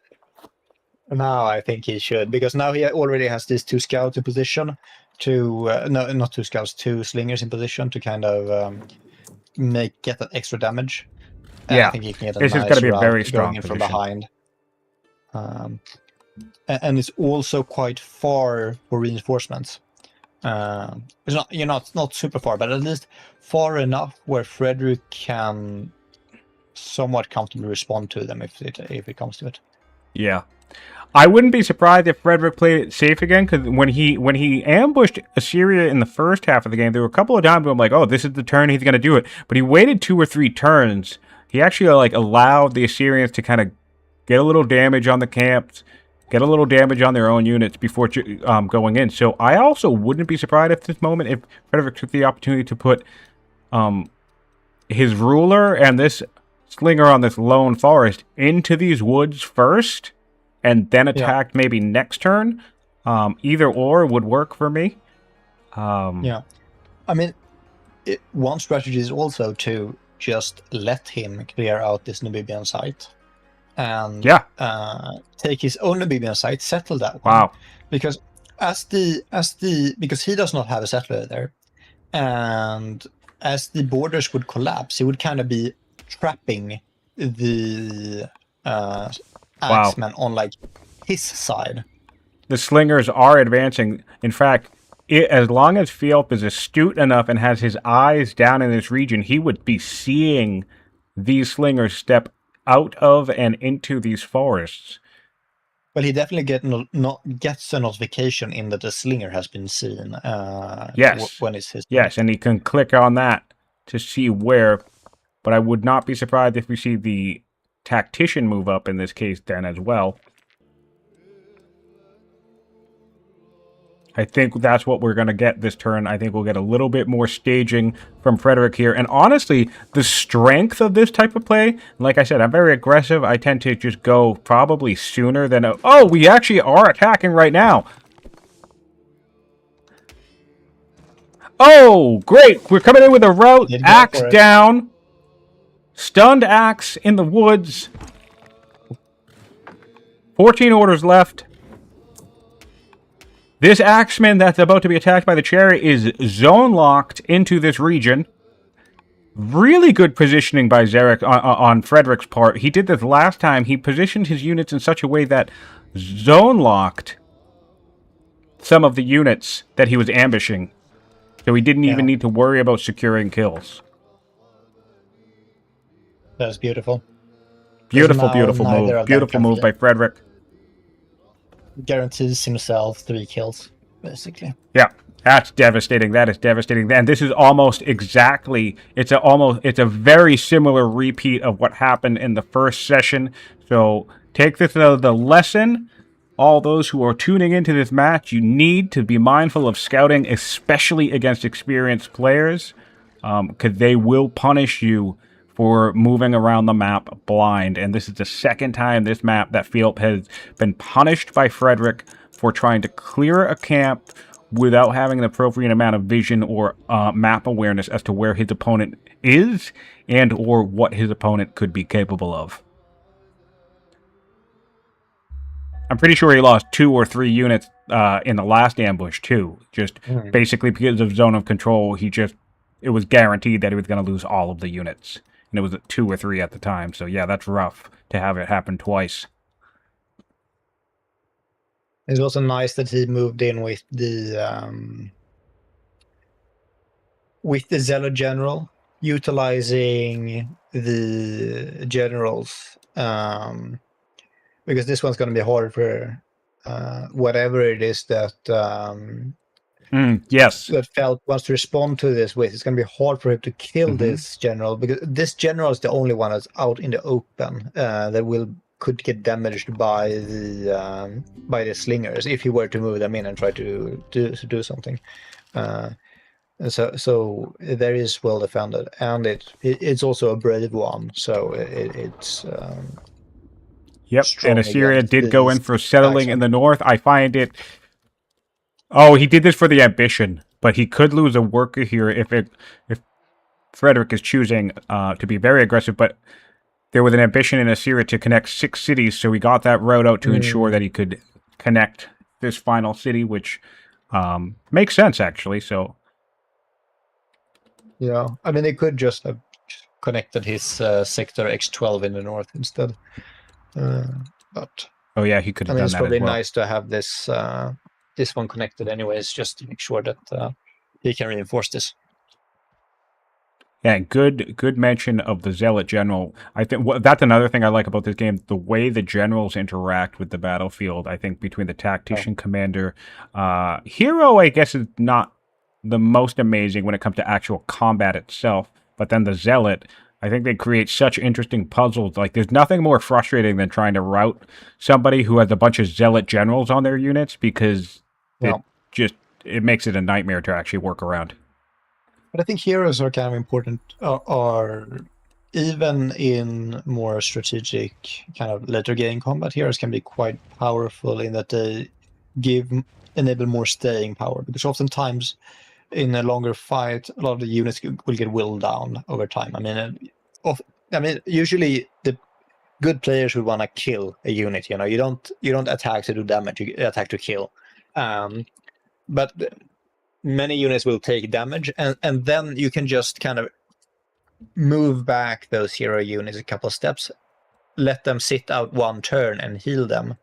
Now I think he should, because now he already has these 2 scouts in position to no, not 2 scouts, 2 slingers in position to kind of get that extra damage. And I think he can get this is going to be a very strong position from behind. And it's also quite far for reinforcements. It's not super far, but at least far enough where Frederik can somewhat comfortably respond to them if it comes to it. Yeah. I wouldn't be surprised if Frederik played it safe again, because when he ambushed Assyria in the first half of the game, there were a couple of times where I'm like, oh, this is the turn he's going to do it. But he waited 2 or 3 turns. He actually allowed the Assyrians to kind of get a little damage on the camps, get a little damage on their own units before going in. So I also wouldn't be surprised at this moment if Frederik took the opportunity to put his ruler and this slinger on this lone forest into these woods first, and then attacked maybe next turn. Either or would work for me. Yeah. I mean, one strategy is also to just let him clear out this Namibian site. And take his own Namibian site, settle that one. Wow. Because because he does not have a settler there. And as the borders would collapse, he would kind of be trapping the Axemen on his side. The slingers are advancing. In fact, as long as Phiel is astute enough and has his eyes down in this region, he would be seeing these slingers step out of and into these forests. Well, he definitely gets a notification in that the slinger has been seen. When it's his turn. Yes, and he can click on that to see where. But I would not be surprised if we see the tactician move up in this case then as well. I think that's what we're going to get this turn. I think we'll get a little bit more staging from Frederik here. And honestly, the strength of this type of play, like I said, I'm very aggressive. I tend to just go probably sooner than... Oh, we actually are attacking right now. Oh, great. We're coming in with a rout. Axe down. Stunned axe in the woods. 14 orders left. This axeman that's about to be attacked by the chariot is zone locked into this region. Really good positioning by Zarek on Frederik's part. He did this last time. He positioned his units in such a way that zone locked some of the units that he was ambushing. So he didn't even need to worry about securing kills. That's beautiful. Beautiful, beautiful move. Beautiful move by Frederik. Guarantees himself 3 kills, basically. Yeah, that's devastating. That is devastating. And this is almost exactly, it's a very similar repeat of what happened in the first session. So take this as the lesson. All those who are tuning into this match, you need to be mindful of scouting, especially against experienced players, because they will punish you for moving around the map blind. And this is the second time this map that Phiel has been punished by Frederik for trying to clear a camp without having an appropriate amount of vision or map awareness as to where his opponent is and or what his opponent could be capable of. I'm pretty sure he lost 2 or 3 units in the last ambush too. Just basically because of zone of control, it was guaranteed that he was going to lose all of the units. And it was 2 or 3 at the time. So yeah, that's rough to have it happen twice. It's also nice that he moved in with the Zealot General, utilizing the generals, because this one's going to be hard for whatever it is that yes, that Felt wants to respond to this with. It's going to be hard for him to kill this general, because this general is the only one that's out in the open that could get damaged by the slingers if he were to move them in and try to do something. So there is well defended, and it's also a brave one. So it's. Yep, and Assyria did go in for settling in the north. I find it. Oh, he did this for the ambition, but he could lose a worker here if Frederik is choosing to be very aggressive. But there was an ambition in Assyria to connect 6 cities, so he got that route out to ensure that he could connect this final city, which makes sense actually. So, yeah, I mean, they could just have connected his sector X12 in the north instead. But oh yeah, he could have done that. It's probably as well. nice to have this one connected anyways, just to make sure that he can reinforce this. Yeah, good mention of the Zealot General. I think that's another thing I like about this game, the way the generals interact with the battlefield. I think between the tactician, commander, hero, I guess is not the most amazing when it comes to actual combat itself, but then the Zealot, I think they create such interesting puzzles. Like, there's nothing more frustrating than trying to route somebody who has a bunch of Zealot generals on their units, because it makes it a nightmare to actually work around. But I think heroes are kind of important, are even in more strategic kind of later game combat. Heroes can be quite powerful in that they enable more staying power, because oftentimes in a longer fight, a lot of the units will get whittled down over time. I mean, usually the good players would want to kill a unit. You don't attack to do damage; you attack to kill. But many units will take damage, and then you can just kind of move back those hero units a couple of steps, let them sit out one turn and heal them,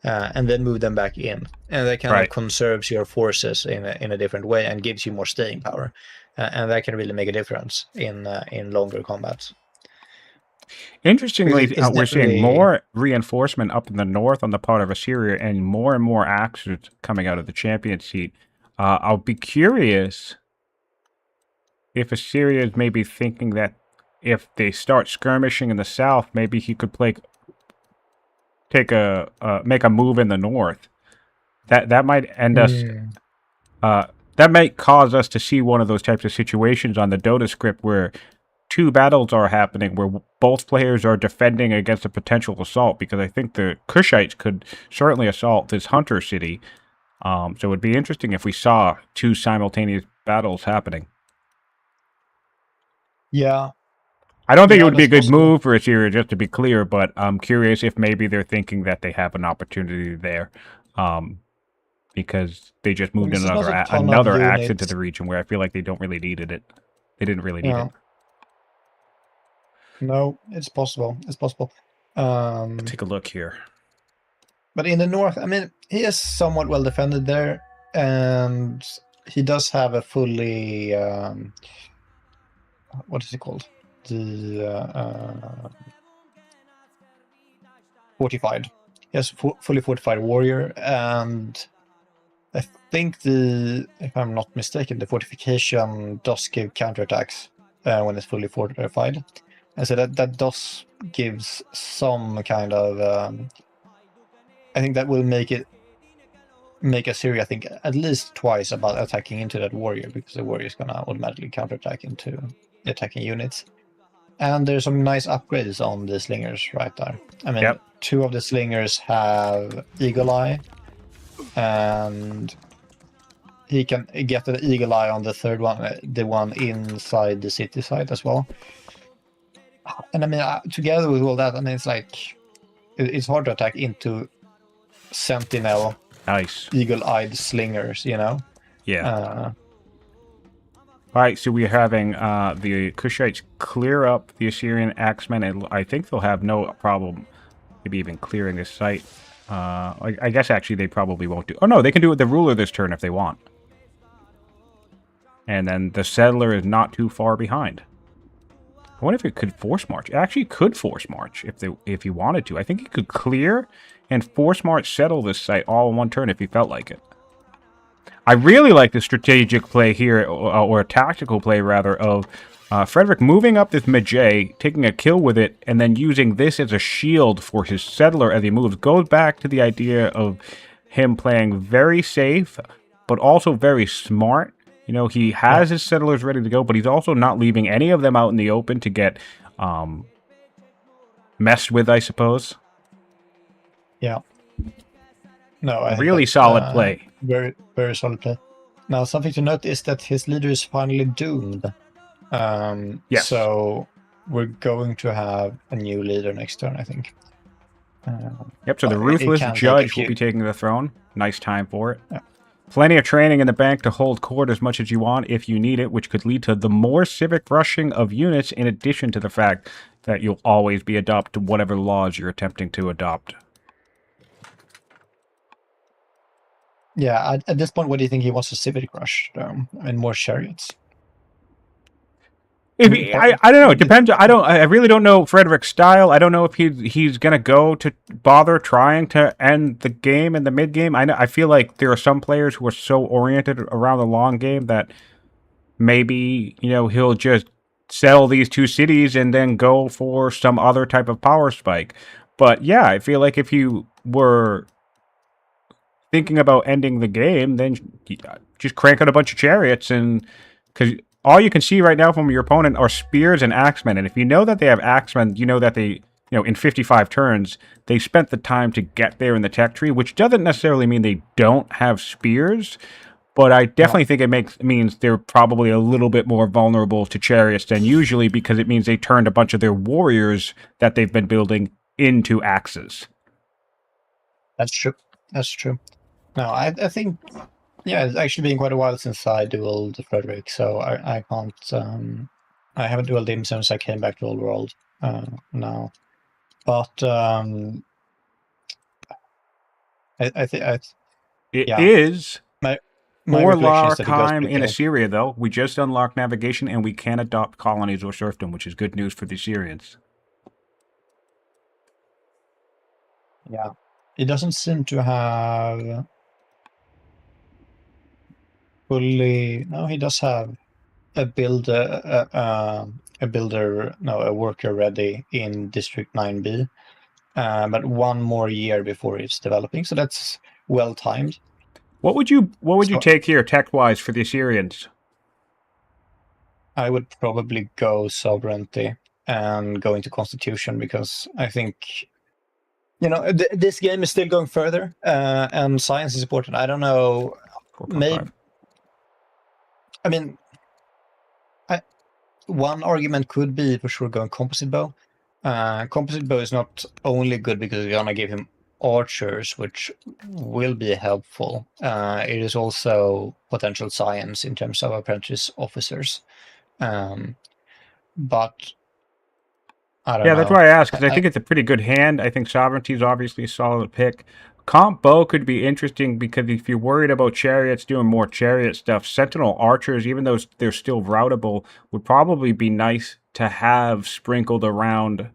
and then move them back in. And that kind of conserves your forces in a different way and gives you more staying power. And that can really make a difference in longer combats. Interestingly, we're seeing more reinforcement up in the north on the part of Assyria, and more axes coming out of the champion seat. I'll be curious if Assyria is maybe thinking that if they start skirmishing in the south, maybe he could make a move in the north. That might end us. That might cause us to see one of those types of situations on the Dota script where 2 battles are happening, where both players are defending against a potential assault, because I think the Kushites could certainly assault this hunter city. So it would be interesting if we saw 2 simultaneous battles happening. Yeah. I don't think it would be a good move for Assyria, just to be clear, but I'm curious if maybe they're thinking that they have an opportunity there. because they just moved in This is not a ton of another axe into units. the region where I feel like they don't really needed it. They didn't really need Yeah. it. No, it's possible. It's possible. Take a look here. But in the north, I mean, he is somewhat well defended there, and he does have a fully what is it called? The fortified. Yes, fully fortified warrior, and I think if I'm not mistaken, the fortification does give counterattacks when it's fully fortified, and so that does gives some kind of. I think that will make Assyria, I think, at least twice about attacking into that warrior, because the warrior is gonna automatically counterattack into the attacking units. And there's some nice upgrades on the slingers right there. I mean, Yep. 2 of the slingers have Eagle Eye, and he can get the Eagle Eye on the 3rd one, the one inside the city side as well. And I mean, together with all that, I mean, it's like it's hard to attack into Sentinel, Nice. eagle-eyed slingers, you know. Yeah. All right, so we're having the Kushites clear up the Assyrian axemen, and I think they'll have no problem maybe even clearing this site. I guess actually they probably won't do... Oh, no, they can do it with the ruler this turn if they want. And then the settler is not too far behind. I wonder if it could force march. It actually could force march if he wanted to. I think he could clear and force march settle this site all in one turn if he felt like it. I really like the strategic play here, or a tactical play, rather, of Frederik moving up this Majay, taking a kill with it, and then using this as a shield for his settler as he moves. Goes back to the idea of him playing very safe, but also very smart. You know, he has his settlers ready to go, but he's also not leaving any of them out in the open to get messed with, I suppose. Yeah. No, I really solid play. Very, very solid play. Now, something to note is that his leader is finally doomed. Yes. So we're going to have a new leader next turn, I think. Yep, so the Ruthless Judge will be taking the throne. Nice time for it. Yeah. Plenty of training in the bank to hold court as much as you want if you need it, which could lead to the more civic rushing of units, in addition to the fact that you'll always be adopt to whatever laws you're attempting to adopt. Yeah, at this point, what do you think he wants a civic rush, though? I mean, more chariots. I don't know. It depends. I really don't know Frederik's style. I don't know if he's gonna go to bother trying to end the game in the mid game. I feel like there are some players who are so oriented around the long game that maybe, you know, he'll just sell these 2 cities and then go for some other type of power spike. But yeah, I feel like if you were thinking about ending the game, then just crank out a bunch of chariots, and because all you can see right now from your opponent are spears and axemen, and if you know that they have axemen, you know that they, you know, in 55 turns, they spent the time to get there in the tech tree, which doesn't necessarily mean they don't have spears, but I definitely think it means they're probably a little bit more vulnerable to chariots than usually, because it means they turned a bunch of their warriors that they've been building into axes. That's true. That's true. No, I think, yeah, it's actually been quite a while since I dueled Frederik, so I can't. I haven't dueled him since I came back to Old World now. But I think it is my 4 reflection is lock that he goes time in quicker. Assyria, though. We just unlocked navigation, and we can adopt colonies or serfdom, which is good news for the Assyrians. Yeah, he doesn't seem to have fully. No, he does have a worker ready in District 9B, but 1 more year before it's developing. So that's well timed. What would you take here tech-wise for the Assyrians? I would probably go sovereignty and go into constitution, because I think, you know, this game is still going further, and science is important. I don't know. 4.5. Maybe. I mean, one argument could be for sure going composite bow. Composite bow is not only good because it's gonna give him archers, which will be helpful. It is also potential science in terms of apprentice officers. But I don't Yeah, know. that's why I asked, because I think it's a pretty good hand. I think Sovereignty is obviously a solid pick. Comp Bow could be interesting because if you're worried about Chariots doing more Chariot stuff, Sentinel Archers, even though they're still routable, would probably be nice to have sprinkled around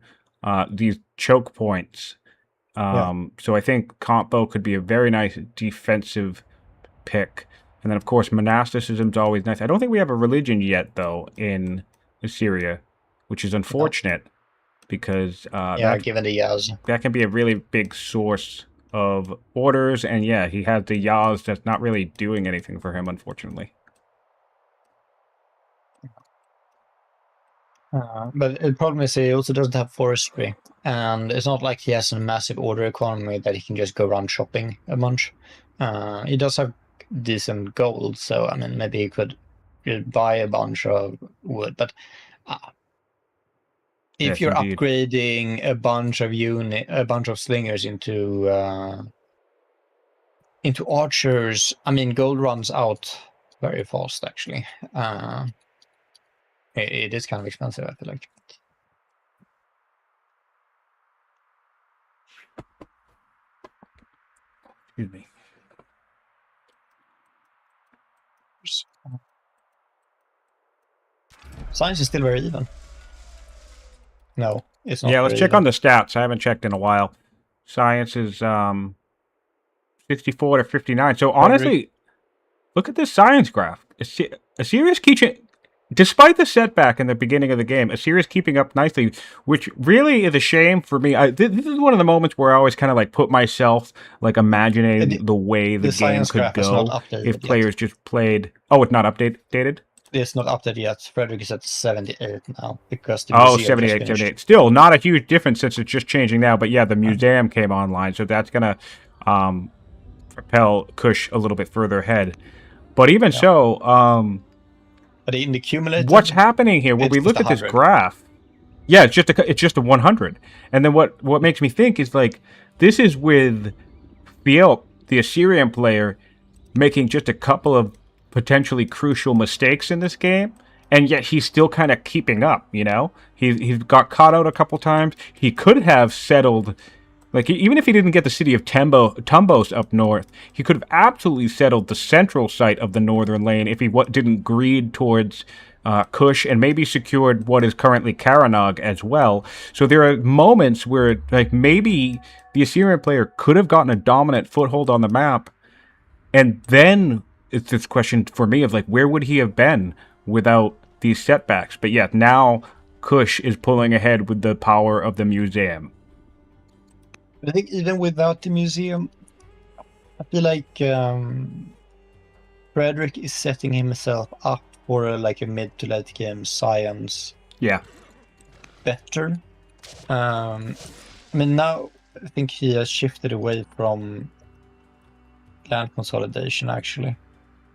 these choke points. So I think Comp Bow could be a very nice defensive pick. And then, of course, monasticism's always nice. I don't think we have a religion yet, though, in Assyria, which is unfortunate. Because given the Yaz. that can be a really big source of orders, and yeah, he has the Yaz that's not really doing anything for him, unfortunately. But the problem is he also doesn't have forestry, and it's not like he has a massive order economy that he can just go around shopping a bunch. He does have decent gold, so I mean maybe he could buy a bunch of wood, but if you're upgrading a bunch of slingers into archers, I mean gold runs out very fast actually. It is kind of expensive, I feel like. Excuse me. Science is still very even. No, it's not. Yeah, let's check on the stats. I haven't checked in a while. Science is 64 to 59. So honestly, look at this science graph. Assyria's despite the setback in the beginning of the game, Assyria's keeping up nicely, which really is a shame for me. This is one of the moments where I always kind of like put myself like imagining the way the game could go if players just played. Oh, it's not updated? It's not updated yet. Frederik is at 78 now because the 78. Still not a huge difference since it's just changing now. But yeah, the museum came online, so that's gonna propel Kush a little bit further ahead. But even so, but in the cumulative, what's happening here? When we look at this graph, yeah, it's just a 100. And then what makes me think is like this is with Phiel, the Assyrian player, making just a couple of potentially crucial mistakes in this game, and yet he's still kind of keeping up, you know? He's got caught out a couple times. He could have settled, like, even if he didn't get the city of Tumbos up north, he could have absolutely settled the central site of the northern lane if he didn't greed towards Kush and maybe secured what is currently Karanog as well. So there are moments where, like, maybe the Assyrian player could have gotten a dominant foothold on the map, and then it's this question for me of like, where would he have been without these setbacks? But yeah, now Kush is pulling ahead with the power of the museum. I think even without the museum, I feel like Frederik is setting himself up for a mid to late game science. Yeah. Better. I mean, now I think he has shifted away from land consolidation actually.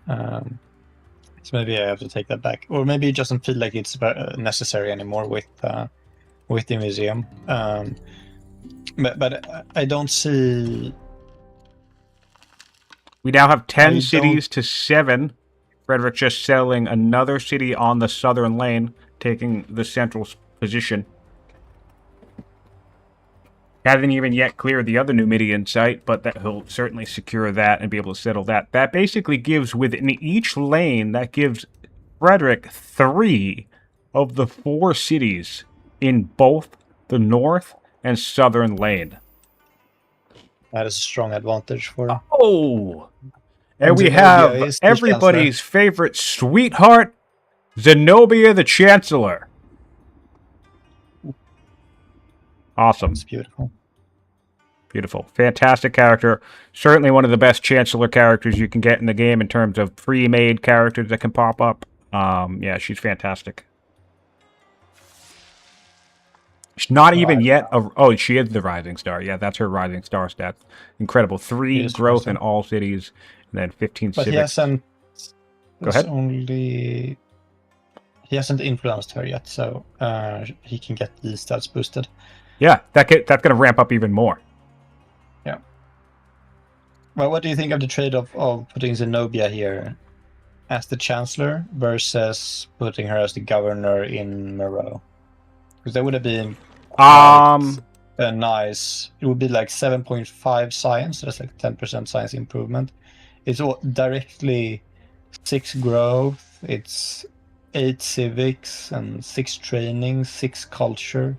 So maybe I have to take that back, or maybe it doesn't feel like it's necessary anymore with the museum. But I don't see. We now have 10 cities to 7. Frederik just settling another city on the southern lane, taking the central position. Hasn't even yet cleared the other Numidian site, but that he'll certainly secure that and be able to settle that. That basically gives, within each lane, that gives Frederik 3 of the 4 cities in both the north and southern lane. That is a strong advantage for him. Oh! And we have everybody's favorite sweetheart, Zenobia the Chancellor. Awesome. It's beautiful. Beautiful. Fantastic character. Certainly one of the best Chancellor characters you can get in the game in terms of pre-made characters that can pop up. Yeah, she's fantastic. She's not even yet... Oh, she is the Rising Star. Yeah, that's her Rising Star stats. Incredible. 3 growth in all cities, and then 15 civics. But he hasn't... Go ahead. He hasn't influenced her yet, so he can get these stats boosted. Yeah, that's going to ramp up even more. Yeah. Well, what do you think of the trade-off of putting Zenobia here as the chancellor versus putting her as the governor in Moreau? Because that would have been quite nice. It would be like 7.5 science. That's like 10% science improvement. It's all directly 6 growth. It's 8 civics and 6 training, 6 culture.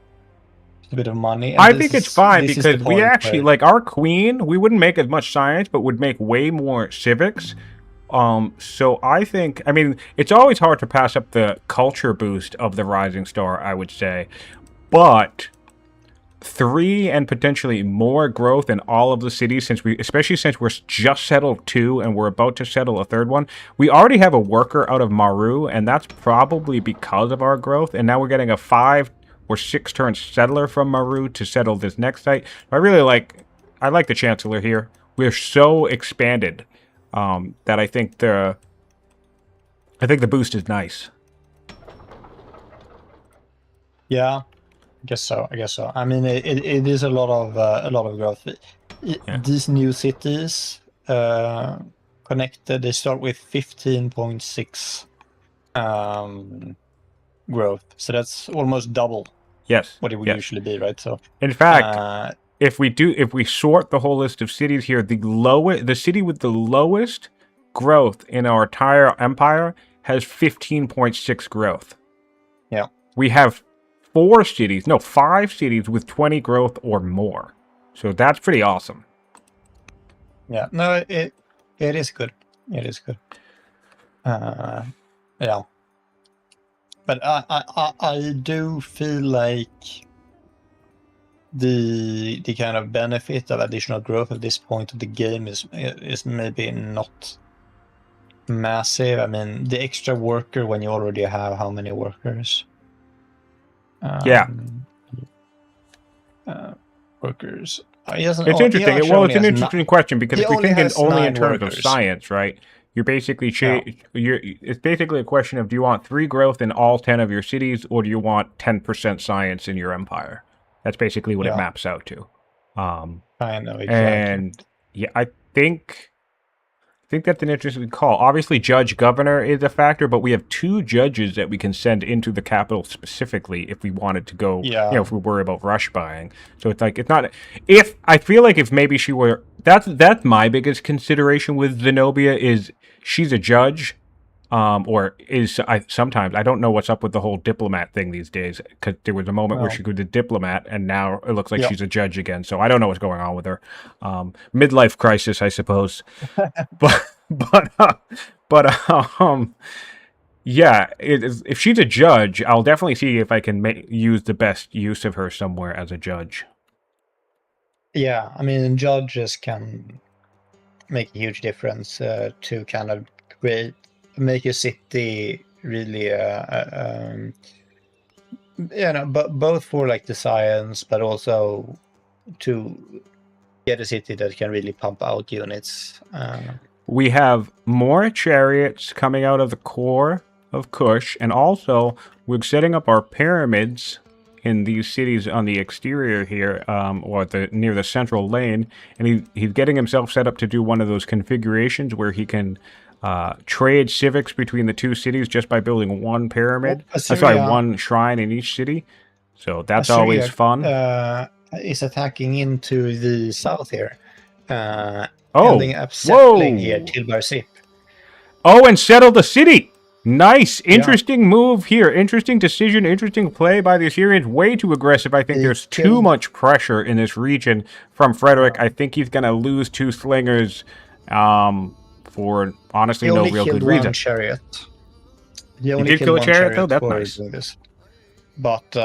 Just a bit of money. And I think it's fine because we actually, where... like, our queen, we wouldn't make as much science, but would make way more civics. So I think, I mean, it's always hard to pass up the culture boost of the Rising Star, I would say. But 3 and potentially more growth in all of the cities, especially since we're just settled 2 and we're about to settle a 3rd one. We already have a worker out of Maru, and that's probably because of our growth. And now we're getting a 5 or 6 turn settler from Maru to settle this next site. I like the Chancellor here. We're so expanded that I think the boost is nice. Yeah, I guess so. I mean, it is a lot of growth. Yeah. These new cities connected, they start with 15.6 growth, so that's almost double. Yes. What it would usually be, right? So, in fact, if we sort the whole list of cities here, the city with the lowest growth in our entire empire has 15.6 growth. Yeah. We have 5 cities with 20 growth or more. So that's pretty awesome. Yeah. No, it is good. It is good. Yeah. But I do feel like the kind of benefit of additional growth at this point of the game is maybe not massive. I mean, the extra worker when you already have how many workers? Workers. It's interesting. Well, it's an interesting question because if we think only in terms of science, right? You're basically it's basically a question of, do you want 3 growth in all 10 of your cities, or do you want 10% science in your empire? That's basically what it maps out to. I know exactly. And yeah, I think that's an interesting call. Obviously, judge governor is a factor, but we have 2 judges that we can send into the capital specifically if we wanted to go. If we worry about rush buying. So it's like, it's not. If I feel like if maybe she were, that's my biggest consideration with Zenobia is she's a judge, sometimes I don't know what's up with the whole diplomat thing these days, because there was a moment where she could be diplomat and now it looks like she's a judge again. So I don't know what's going on with her. Midlife crisis, I suppose. Yeah, if she's a judge, I'll definitely see if I can use the best use of her somewhere as a judge. Yeah, I mean, judges can make a huge difference to kind of make your city really, but both for like the science, but also to get a city that can really pump out units. We have more chariots coming out of the core of Kush, and also we're setting up our pyramids in these cities on the exterior here, or near the central lane, and he's getting himself set up to do one of those configurations where he can trade civics between the 2 cities just by building 1 pyramid. One shrine in each city. So that's always fun. Is attacking into the south here. Ending up settling here, Tilbarsip. Oh, and settle the city! Nice! Interesting move here. Interesting decision. Interesting play by the Assyrians. Way too aggressive. I think there's too much pressure in this region from Frederik. I think he's going to lose 2 slingers for honestly no real good reason. Chariot. He did kill a chariot, though? That's nice. This. But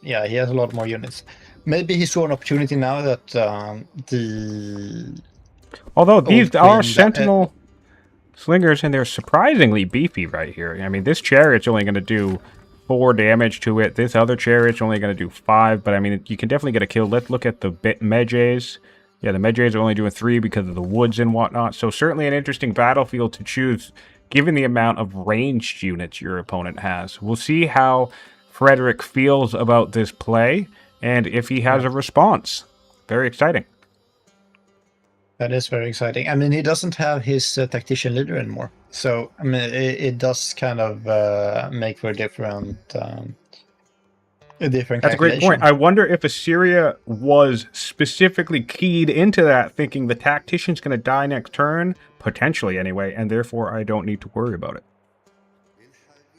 yeah, he has a lot more units. Maybe he saw an opportunity now that although these are sentinel slingers, and they're surprisingly beefy right here. I mean, this chariot's only going to do 4 damage to it. This other chariot's only going to do 5, but I mean, you can definitely get a kill. Let's look at the Medjays. Yeah, the Medjays are only doing 3 because of the woods and whatnot. So certainly an interesting battlefield to choose, given the amount of ranged units your opponent has. We'll see how Frederik feels about this play, and if he has a response. Very exciting. That is very exciting. I mean, he doesn't have his tactician leader anymore, so I mean, it does kind of make for a different That's a great point. calculation. I wonder if Assyria was specifically keyed into that, thinking the tactician's going to die next turn, potentially anyway, and therefore I don't need to worry about it.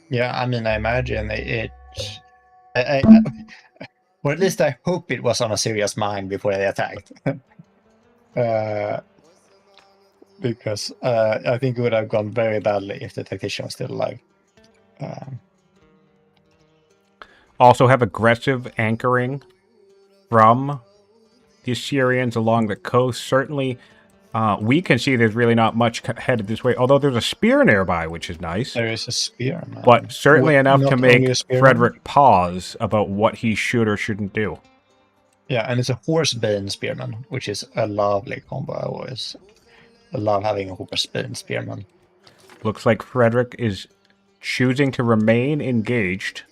Yeah, I mean, I imagine or at least I hope it was on a serious mind before they attacked. Because I think it would have gone very badly if the tactician was still alive. Also have aggressive anchoring from the Assyrians along the coast. Certainly, we can see there's really not much headed this way, although there's a spear nearby, which is nice. There is a spearman. But certainly enough to Not only a make spearman. Frederik pause about what he should or shouldn't do. Yeah, and it's a horsebane spearman, which is a lovely combo. I love having a horsebane spearman. Looks like Frederik is choosing to remain engaged.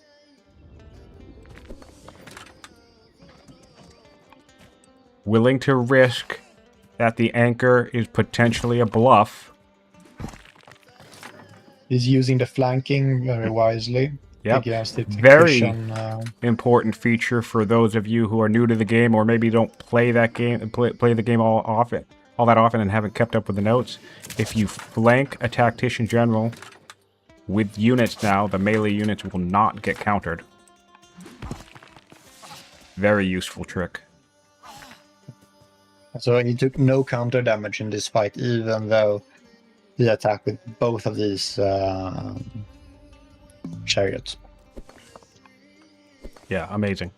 Willing to risk that the anchor is potentially a bluff. He's using the flanking very wisely. Yep. Against the Very tactician, important feature for those of you who are new to the game or maybe don't play that game, play the game all that often and haven't kept up with the notes. If you flank a tactician general with units now, the melee units will not get countered. Very useful trick. So he took no counter damage in this fight, even though he attacked with both of these chariots. Yeah, amazing.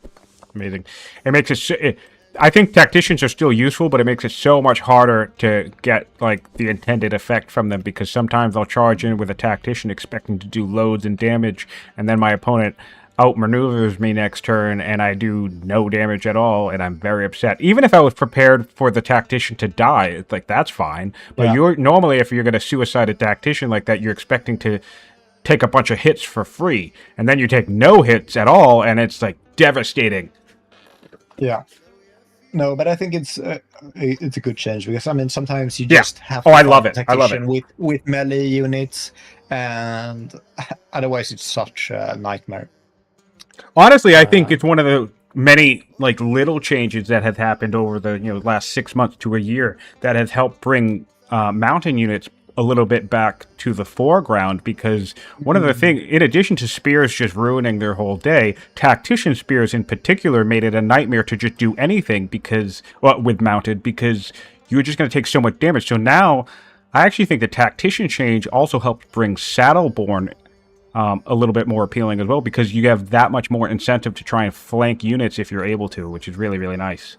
Amazing. It makes it... I think tacticians are still useful, but it makes it so much harder to get like the intended effect from them, because sometimes I'll charge in with a tactician expecting to do loads and damage, and then my opponent outmaneuvers me next turn and I do no damage at all, and I'm very upset. Even if I was prepared for the tactician to die, it's like, that's fine. But Yeah. you're normally, if you're going to suicide a tactician like that, you're expecting to take a bunch of hits for free, and then you take no hits at all, and it's like devastating. Yeah. No, but I think it's a good change, because I mean sometimes you Yeah. just have Oh, to I fight love a it. I love it. tactician with melee units, and otherwise it's such a nightmare. Honestly, I think it's one of the many like little changes that have happened over the last 6 months to a year that has helped bring mountain units a little bit back to the foreground, because one of the things, in addition to spears just ruining their whole day, tactician spears in particular made it a nightmare to just do anything because, well, with mounted, because you were just going to take so much damage. So now, I actually think the tactician change also helped bring Saddleborn a little bit more appealing as well, because you have that much more incentive to try and flank units if you're able to, which is really, really nice.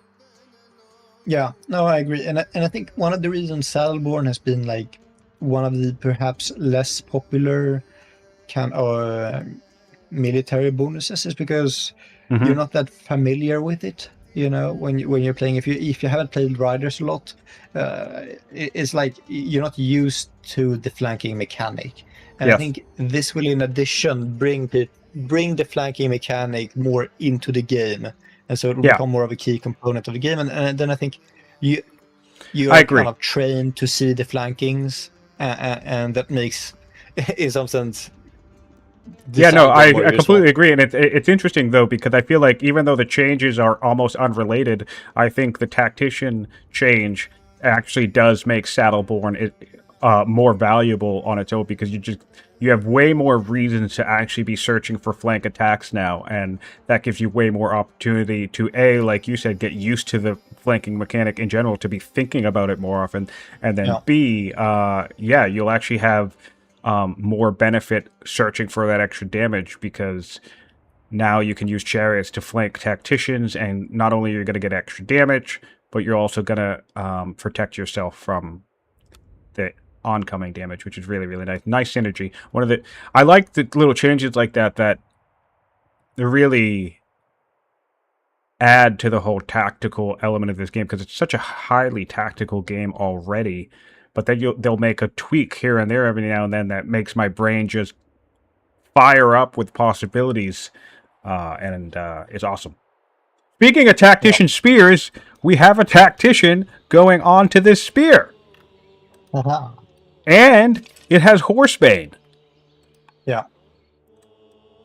Yeah, no, I agree, and I think one of the reasons Saddleborn has been like one of the perhaps less popular kind of military bonuses is because you're not that familiar with it. When you're playing, if you haven't played riders a lot, it's like you're not used to the flanking mechanic. And Yes. I think this will, in addition, bring the flanking mechanic more into the game, and so it will become more of a key component of the game. And then I think you I are agree. kind of trained to see the flankings, and that makes, in some sense. Yeah, no, I more completely useful. agree, and it's interesting though, because I feel like even though the changes are almost unrelated, I think the tactician change actually does make Saddleborn more valuable on its own, because you have way more reasons to actually be searching for flank attacks now, and that gives you way more opportunity to like you said, get used to the flanking mechanic in general, to be thinking about it more often, and then B, you'll actually have more benefit searching for that extra damage, because now you can use chariots to flank tacticians, and not only are you going to get extra damage, but you're also going to protect yourself from the oncoming damage, which is really, really nice. Nice synergy. I like the little changes like that really add to the whole tactical element of this game, because it's such a highly tactical game already. But then they'll make a tweak here and there every now and then that makes my brain just fire up with possibilities, and it's awesome. Speaking of tactician spears, we have a tactician going on to this spear. Uh-huh. And it has Horsebane. Yeah.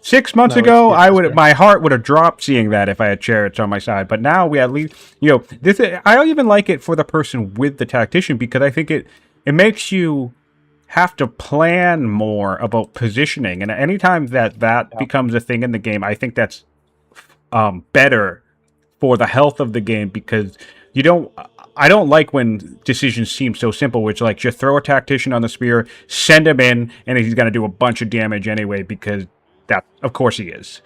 6 months No, it's ago, beautiful. my heart would have dropped seeing that if I had Chariots on my side. But now we at least, this. I don't even like it for the person with the tactician because I think it makes you have to plan more about positioning. And anytime that becomes a thing in the game, I think that's better for the health of the game because you don't. I don't like when decisions seem so simple, which like just throw a tactician on the spear, send him in, and he's going to do a bunch of damage anyway because that, of course, he is.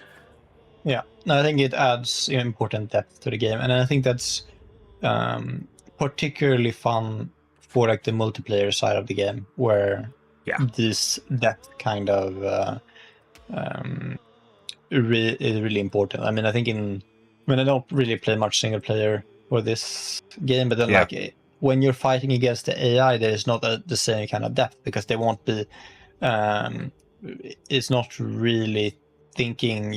Yeah, no, I think it adds important depth to the game, and I think that's particularly fun for like the multiplayer side of the game, where this depth kind of is really important. I mean, I think I don't really play much single player for this game, but then like when you're fighting against the AI, there is not the same kind of depth because they won't be. It's not really thinking,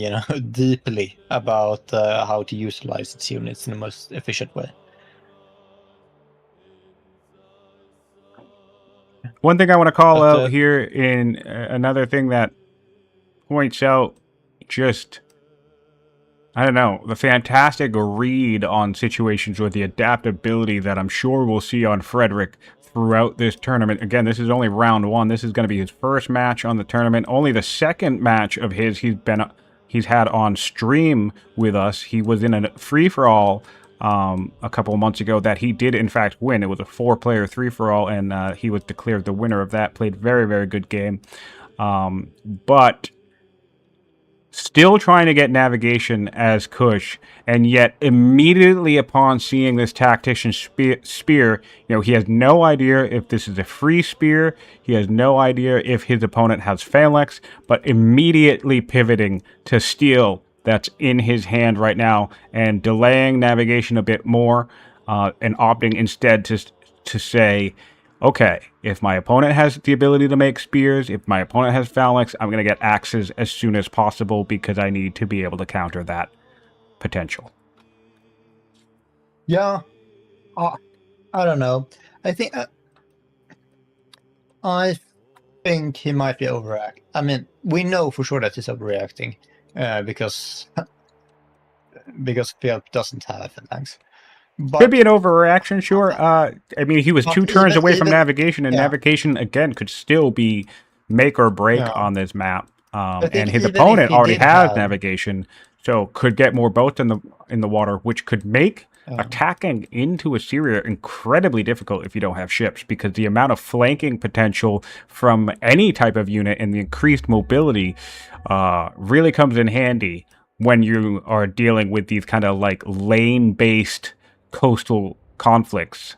deeply about how to utilize its units in the most efficient way. One thing I want to call out here in another thing that points out just, I don't know, the fantastic read on situations with the adaptability that I'm sure we'll see on Frederik throughout this tournament. Again, this is only round 1. This is going to be his first match on the tournament. Only the second match of his he's had on stream with us. He was in a free-for-all a couple of months ago that he did, in fact, win. It was a 4-player free-for-all, and he was declared the winner of that. Played very, very good game. But still trying to get navigation as Kush, and yet immediately upon seeing this tactician spear, he has no idea if this is a free spear. He has no idea if his opponent has phalanx, but immediately pivoting to steel that's in his hand right now and delaying navigation a bit more and opting instead to say, okay, if my opponent has the ability to make spears, if my opponent has phalanx, I'm going to get axes as soon as possible because I need to be able to counter that potential. Yeah. I don't know. I think he might be overreacting. I mean, we know for sure that he's overreacting because Phiel doesn't have phalanx. Could be an overreaction, sure. I mean, he was 2 turns away from navigation, and navigation, again, could still be make or break on this map. And his opponent already has navigation, so could get more boats in the water, which could make attacking into Assyria incredibly difficult if you don't have ships, because the amount of flanking potential from any type of unit and the increased mobility really comes in handy when you are dealing with these kind of like lane-based coastal conflicts.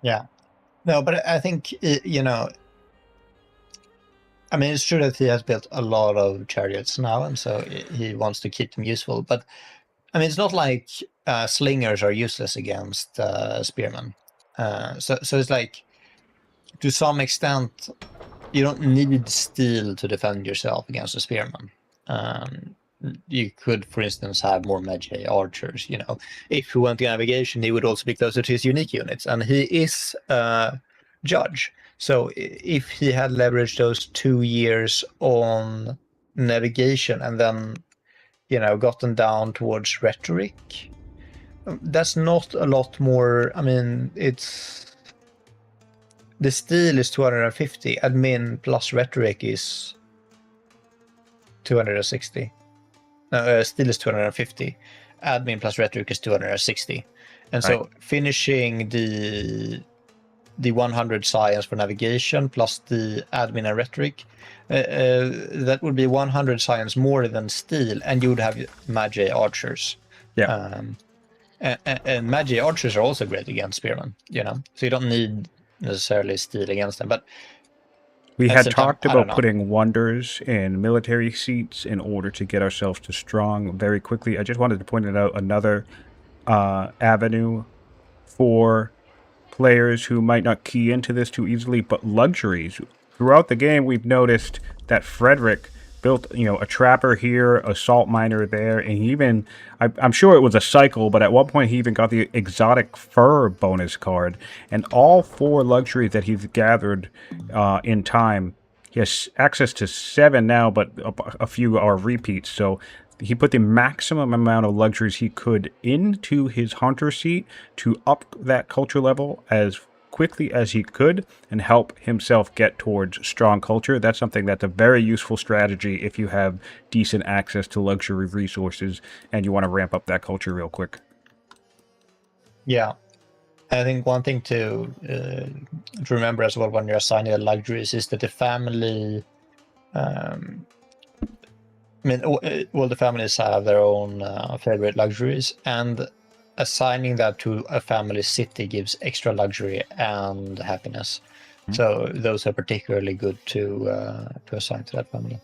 Yeah. No, but I think, I mean, it's true that he has built a lot of chariots now, and so he wants to keep them useful. But, I mean, it's not like slingers are useless against spearmen. So it's like, to some extent, you don't need steel to defend yourself against a spearman. You could, for instance, have more Magi archers. If he went to navigation, he would also be closer to his unique units, and he is judge. So if he had leveraged those 2 years on navigation and then, gotten down towards rhetoric, that's not a lot more. I mean, the steel is 250. Admin plus rhetoric is 260. Steel is 250. Admin plus rhetoric is 260. And so finishing the 100 science for navigation plus the admin and rhetoric, that would be 100 science more than steel, and you would have Magi archers. Yeah. And Magi archers are also great against spearmen, so you don't need necessarily steel against them. But we had talked about putting wonders in military seats in order to get ourselves to strong very quickly. I just wanted to point it out, another avenue for players who might not key into this too easily, but luxuries. Throughout the game, we've noticed that Frederik built, a trapper here, a salt miner there, and he even, I'm sure it was a cycle, but at one point he even got the exotic fur bonus card. And all 4 luxuries that he's gathered in time, he has access to 7 now, but a few are repeats. So he put the maximum amount of luxuries he could into his hunter seat to up that culture level as quickly as he could and help himself get towards strong culture. That's something that's a very useful strategy if you have decent access to luxury resources and you want to ramp up that culture real quick. Yeah. I think one thing to remember as well when you're assigning the luxuries is that the family, all the families have their own favorite luxuries, and assigning that to a family city gives extra luxury and happiness. So those are particularly good to assign to that family.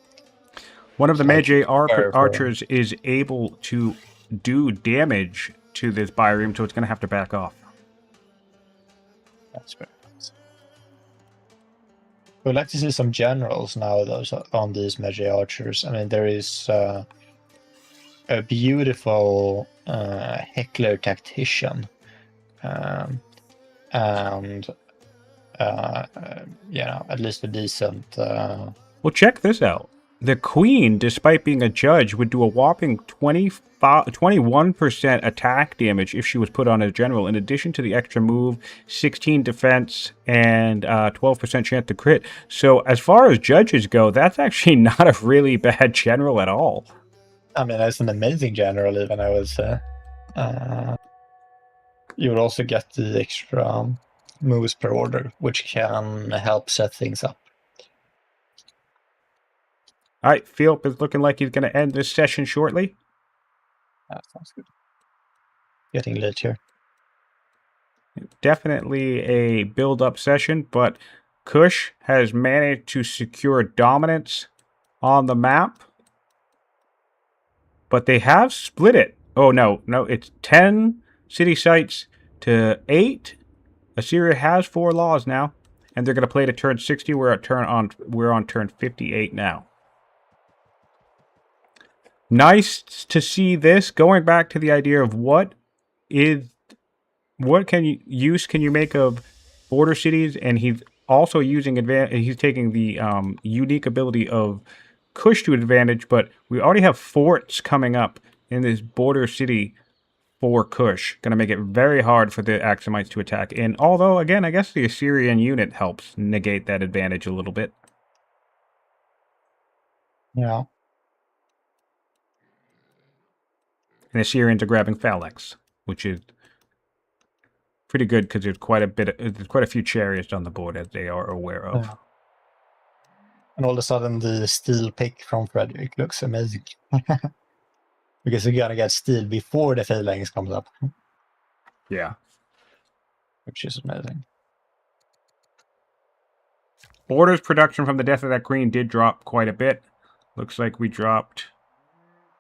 One of the Magi archers is able to do damage to this biome, so it's going to have to back off. That's very nice. We'd like to see some generals now, those on these Magi archers. I mean, there is a beautiful heckler tactician, and at least a decent. Well, check this out. The queen, despite being a judge, would do a whopping 21% attack damage if she was put on as general, in addition to the extra move, 16 defense, and 12% chance to crit. So as far as judges go, that's actually not a really bad general at all. I mean, that's an amazing general, even, I would say. You would also get the extra moves per order, which can help set things up. All right, Phiel is looking like he's going to end this session shortly. That sounds good. Getting late here. Definitely a build-up session, but Kush has managed to secure dominance on the map. But they have split it. Oh, no, it's 10 city sites to 8. Assyria has 4 laws now, and they're going to play to turn 60. We're on turn 58 now. Nice to see this. Going back to the idea of what can you make of border cities, and he's also using he's taking the unique ability of Kush to advantage, but we already have forts coming up in this border city for Kush. Going to make it very hard for the Axumites to attack. And although, again, I guess the Assyrian unit helps negate that advantage a little bit. Yeah. And the Assyrians are grabbing Phalanx, which is pretty good because there's quite a few chariots on the board, as they are aware of. Yeah. And all of a sudden, the steel pick from Frederik looks amazing. Because you're gonna get steel before the phalanx comes up. Yeah. Which is amazing. Orders production from the death of that queen did drop quite a bit. Looks like we dropped...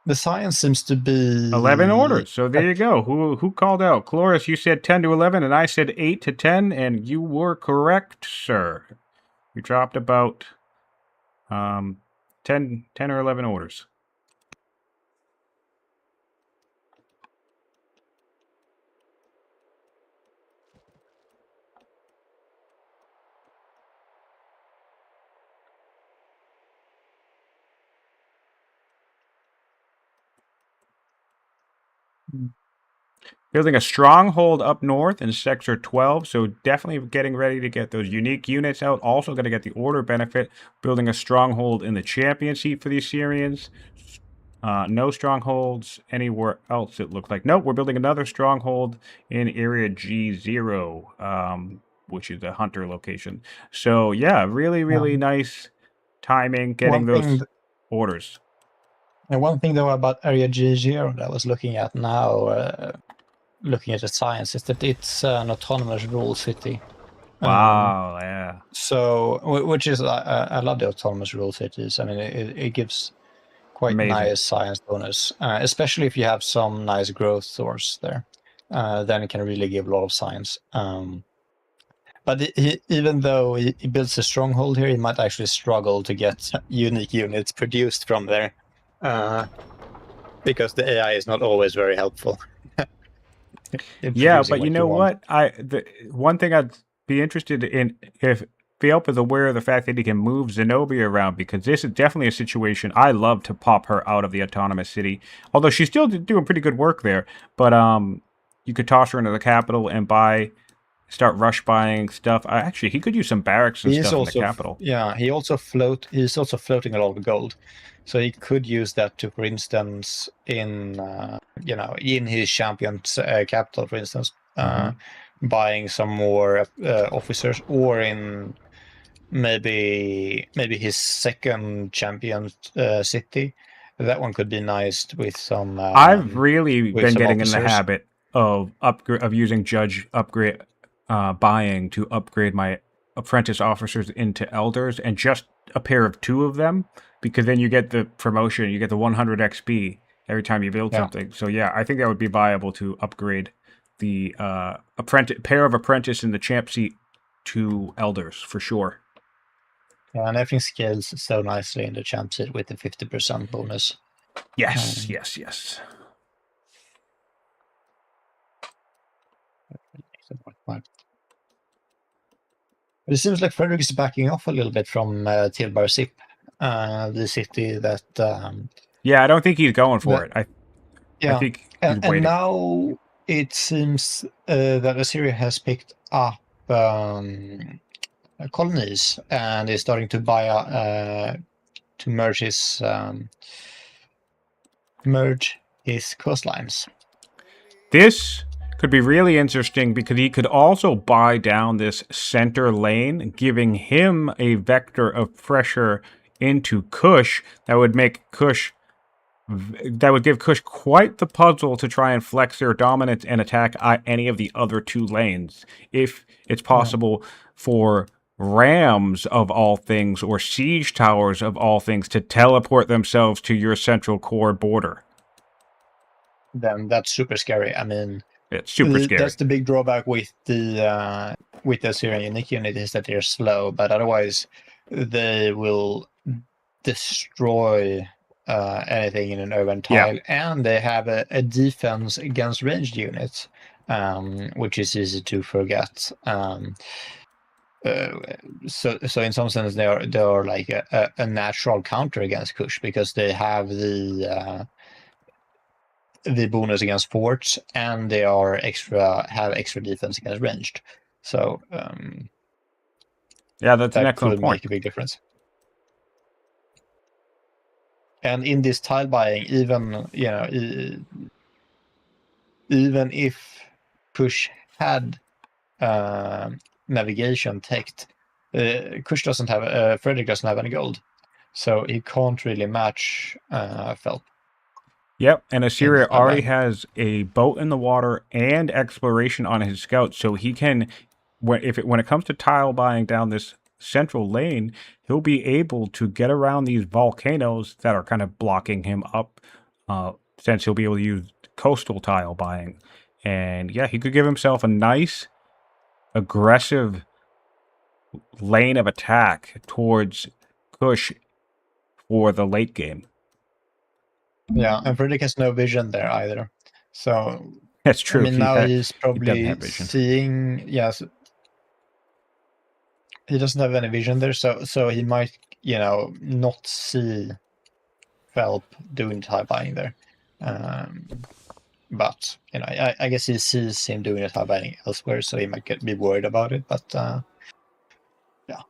The science seems to be 11 orders. So there you go. Who called out? Chloris, you said 10 to 11, and I said 8 to 10, and you were correct, sir. We dropped about 10 or 11 orders. Building a stronghold up north in Sector 12, so definitely getting ready to get those unique units out. Also going to get the order benefit, building a stronghold in the champion seat for the Assyrians. No strongholds anywhere else, it looked like. Nope, we're building another stronghold in area G0, which is a hunter location. So, yeah, really nice timing getting those orders. And one thing, though, about area G0 that I was looking at now... looking at the science, is that it's an autonomous rule city. Wow, yeah. So, which is, I love the autonomous rule cities. I mean, it gives quite amazing. Nice science bonus, especially if you have some nice growth source there. Then it can really give a lot of science. But even though he builds a stronghold here, he might actually struggle to get unique units produced from there, because the AI is not always very helpful. In Yeah, producing but you what you know want. what? The one thing I'd be interested in if Phiel is aware of the fact that he can move Zenobia around, because this is definitely a situation I love to pop her out of the autonomous city. Although she's still doing pretty good work there, but you could toss her into the capital and start rush buying stuff. Actually, he could use some barracks and He is stuff in the also, capital. yeah, he's also floating a lot of gold, so he could use that to, for instance, in in his champion's capital, for instance, Hmm. buying some more officers, or in maybe his second champion city. That one could be nice I've really with been some getting in the officers. habit of using judge upgrade buying to upgrade my apprentice officers into elders, and just a pair of two of them, because then you get the promotion, you get the 100 XP every time you build Yeah. something. So yeah, I think that would be viable to upgrade the apprentice pair of apprentice in the champ seat to elders for sure. Yeah, and everything scales so nicely in the champ set with the 50% bonus. Yes, Um, yes, yes. but it seems like Frederik is backing off a little bit from Tilbar Sip, the city Yeah, I don't think he's going for that it. I yeah, think he's and waiting. now it seems that Assyria has picked up colonies and is starting to buy to merge his coastlines. This could be really interesting because he could also buy down this center lane, giving him a vector of pressure into Kush that would give Kush quite the puzzle to try and flex their dominance and attack any of the other two lanes. If it's Yeah. possible for rams of all things, or siege towers of all things, to teleport themselves to your central core border. Then that's super scary. I mean, It's super that's scary. the big drawback with the Syrian unique unit, is that they're slow, but otherwise they will destroy anything in an urban Yeah. tile, and they have a defense against ranged units, which is easy to forget. So in some sense they are like a natural counter against Kush, because they have the bonus against forts, and they have extra defense against ranged. So Yeah, that's an that excellent could point. make a big difference. And in this tile buying, even if Kush had navigation teched, Kush doesn't have Frederick doesn't have any gold, so he can't really match Felp Yep, and in Assyria this tile already buying. has a boat in the water and exploration on his scout, so he can, when it comes to tile buying down this central lane, he'll be able to get around these volcanoes that are kind of blocking him up, since he'll be able to use coastal tile buying. And yeah, he could give himself a nice, aggressive lane of attack towards Kush for the late game. Yeah, and Frederick has no vision there either. So That's I true. mean, now he's He doesn't probably have vision. seeing. Yes, he doesn't have any vision there, so he might not see Phelp doing tie buying there. But I guess he sees him doing a tie buying elsewhere, so he might be worried about it. But yeah, of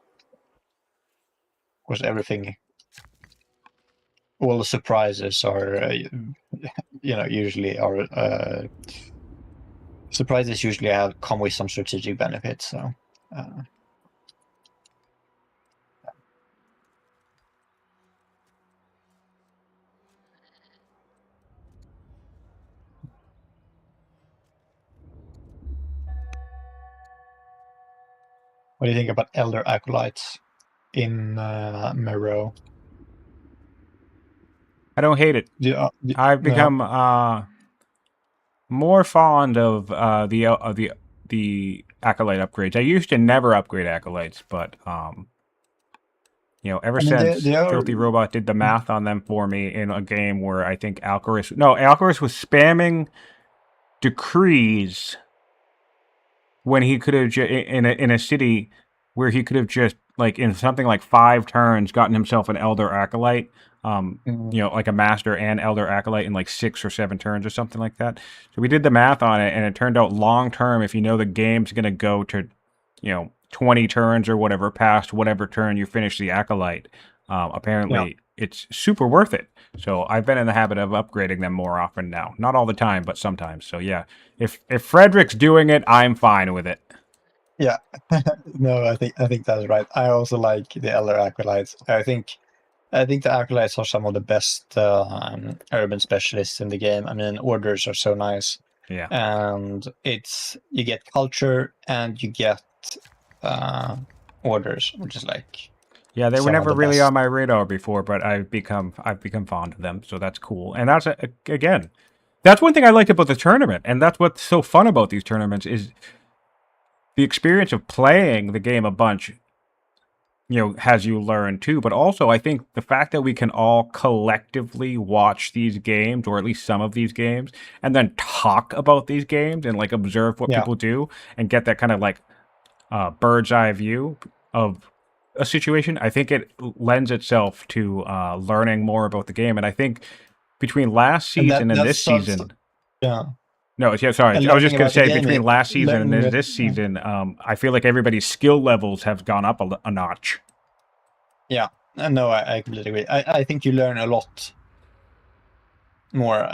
course, all the surprises are usually are surprises usually come with some strategic benefits. So. What do you think about Elder Acolytes in Mero? I don't hate it. I've No. become more fond of the acolyte upgrades. I used to never upgrade acolytes, but you know, ever I mean, since they are. Filthy Robot did the math on them for me in a game where I think Alcaris was spamming decrees when he could have in a city where he could have just like in something like 5 turns gotten himself an Elder Acolyte, you know, like a Master and Elder Acolyte in like 6 or 7 turns or something like that. So we did the math on it, and it turned out long term, if you know the game's going to go to, you know, 20 turns or whatever past whatever turn you finish the Acolyte, apparently it's super worth it. So I've been in the habit of upgrading them more often now. Not all the time, but sometimes. So yeah, if Frederik's doing it, I'm fine with it. Yeah, no, I think that's right. I also like the Elder Acolytes. I think the Acolytes are some of the best urban specialists in the game. I mean, orders are so nice. Yeah. And you get culture and you get orders, which is like yeah, they were some of never the really best. on my radar before, but I've become fond of them, so that's cool. And that's again, that's one thing I liked about the tournament, and that's what's so fun about these tournaments is the experience of playing the game a bunch, you know, has you learn too. But also, I think the fact that we can all collectively watch these games, or at least some of these games, and then talk about these games and like observe what Yeah. people do and get that kind of like bird's eye view of a situation, I think it lends itself to learning more about the game. And I think between last And season and this that's season, yeah. no, yeah, sorry, And I was just learning going to about the say game, between last season and learning this season, I feel like everybody's skill levels have gone up a notch. Yeah, no, I completely agree. I think you learn a lot more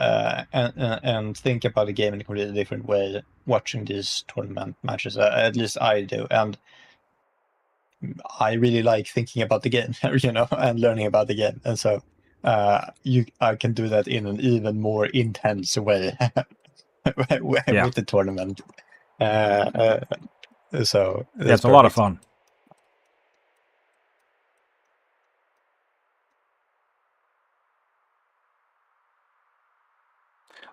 and think about the game in a completely different way watching these tournament matches. At least I do, and I really like thinking about the game, you know, and learning about the game, and so I can do that in an even more intense way Yeah, with the tournament. So yeah, that's it's a lot of perfect. fun.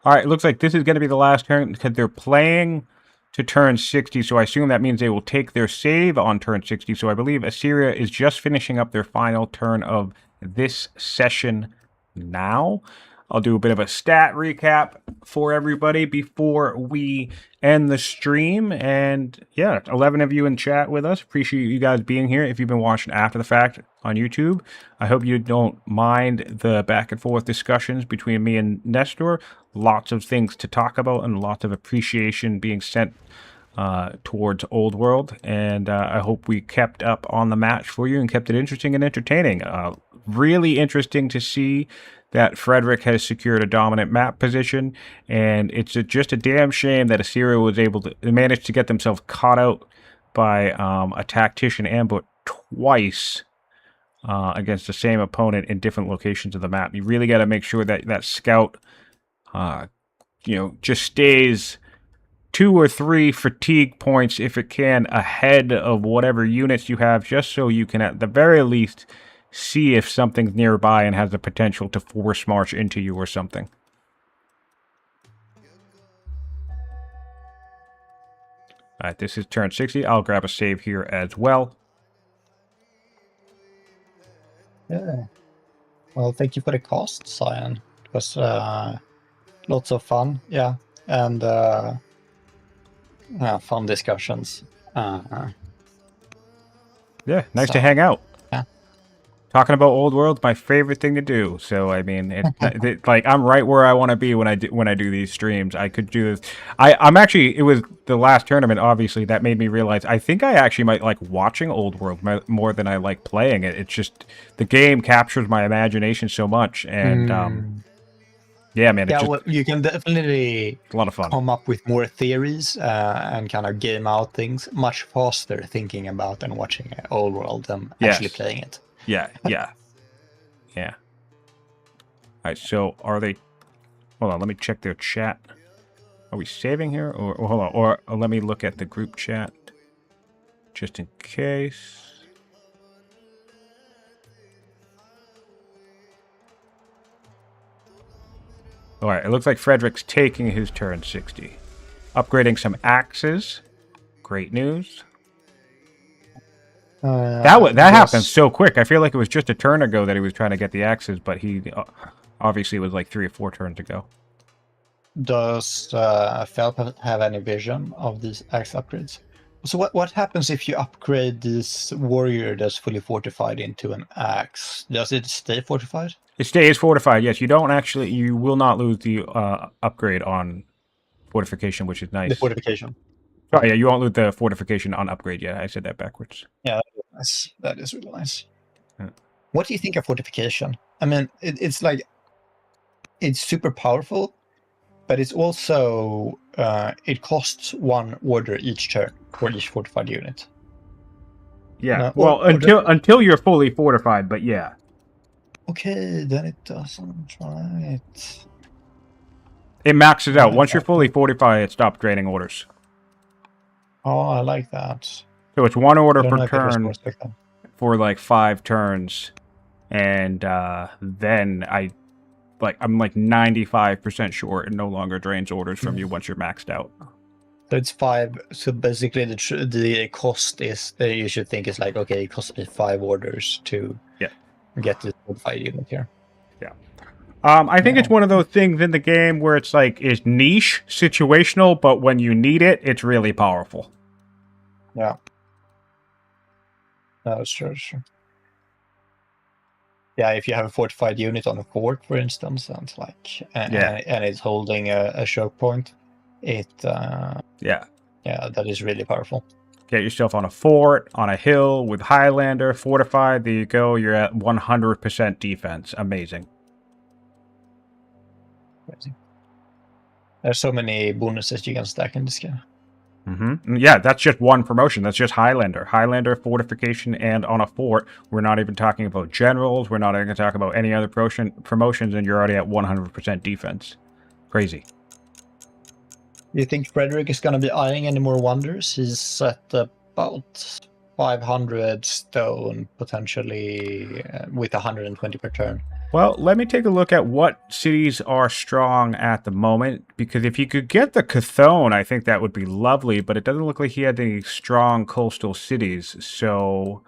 All right, it looks like this is going to be the last turn because they're playing to turn 60, so I assume that means they will take their save on turn 60. So I believe Assyria is just finishing up their final turn of this session now. I'll do a bit of a stat recap for everybody before we end the stream. And yeah, 11 of you in chat with us. Appreciate you guys being here. If you've been watching after the fact on YouTube, I hope you don't mind the back and forth discussions between me and Nestor. Lots of things to talk about and lots of appreciation being sent towards Old World. And I hope we kept up on the match for you and kept it interesting and entertaining. Really interesting to see that Frederik has secured a dominant map position, and it's just a damn shame that Assyria was able to manage to get themselves caught out by a tactician ambush twice against the same opponent in different locations of the map. You really got to make sure that that scout, you know, just stays 2 or 3 fatigue points if it can ahead of whatever units you have, just so you can at the very least see if something's nearby and has the potential to force march into you or something. Alright, this is turn 60. I'll grab a save here as well. Yeah. Well, thank you for the cast, Cyan. It was lots of fun, yeah, and fun discussions. Yeah, nice So, to hang out. yeah. Talking about Old World, my favorite thing to do. So I mean, like I'm right where I want to be when I do these streams. I could do this. I'm actually. It was the last tournament, obviously, that made me realize I think I actually might like watching Old World more than I like playing it. It's just the game captures my imagination so much, and yeah, man, it's Yeah, just well, you can definitely a lot of fun. come up with more theories and kind of game out things much faster thinking about and watching Old World than actually Yes. playing it. Yeah. All right, so are they... Hold on, let me check their chat. Are we saving here? Or hold on, or let me look at the group chat. Just in case. Alright, it looks like Frederik's taking his turn 60. Upgrading some axes. great news. Does That happened so quick. I feel like it was just a turn ago that he was trying to get the axes, but he obviously it was like 3 or 4 turns ago. Does Phiel have any vision of these axe upgrades? So what happens if you upgrade this warrior that's fully fortified into an axe? Does it stay fortified? It stays fortified. Yes, you will not lose the upgrade on fortification, which is The nice. fortification. Oh yeah, you won't lose the fortification on upgrade yet. I said that backwards. Yeah, nice. That is really nice. Yeah. What do you think of fortification? I mean, it's like it's super powerful, but it's also it costs 1 order each turn for each fortified unit. Yeah. No, Well, until you're fully fortified, but yeah. Okay, then it doesn't. Right. It maxes out. Yeah, Once you're fully exactly. fortified, it stops draining orders. Oh, I like that. So it's 1 I order don't per know if it was more turn respectful. for like 5 turns, and then I'm like 95% sure it no longer drains orders from you once you're maxed out. So it's 5. So basically, the cost is you should think is like, okay, it costs me 5 orders to get this fortified unit here. Yeah. I think it's one of those things in the game where it's like is niche, situational, but when you need it, it's really powerful. Yeah. That's true. Yeah, if you have a fortified unit on a fort, for instance, and and it's holding a choke point, that is really powerful. Get yourself on a fort, on a hill with Highlander, fortified. There you go. You're at 100% defense. Amazing. Crazy. There's so many bonuses you can stack in this game. Yeah, that's just one promotion. That's just Highlander. Highlander, fortification, and on a fort. We're not even talking about generals. We're not even talking about any other promotions, and you're already at 100% defense. Crazy. Do you think Frederik is going to be eyeing any more wonders? He's at about 500 stone, potentially with 120 per turn. Well, let me take a look at what cities are strong at the moment, because if you could get the Chthon, I think that would be lovely, but it doesn't look like he had any strong coastal cities, so,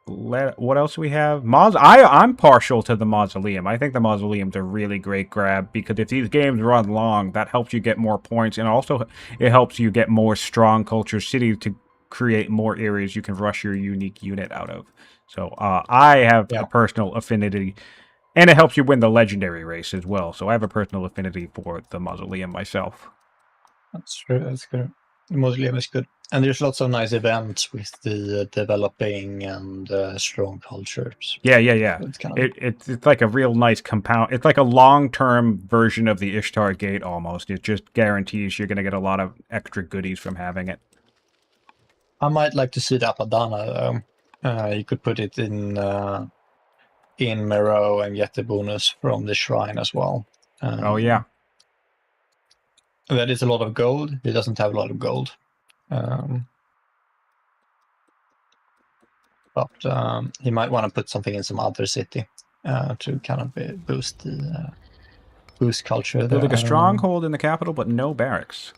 what else do we have? I'm partial to the Mausoleum. I think the Mausoleum's a really great grab, because if these games run long, that helps you get more points, and also it helps you get more strong culture cities to create more areas you can rush your unique unit out of. So I have a personal affinity, and it helps you win the legendary race as well. So I have a personal affinity for the Mausoleum myself. That's true. That's good. The Mausoleum is good. And there's lots of nice events with the developing and strong cultures. Yeah. It's like a real nice compound. It's like a long-term version of the Ishtar Gate almost. It just guarantees you're going to get a lot of extra goodies from having it. I might like to see the Apadana though. You could put it in Mero and get the bonus from the shrine as well. Oh yeah. That is a lot of gold. It doesn't have a lot of gold. But he might want to put something in some other city to kind of boost culture. Building a stronghold in the capital, but no barracks.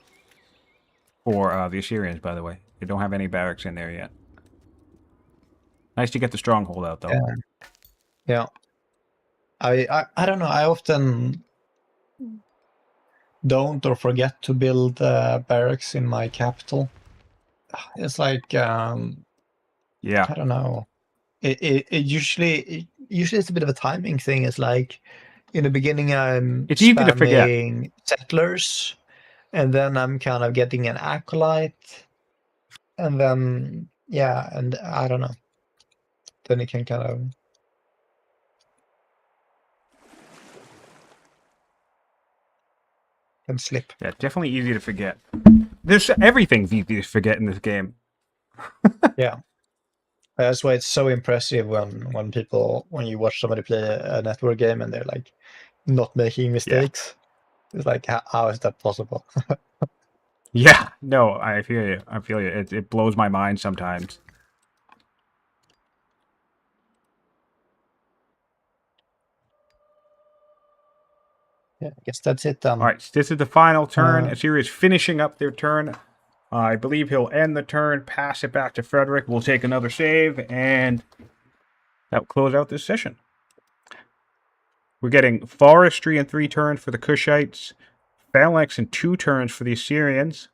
For the Assyrians, by the way. They don't have any barracks in there yet. Nice to get the stronghold out, though. Yeah. I don't know. I often don't or forget to build barracks in my capital. It's like I don't know. It usually it's a bit of a timing thing. It's like in the beginning it's easy to forget. Settlers, and then I'm kind of getting an acolyte, and then and I don't know. Then it can kind of slip. Yeah, definitely easy to forget. Everything's easy to forget in this game. Yeah. That's why it's so impressive when you watch somebody play a network game and they're like not making mistakes. It's like, how is that possible? Yeah, no, I feel you. It blows my mind sometimes. I guess that's it then. All right, so this is the final turn. Uh, Assyria is finishing up their turn. I believe he'll end the turn, pass it back to Frederik. We'll take another save, and that will close out this session. We're getting Forestry in 3 turns for the Kushites, Phalanx in 2 turns for the Assyrians.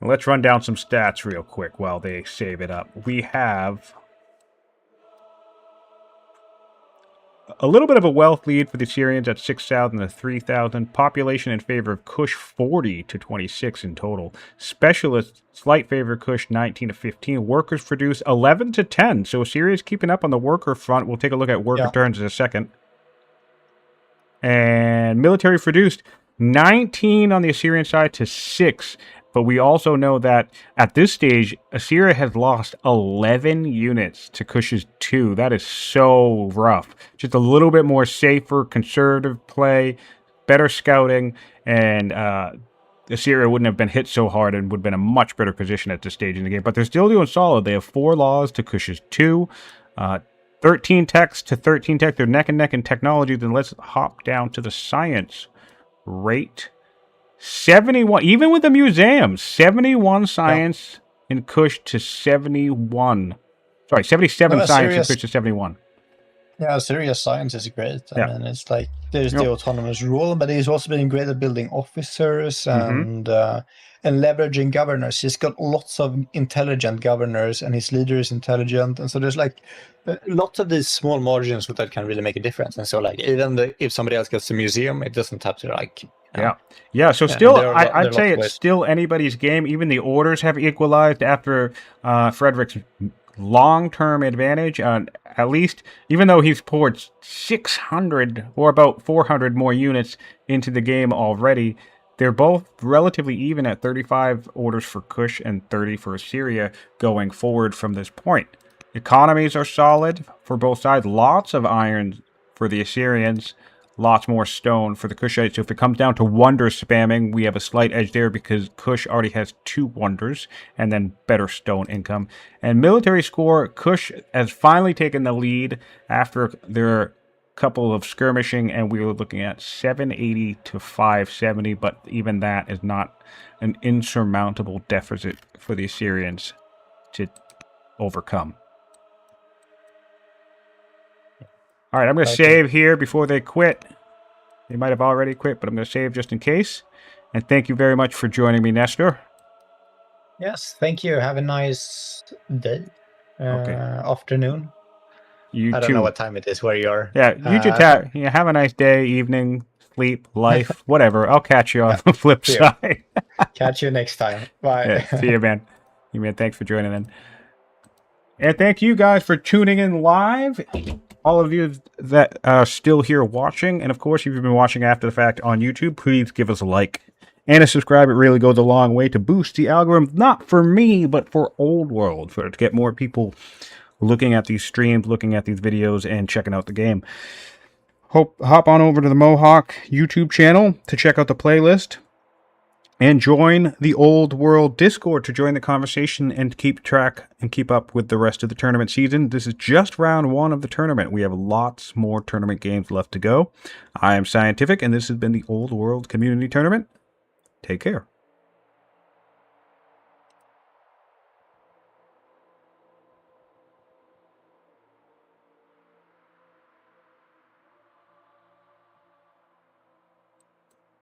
Let's run down some stats real quick while they save it up. We have a little bit of a wealth lead for the Assyrians at 6,000 to 3,000. Population in favor of Kush 40 to 26 in total. Specialists slight favor of Kush 19 to 15. Workers produce 11 to 10. So Assyria's keeping up on the worker front. We'll take a look at worker turns in a second. And military produced 19 on the Assyrian side to 6. But we also know that at this stage, Assyria has lost 11 units to Kush's 2. That is so rough. Just a little bit more safer, conservative play, better scouting, and Assyria wouldn't have been hit so hard and would have been in a much better position at this stage in the game. But they're still doing solid. They have 4 laws to Kush's 2. 13 techs to 13 tech. They're neck and neck in technology. Then let's hop down to the science rate. 71, even with the museums, 71 science in Kush to 71. Sorry, 77 science in Kush to 71. Yeah, serious science is great. I mean, it's like there's the autonomous rule, but he's also been great at building officers and leveraging governors. He's got lots of intelligent governors, and his leader is intelligent, and so there's like lots of these small margins that can really make a difference. And so, like, even if somebody else gets a museum, it doesn't have to like. Yeah. So still, I'd say it's still anybody's game. Even the orders have equalized after Frederik's long-term advantage. At least, even though he's poured 600 or about 400 more units into the game already, they're both relatively even at 35 orders for Kush and 30 for Assyria going forward from this point. Economies are solid for both sides. Lots of iron for the Assyrians. Lots more stone for the Kushites. So if it comes down to wonder spamming, we have a slight edge there because Kush already has 2 wonders and then better stone income. And military score, Kush has finally taken the lead after their couple of skirmishing, and we were looking at 780 to 570, but even that is not an insurmountable deficit for the Assyrians to overcome. All right, I'm going to save here before they quit. They might have already quit, but I'm going to save just in case. And thank you very much for joining me, Nestor. Yes, thank you. Have a nice day. Afternoon. I don't know what time it is where you are. Yeah, you just have a nice day, evening, sleep, life, whatever. I'll catch you on the flip side. Catch you next time. Bye. Yeah, see you, man. Thanks for joining in. And thank you guys for tuning in live. All of you that are still here watching, and of course, if you've been watching after the fact on YouTube, please give us a like and a subscribe. It really goes a long way to boost the algorithm, not for me, but for Old World, to get more people looking at these streams, looking at these videos, and checking out the game. Hop on over to the Mohawk YouTube channel to check out the playlist. And join the Old World Discord to join the conversation and keep track and keep up with the rest of the tournament season. This is just round 1 of the tournament. We have lots more tournament games left to go. I am Scientific, and this has been the Old World Community Tournament. Take care.